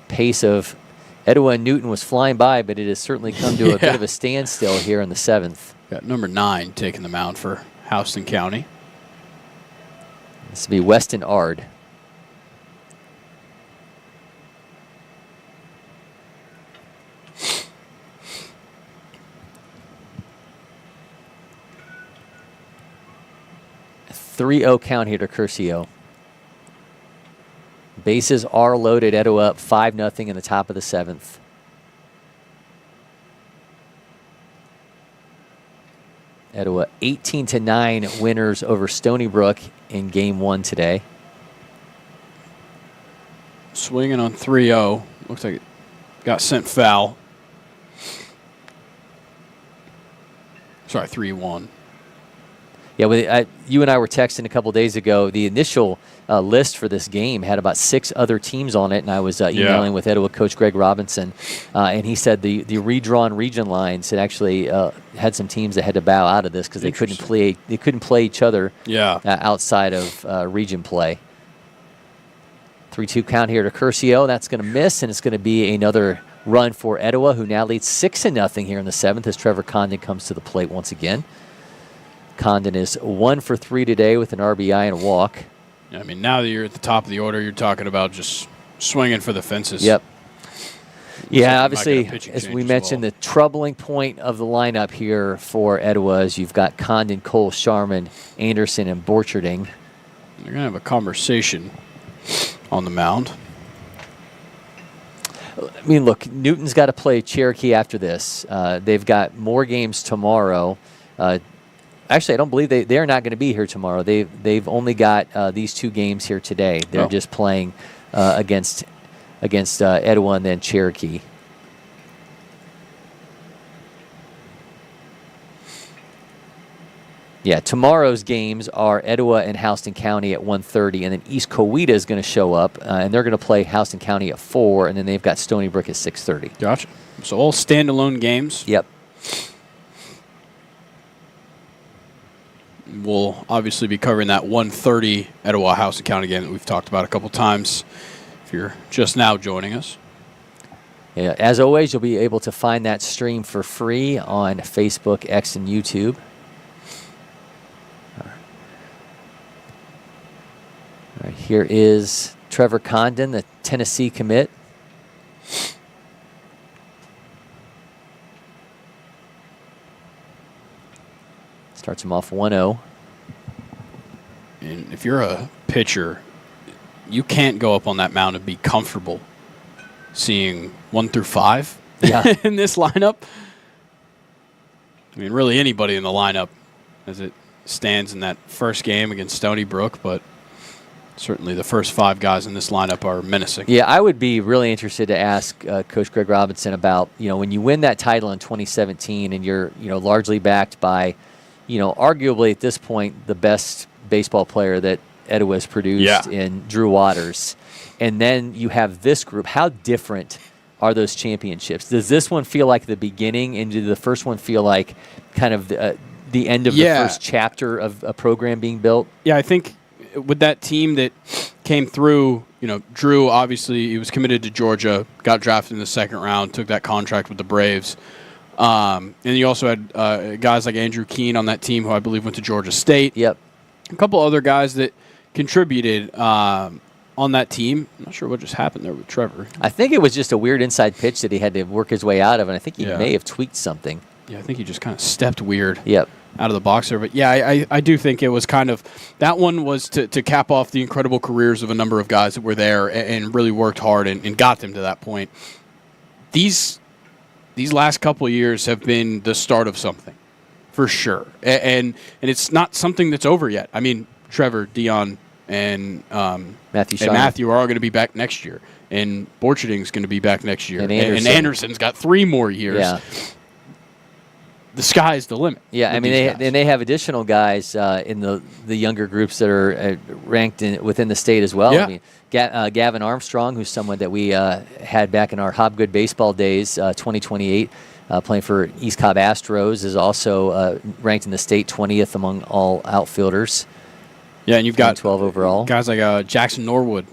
Pace of Etowah and Newton was flying by, but it has certainly come to a bit of a standstill here in the 7th. Got number 9 taking the mound for Houston County. This will be Weston Ard. A 3-0 count here to Curcio. Bases are loaded. Etowah up 5-0 in the top of the 7th. Etowah 18-9 winners over Stony Brook in Game 1 today. Swinging on 3-0. Looks like it got sent foul. Sorry, 3-1. Yeah, you and I were texting a couple days ago. The initial list for this game had about 6 other teams on it, and I was emailing with Etowah coach Greg Robinson, and he said the redrawn region lines had actually had some teams that had to bow out of this because they couldn't play each other outside of region play. 3-2 count here to Curcio. That's going to miss, and it's going to be another run for Etowah, who now leads 6-0 here in the 7th as Trevor Condon comes to the plate once again. Condon is 1 for 3 today with an RBI and a walk. Yeah, I mean, now that you're at the top of the order, you're talking about just swinging for the fences. Yep. Yeah, like obviously, as we mentioned, the troubling point of the lineup here for Etowah is you've got Condon, Cole, Sharman, Anderson, and Borcherding. They're going to have a conversation on the mound. I mean, look, Newton's got to play Cherokee after this. They've got more games tomorrow. Actually, I don't believe they are not going to be here tomorrow. They've only got these 2 games here today. They're just playing against Etowah and then Cherokee. Yeah, tomorrow's games are Etowah and Houston County at 1:30, and then East Coweta is going to show up, and they're going to play Houston County at 4, and then they've got Stony Brook at 6:30. Gotcha. So all standalone games. Yep. We'll obviously be covering that 1:30 Etowah Houston County game that we've talked about a couple times. If you're just now joining us. Yeah, as always, you'll be able to find that stream for free on Facebook, X, and YouTube. All right, here is Trevor Condon, the Tennessee commit. Starts him off 1-0. And if you're a pitcher, you can't go up on that mound and be comfortable seeing 1 through 5 in this lineup. I mean, really anybody in the lineup as it stands in that first game against Stony Brook, but certainly the first 5 guys in this lineup are menacing. Yeah, I would be really interested to ask Coach Greg Robinson about, when you win that title in 2017 and you're, largely backed by, arguably at this point the best baseball player that Etowah has produced in Drew Waters, and then you have this group. How different are those championships? Does this one feel like the beginning, and did the first one feel like kind of the end of the first chapter of a program being built? Yeah, I think with that team that came through, Drew, obviously, he was committed to Georgia, got drafted in the 2nd round, took that contract with the Braves. And you also had guys like Andrew Keene on that team, who I believe went to Georgia State. Yep. A couple other guys that contributed on that team. I'm not sure what just happened there with Trevor. I think it was just a weird inside pitch that he had to work his way out of, and I think he may have tweaked something. Yeah, I think he just kind of stepped weird out of the box there. But, yeah, I do think it was kind of – that one was to cap off the incredible careers of a number of guys that were there and really worked hard and got them to that point. These last couple of years have been the start of something, for sure. And it's not something that's over yet. I mean, Trevor, Dion, and Matthew are all going to be back next year. And Borcherding's going to be back next year. And Anderson's got 3 more years. Yeah. The sky's the limit. Yeah, I mean, they have additional guys in the younger groups that are ranked within the state as well. Yeah. I mean, Gavin Armstrong, who's someone that we had back in our Hobgood baseball days, 2028, playing for East Cobb Astros, is also ranked in the state 20th among all outfielders. Yeah, and you've got 12 overall guys like Jackson Norwood.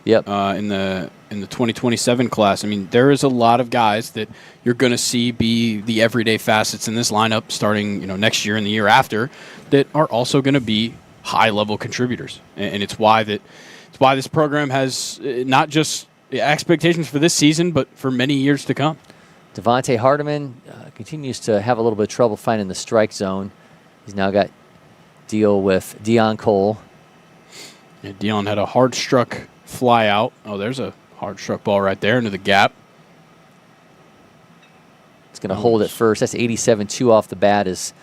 In the 2027 class. I mean, there is a lot of guys that you're going to see be the everyday facets in this lineup starting, next year and the year after, that are also going to be high-level contributors. And it's why this program has not just expectations for this season, but for many years to come. Devontae Hardiman continues to have a little bit of trouble finding the strike zone. He's now got deal with Dion Cole. Yeah, Dion had a hard-struck fly out. Oh, there's a hard-struck ball right there into the gap. It's going to hold it first. That's 87-2 off the bat as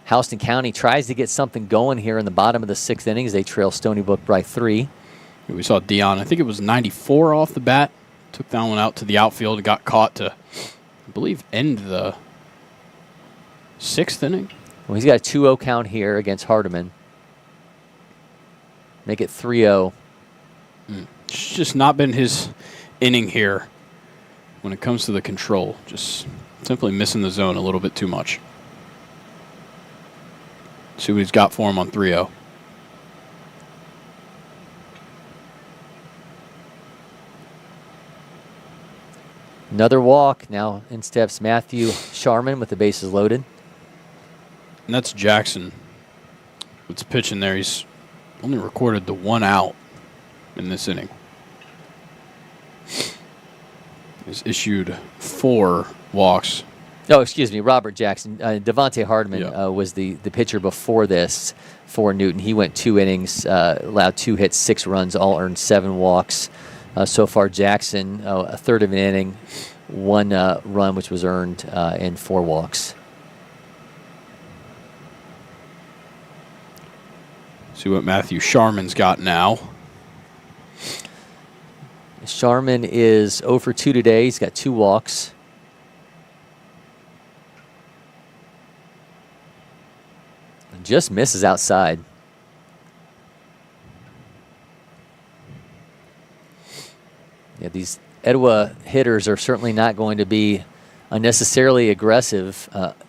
Houston County tries to get something going here in the bottom of the 6th innings. They trail Stony Brook by 3. We saw Dion, I think it was 94 off the bat. Took that one out to the outfield and got caught to, I believe, end the 6th inning. Well, he's got a 2-0 count here against Hardiman. Make it 3-0. It's just not been his inning here when it comes to the control. Just simply missing the zone a little bit too much. See what he's got for him on 3-0. Another walk. Now in steps Matthew Sharman with the bases loaded. And that's Jackson. What's pitching there? He's only recorded the 1 out in this inning. has issued 4 walks. Oh, excuse me, Robert Jackson. Devontae Hardman was the pitcher before this for Newton. He went 2 innings, allowed 2 hits, 6 runs, all earned 7 walks. So far, Jackson, a third of an inning, 1 run, which was earned, and 4 walks. See what Matthew Sharman's got now. Sharman is 0 for 2 today. He's got 2 walks. And just misses outside. Yeah, these Etowah hitters are certainly not going to be unnecessarily aggressive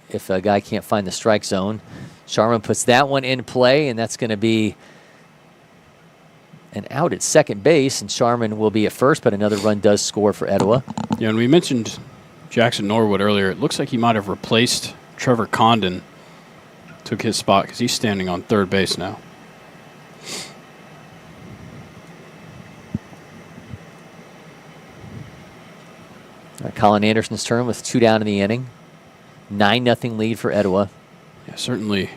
if a guy can't find the strike zone. Sharman puts that one in play, and that's going to be an out at second base, and Sharman will be at first, but another run does score for Etowah. Yeah, and we mentioned Jackson Norwood earlier. It looks like he might have replaced Trevor Condon, took his spot because he's standing on third base now. All right, Colin Anderson's turn with 2 down in the inning. 9-0 lead for Etowah. Yeah, certainly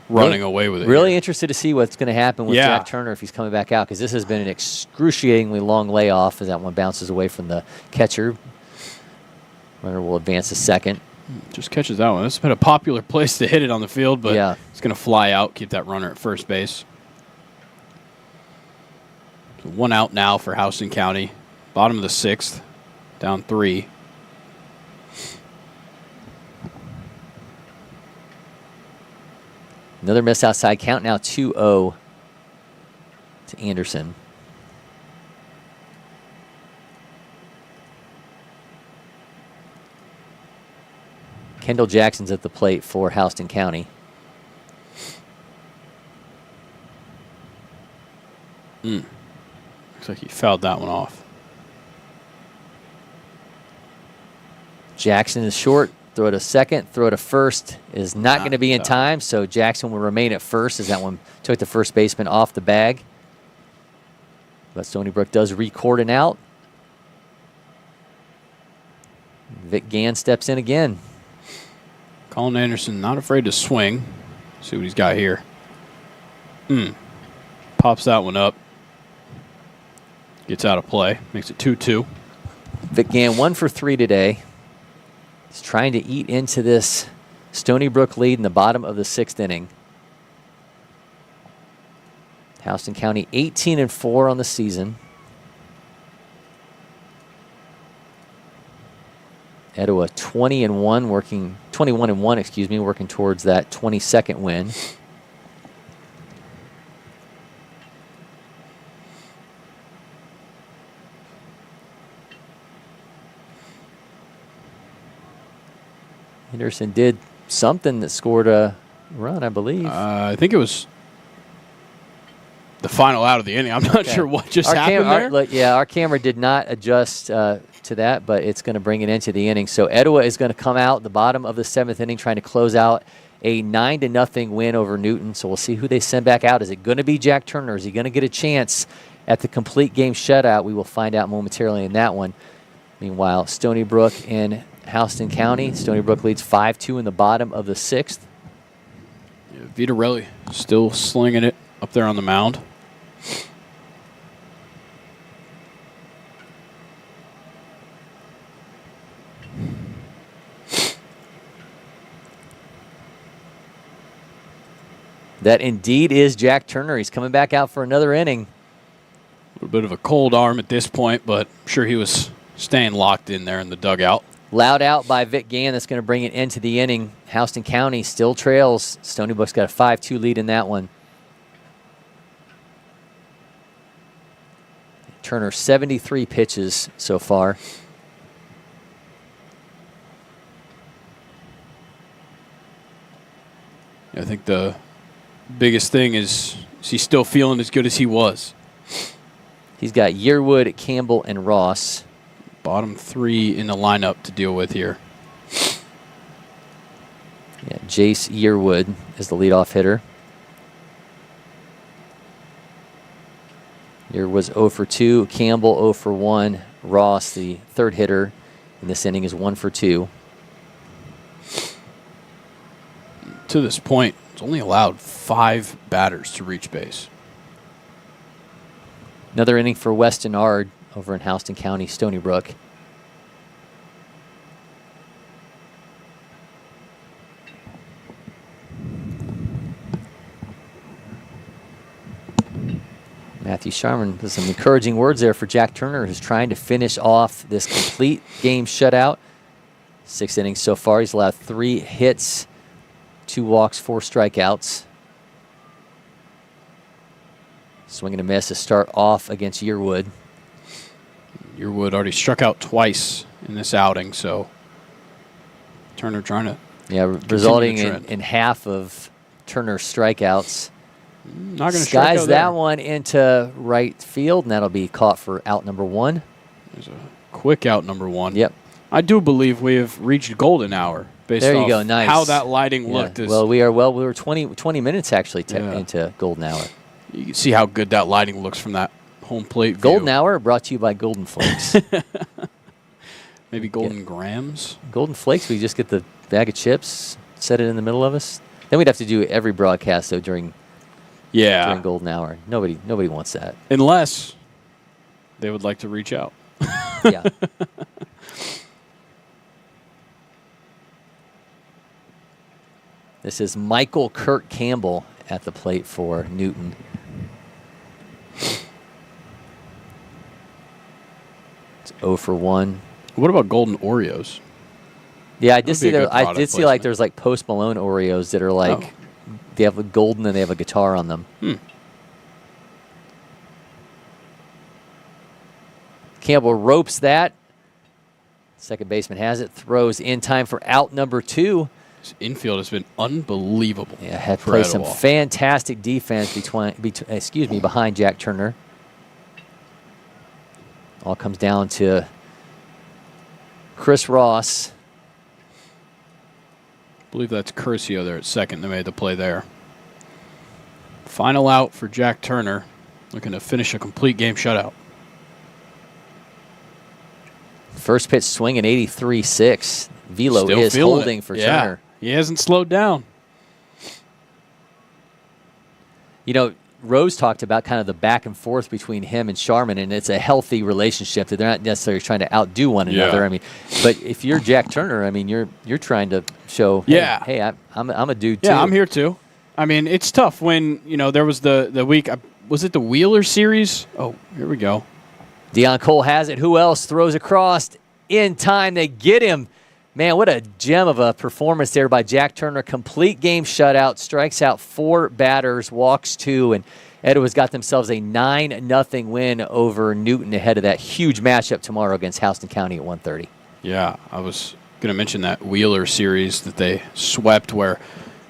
running away with it. Really here. interested to see what's going to happen with Jack Turner if he's coming back out, because this has been an excruciatingly long layoff as that one bounces away from the catcher. Runner will advance to second. Just catches that one. This has been a popular place to hit it on the field, but yeah, it's going to fly out, keep that runner at first base. So 1 out now for Houston County. Bottom of the 6th, down 3. Another miss outside count, now 2-0 to Anderson. Kendall Jackson's at the plate for Houston County. Looks like he fouled that one off. Jackson is short. Throw it to second, throw it to first is not going to be in time, so Jackson will remain at first as that one took the first baseman off the bag. But Stony Brook does record an out. Vic Gann steps in again. Colin Anderson not afraid to swing. See what he's got here. Pops that one up. Gets out of play. Makes it 2-2. Vic Gann 1 for 3 today. He's trying to eat into this Stony Brook lead in the bottom of the 6th inning. Houston County 18-4 on the season. Etowah 21-1, working towards that 22nd win. Anderson did something that scored a run, I believe. I think it was the final out of the inning. I'm not sure what just happened there. Our camera did not adjust to that, but it's going to bring it into the inning. So Etowah is going to come out the bottom of the 7th inning trying to close out a 9-0 win over Newton. So we'll see who they send back out. Is it going to be Jack Turner? Is he going to get a chance at the complete game shutout? We will find out momentarily in that one. Meanwhile, Stony Brook and Houston County. Stony Brook leads 5-2 in the bottom of the 6th. Yeah, Vitarelli still slinging it up there on the mound. That indeed is Jack Turner. He's coming back out for another inning. A little bit of a cold arm at this point, but I'm sure he was staying locked in there in the dugout. Loud out by Vic Gann. That's going to bring it into the inning. Houston County still trails. Stony Brook's got a 5-2 lead in that one. Turner 73 pitches so far. I think the biggest thing is he's still feeling as good as he was. He's got Yearwood, Campbell, and Ross. Bottom 3 in the lineup to deal with here. Yeah, Jace Yearwood is the leadoff hitter. Yearwood was 0 for 2, Campbell 0 for 1, Ross, the third hitter, in this inning is 1 for 2. To this point, it's only allowed 5 batters to reach base. Another inning for Weston Ard over in Houston County, Stony Brook. Matthew Sharman, there's some encouraging words there for Jack Turner, who's trying to finish off this complete game shutout. 6 innings so far. He's allowed 3 hits, 2 walks, 4 strikeouts. Swing and a miss to start off against Yearwood. Yearwood already struck out twice in this outing, so Turner trying to resulting in half of Turner's strikeouts. Not going to strike skies out that there. one into right field, and that'll be caught for out number 1. There's a quick out number 1. Yep. I do believe we have reached golden hour based There you off go, nice. how that lighting looked. Well, we were 20 minutes actually into golden hour. You can see how good that lighting looks from that home plate view. Golden hour brought to you by Golden Flakes. Maybe Golden Grams. Golden Flakes, we just get the bag of chips, set it in the middle of us. Then we'd have to do every broadcast though during golden hour. Nobody wants that. Unless they would like to reach out. Yeah. This is Michael Kurt Campbell at the plate for Newton. It's 0 for 1. What about Golden Oreos? Yeah, I did see there. I did see like there's like Post Malone Oreos that are like they have a golden and they have a guitar on them. Campbell ropes that. Second baseman has it, throws in time for out number 2. This infield has been unbelievable. Yeah, had played some fantastic defense behind Jack Turner. All comes down to Chris Ross. I believe that's Curcio there at second that made the play there. Final out for Jack Turner, looking to finish a complete game shutout. First pitch swing at 83-6. Velo Still is feeling holding it. for Yeah. Turner. He hasn't slowed down. You know, Rose talked about kind of the back and forth between him and Sharman, and it's a healthy relationship that they're not necessarily trying to outdo one another. I mean, but if you're Jack Turner, I mean, you're trying to show, hey, I'm a dude too. Yeah, I'm here too. I mean, it's tough when, there was the week, was it the Wheeler series? Oh, here we go. Deion Cole has it. Who else throws across in time? They get him. Man, what a gem of a performance there by Jack Turner. Complete game shutout, strikes out 4 batters, walks 2, and Etowah's got themselves a 9-0 win over Newton ahead of that huge matchup tomorrow against Houston County at 1:30. Yeah, I was going to mention that Wheeler series that they swept where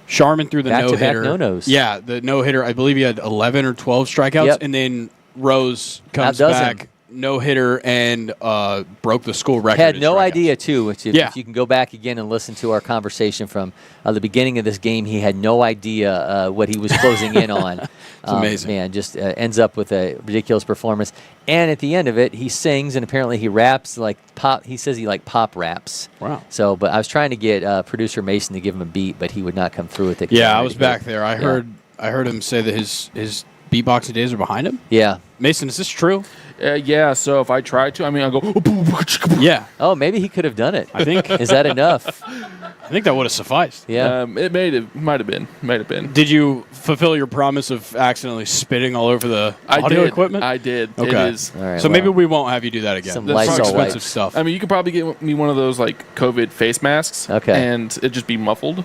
Sharman threw the no-hitter. Back-to-back no-nos. Yeah, the no-hitter, I believe he had 11 or 12 strikeouts, and then Rose comes back, no-hitter, and broke the school record. Had no idea, too. If you can go back again and listen to our conversation from the beginning of this game, he had no idea what he was closing in on. It's amazing. Man, just ends up with a ridiculous performance. And at the end of it, he sings, and apparently he raps like pop. He says he like pop raps. Wow. So, but I was trying to get producer Mason to give him a beat, but he would not come through with it. Yeah, I was back there. I heard him say that his beatboxing days are behind him. Yeah. Mason, is this true? Yeah, so if I try to, I go. Yeah. Oh, maybe he could have done it. I think. Is that enough? I think that would have sufficed. Yeah. It might have been. Did you fulfill your promise of accidentally spitting all over the audio equipment? I did. Okay. It is. All right, so maybe we won't have you do that again. Some That's Lysol expensive wipes. stuff. I mean, you could probably get me one of those like COVID face masks. Okay. And it'd just be muffled.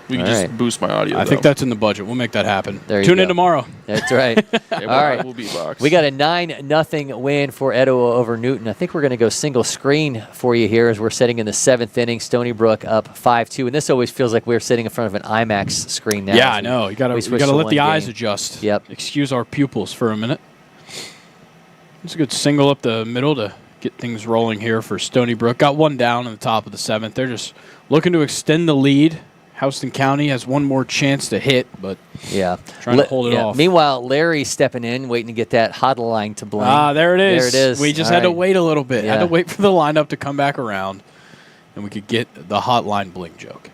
We can just boost my audio. I think that's in the budget. We'll make that happen. There you Tune go. in tomorrow. That's right. All right. We'll beatbox. We got a 9-0 win for Etowah over Newton. I think we're going to go single screen for you here as we're sitting in the 7th inning. Stony Brook up 5-2. And this always feels like we're sitting in front of an IMAX screen now. Yeah, I know. You got to let the eyes adjust. Yep. Excuse our pupils for a minute. It's a good single up the middle to get things rolling here for Stony Brook. Got one down in the top of the 7th. They're just looking to extend the lead Houston County has one more chance to hit, but trying to hold it off. Meanwhile, Larry's stepping in, waiting to get that huddle line to blink. There it is. There it is. We just had to wait a little bit. Had to wait for the lineup to come back around, and we could get the hotline blink joke.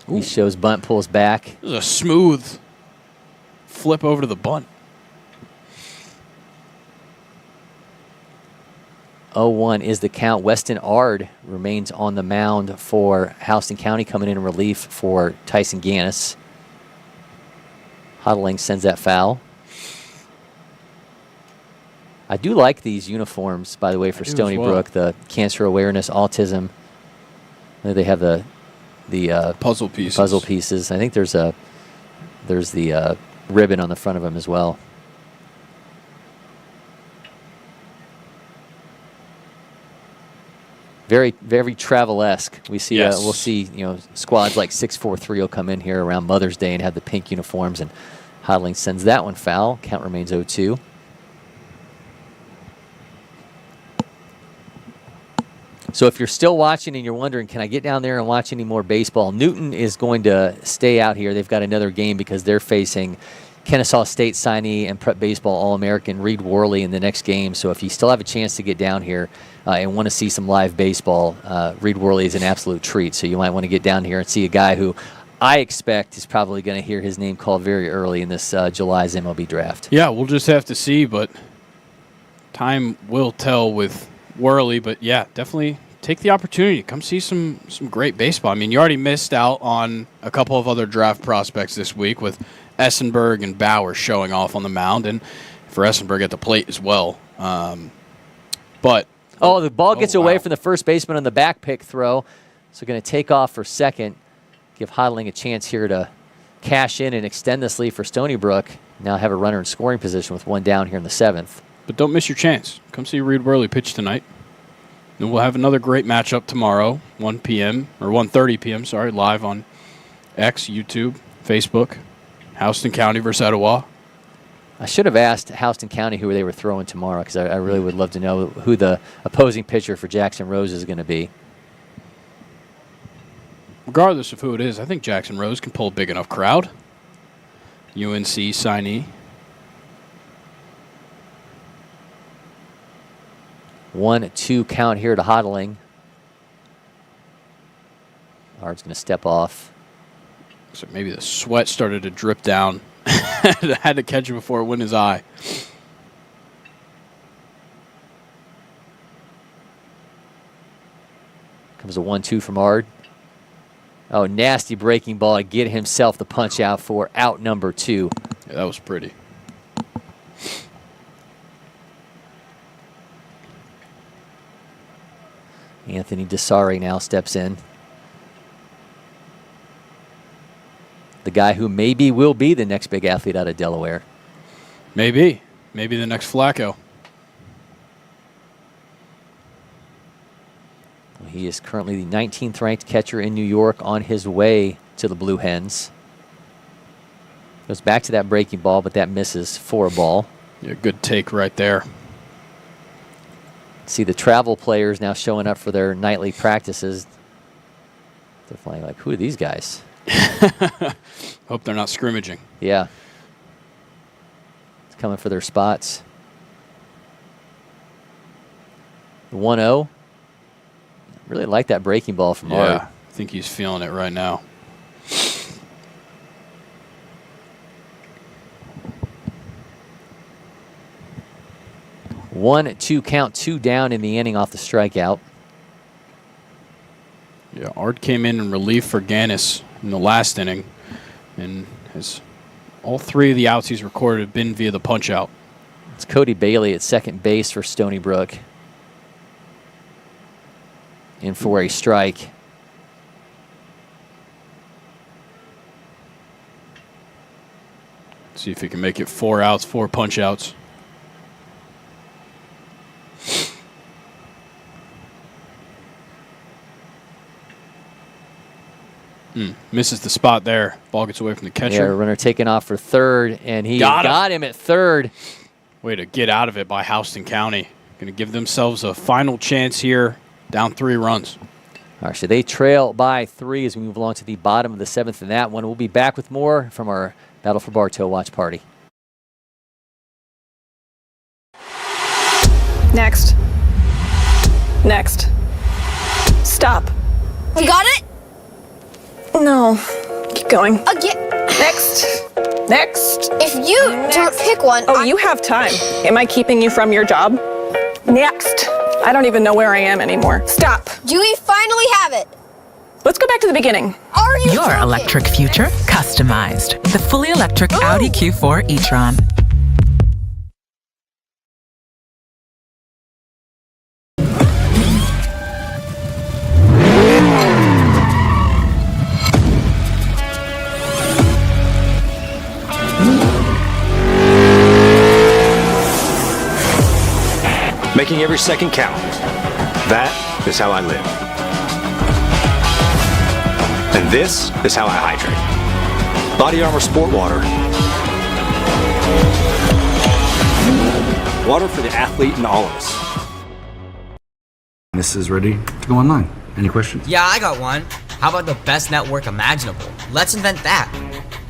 He shows bunt, pulls back. This is a smooth flip over to the bunt. 0-1 is the count. Weston Ard remains on the mound for Houston County, coming in relief for Tyson Gannis. Huddling sends that foul. I do like these uniforms, by the way, for Stony Brook. The cancer awareness, autism. They have the puzzle pieces. Puzzle pieces. I think there's the ribbon on the front of them as well. Very, very travel-esque. We see, we'll see, squads like 643 will come in here around Mother's Day and have the pink uniforms, and Hodling sends that one foul. Count remains 0-2. So if you're still watching and you're wondering, can I get down there and watch any more baseball? Newton is going to stay out here. They've got another game because they're facing Kennesaw State signee and Prep Baseball All-American Reed Worley in the next game. So if you still have a chance to get down here and want to see some live baseball, Reed Worley is an absolute treat. So you might want to get down here and see a guy who I expect is probably going to hear his name called very early in this July's MLB draft. Yeah, we'll just have to see, but time will tell with Worley. But, yeah, definitely take the opportunity. Come see some great baseball. I mean, you already missed out on a couple of other draft prospects this week with Essenberg and Bauer showing off on the mound, and for Essenberg at the plate as well. But the ball gets away from the first baseman on the back pick throw, so going to take off for second. Give Hodling a chance here to cash in and extend this lead for Stony Brook. Now have a runner in scoring position with one down here in the seventh. But don't miss your chance. Come see Reed Worley pitch tonight. And we'll have another great matchup tomorrow, 1 p.m. or 1:30 p.m. Live on X, YouTube, Facebook. Houston County versus Etowah. I should have asked Houston County who they were throwing tomorrow, because I really would love to know who the opposing pitcher for Jackson Rose is going to be. Regardless of who it is, I think Jackson Rose can pull a big enough crowd. UNC signee. 1-2 count here to Hodling. Ard's going to step off. So maybe the sweat started to drip down. Had to catch it before it went in his eye. Comes a 1-2 from Ard. Oh, nasty breaking ball to get himself the punch out for out number 2. Yeah, that was pretty. Anthony Desari now steps in. The guy who maybe will be the next big athlete out of Delaware. Maybe. Maybe the next Flacco. He is currently the 19th ranked catcher in New York, on his way to the Blue Hens. Goes back to that breaking ball, but that misses for a ball. Yeah, good take right there. See the travel players now showing up for their nightly practices. They're flying like, who are these guys? Hope they're not scrimmaging. Yeah. It's coming for their spots. 1-0. Really like that breaking ball from Ard. I think he's feeling it right now. One, 2 count, 2 down in the inning off the strikeout. Yeah, Ard came in relief for Gannis in the last inning, and has all 3 of the outs he's recorded have been via the punch out. It's Cody Bailey at second base for Stony Brook. In for a strike. See if he can make it 4 outs, 4 punch outs. Misses the spot there. Ball gets away from the catcher. Yeah, runner taking off for third, and he got him at third. Way to get out of it by Houston County. Going to give themselves a final chance here, down 3 runs. All right, so they trail by 3 as we move along to the bottom of the 7th in that one. We'll be back with more from our Battle for Bartow watch party. Next. Next. Stop. You got it? No. Keep going. Again. Next. Next. If you don't pick one. Oh, you have time. Am I keeping you from your job? Next. I don't even know where I am anymore. Stop. Do we finally have it? Let's go back to the beginning. Are you Your joking? electric future customized. The fully electric Audi Q4 e-tron. Making every second count. That is how I live. And this is how I hydrate. Body Armor Sport Water. Water for the athlete and all of us. This is ready to go online. Any questions? Yeah, I got one. How about the best network imaginable? Let's invent that.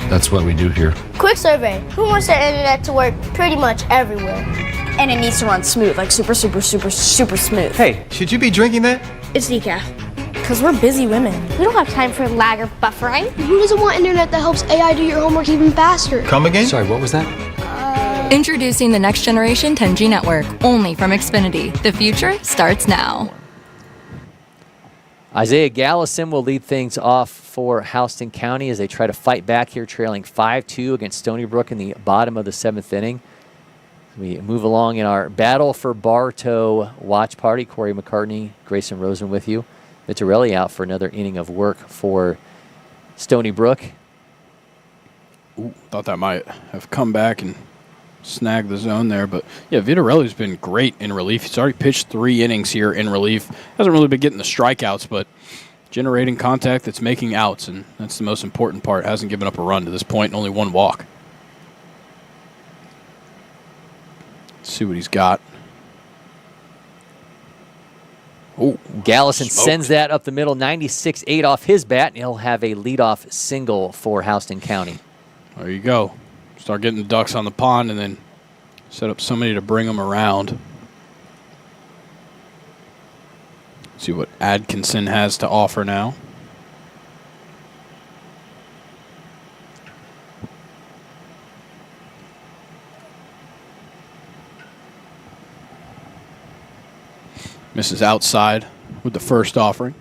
That's what we do here. Quick survey. Who wants their internet to work pretty much everywhere? And it needs to run smooth, like super smooth. Hey, should you be drinking that? It's decaf. Because we're busy women. We don't have time for lag or buffering. Who doesn't want internet that helps AI do your homework even faster? Come again? Sorry, what was that? Introducing the next generation 10G network, only from Xfinity. The future starts now. Isaiah Gallison will lead things off for Houston County as they try to fight back here, trailing 5-2 against Stony Brook in the bottom of the 7th inning. We move along in our Battle for Bartow watch party. Cory McCartney, Grayson Rosen with you. Vitarelli out for another inning of work for Stony Brook. Ooh, thought that might have come back and snagged the zone there. But, yeah, Vitarelli's been great in relief. He's already pitched 3 innings here in relief. Hasn't really been getting the strikeouts, but generating contact that's making outs, and that's the most important part. Hasn't given up a run to this point, and only 1 walk. See what he's got. Oh, Gallison sends that up the middle, 96-8 off his bat, and he'll have a leadoff single for Houston County. There you go. Start getting the ducks on the pond and then set up somebody to bring them around. See what Atkinson has to offer now. Misses outside with the first offering.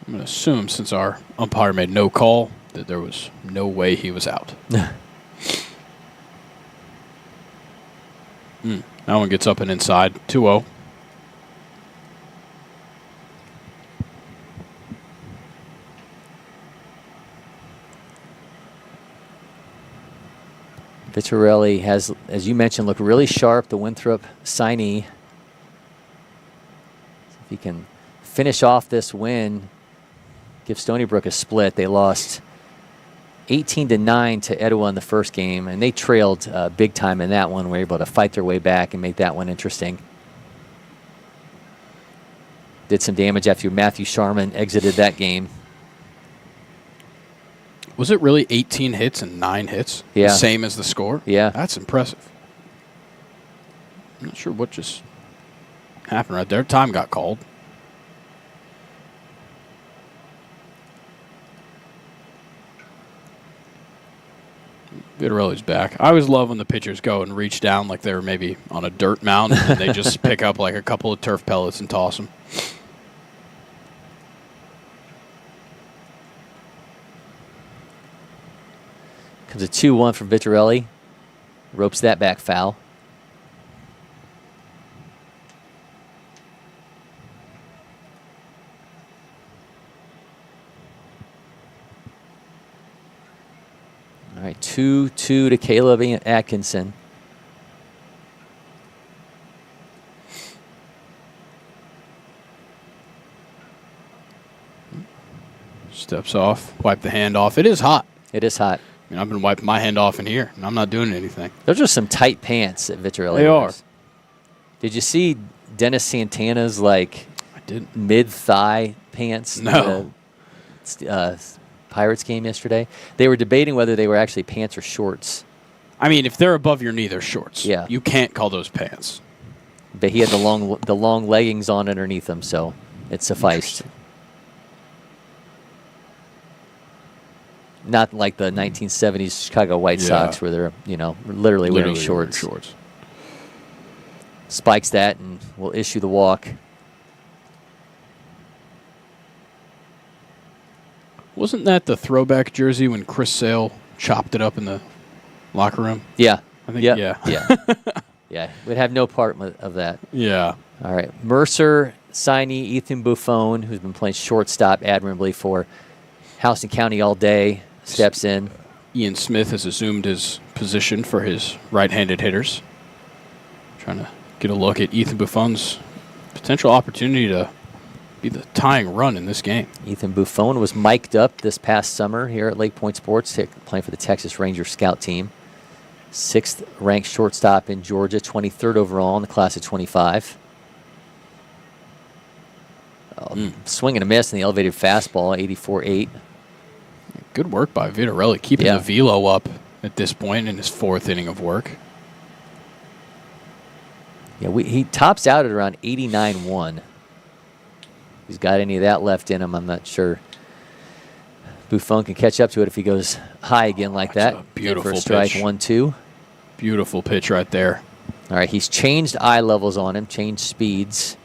I'm going to assume, since our umpire made no call, that there was no way he was out. That one gets up and inside. 2-0. Vitarelli has, as you mentioned, looked really sharp, the Winthrop signee. If he can finish off this win, give Stony Brook a split. They lost 18-9 to Etowah in the first game, and they trailed big time in that one. Were able to fight their way back and make that one interesting. Did some damage after Matthew Sharman exited that game. Was it really 18 hits and 9 hits? Yeah. Same as the score? Yeah. That's impressive. I'm not sure what just happened right there. Time got called. Vitarelli's back. I always love when the pitchers go and reach down like they were maybe on a dirt mound and they just pick up like a couple of turf pellets and toss them. Comes a 2-1 from Vitarelli. Ropes that back foul. All right, 2-2 to Caleb Atkinson. Steps off, wipe the hand off. It is hot. It is hot. mean, I've been wiping my hand off in here, and I'm not doing anything. Those are some tight pants that Vitorelli They wears. are. Did you see Dennis Santana's mid-thigh pants? No. The Pirates game yesterday. They were debating whether they were actually pants or shorts. I mean, if they're above your knee, they're shorts. Yeah. You can't call those pants. But he had the long leggings on underneath them, so it sufficed. Not like the 1970s Chicago White Sox where they're, literally wearing shorts. Spikes that and will issue the walk. Wasn't that the throwback jersey when Chris Sale chopped it up in the locker room? Yeah. I think, yeah. Yeah, we'd have no part of that. Yeah. All right. Mercer signee Ethan Buffon, who's been playing shortstop admirably for Houston County all day, steps in. Ian Smith has assumed his position for his right-handed hitters. Trying to get a look at Ethan Buffon's potential opportunity to be the tying run in this game. Ethan Buffon was mic'd up this past summer here at LakePoint Sports, playing for the Texas Rangers scout team. 6th ranked shortstop in Georgia, 23rd overall in the class of 25. Swing and a miss in the elevated fastball, 84-8. Good work by Vitorelli, keeping the velo up at this point in his 4th inning of work. Yeah, he tops out at around 89-1. He's got any of that left in him, I'm not sure. Buffon can catch up to it if he goes high again like that. A beautiful for a strike, pitch. 1-2. Beautiful pitch right there. All right, he's changed eye levels on him, changed speeds.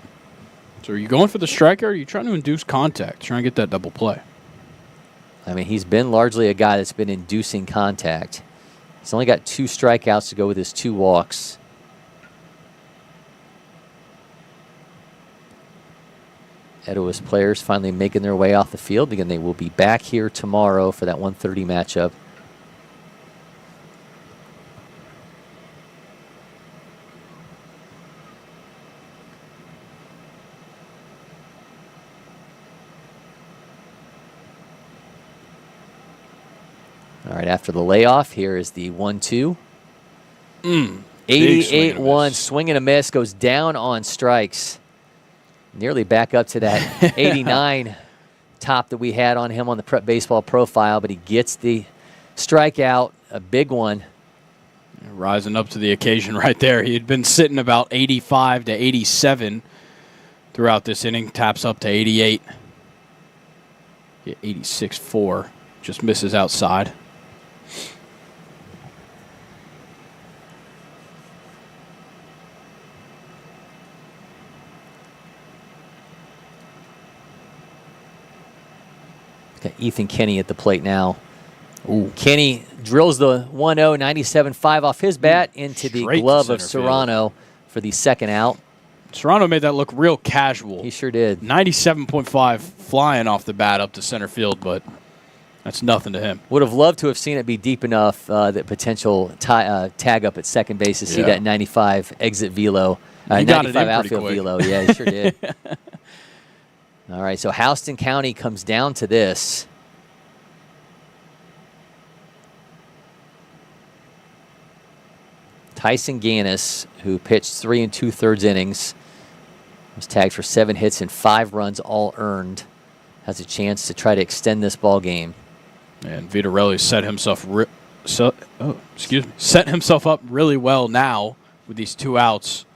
So are you going for the strike, or are you trying to induce contact, trying to get that double play? I mean, he's been largely a guy that's been inducing contact. He's only got 2 strikeouts to go with his 2 walks. Etowah's players finally making their way off the field. Again, they will be back here tomorrow for that 1:30 matchup. All right, after the layoff, here is the 1-2. 88-1, swing and a miss, goes down on strikes. Nearly back up to that 89 top that we had on him on the Prep Baseball profile, but he gets the strikeout, a big one. Rising up to the occasion right there. He had been sitting about 85 to 87 throughout this inning, taps up to 88. 86-4, just misses outside. Got Ethan Kenny at the plate now. Ooh. Kenny drills the 1-0, 97.5 off his bat into the glove of Serrano for the second out. Serrano made that look real casual. He sure did. 97.5 flying off the bat up to center field, but that's nothing to him. Would have loved to have seen it be deep enough that potential tag up at second base to see that 95 exit velo. 95 outfield velo. Yeah, he sure did. All right, so Houston County comes down to this. Tyson Gannis, who pitched 3 2/3 innings, was tagged for 7 hits and 5 runs, all earned, has a chance to try to extend this ball game. And Vitorelli set himself up really well now with these 2 outs.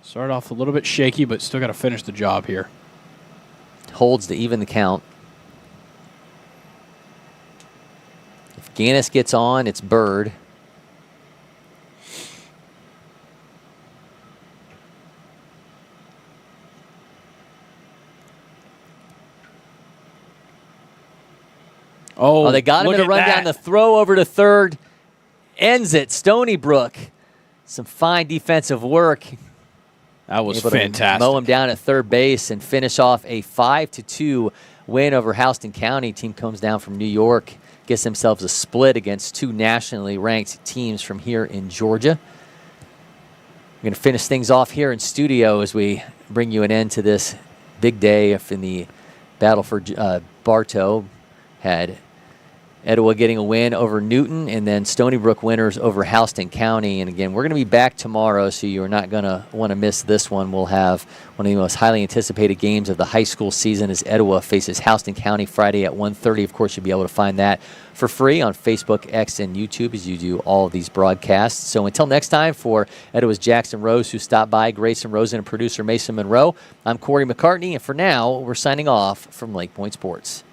Started off a little bit shaky, but still got to finish the job here. Holds to even the count. If Gannis gets on, it's Bird. Oh, they got him in a rundown. The throw over to third ends it. Stony Brook. Some fine defensive work. That was fantastic. Mow him down at third base and finish off a 5-2 win over Houston County. Team comes down from New York, gets themselves a split against 2 nationally ranked teams from here in Georgia. We're going to finish things off here in studio as we bring you an end to this big day in the battle for Bartow. Had Etowah getting a win over Newton, and then Stony Brook winners over Houston County. And again, we're going to be back tomorrow, so you are not going to want to miss this one. We'll have one of the most highly anticipated games of the high school season as Etowah faces Houston County Friday at 1:30. Of course, you'll be able to find that for free on Facebook, X, and YouTube as you do all of these broadcasts. So until next time, for Etowah's Jackson Rose, who stopped by, Grayson, Rosen, and producer Mason Monroe, I'm Cory McCartney, and for now, we're signing off from LakePoint Sports.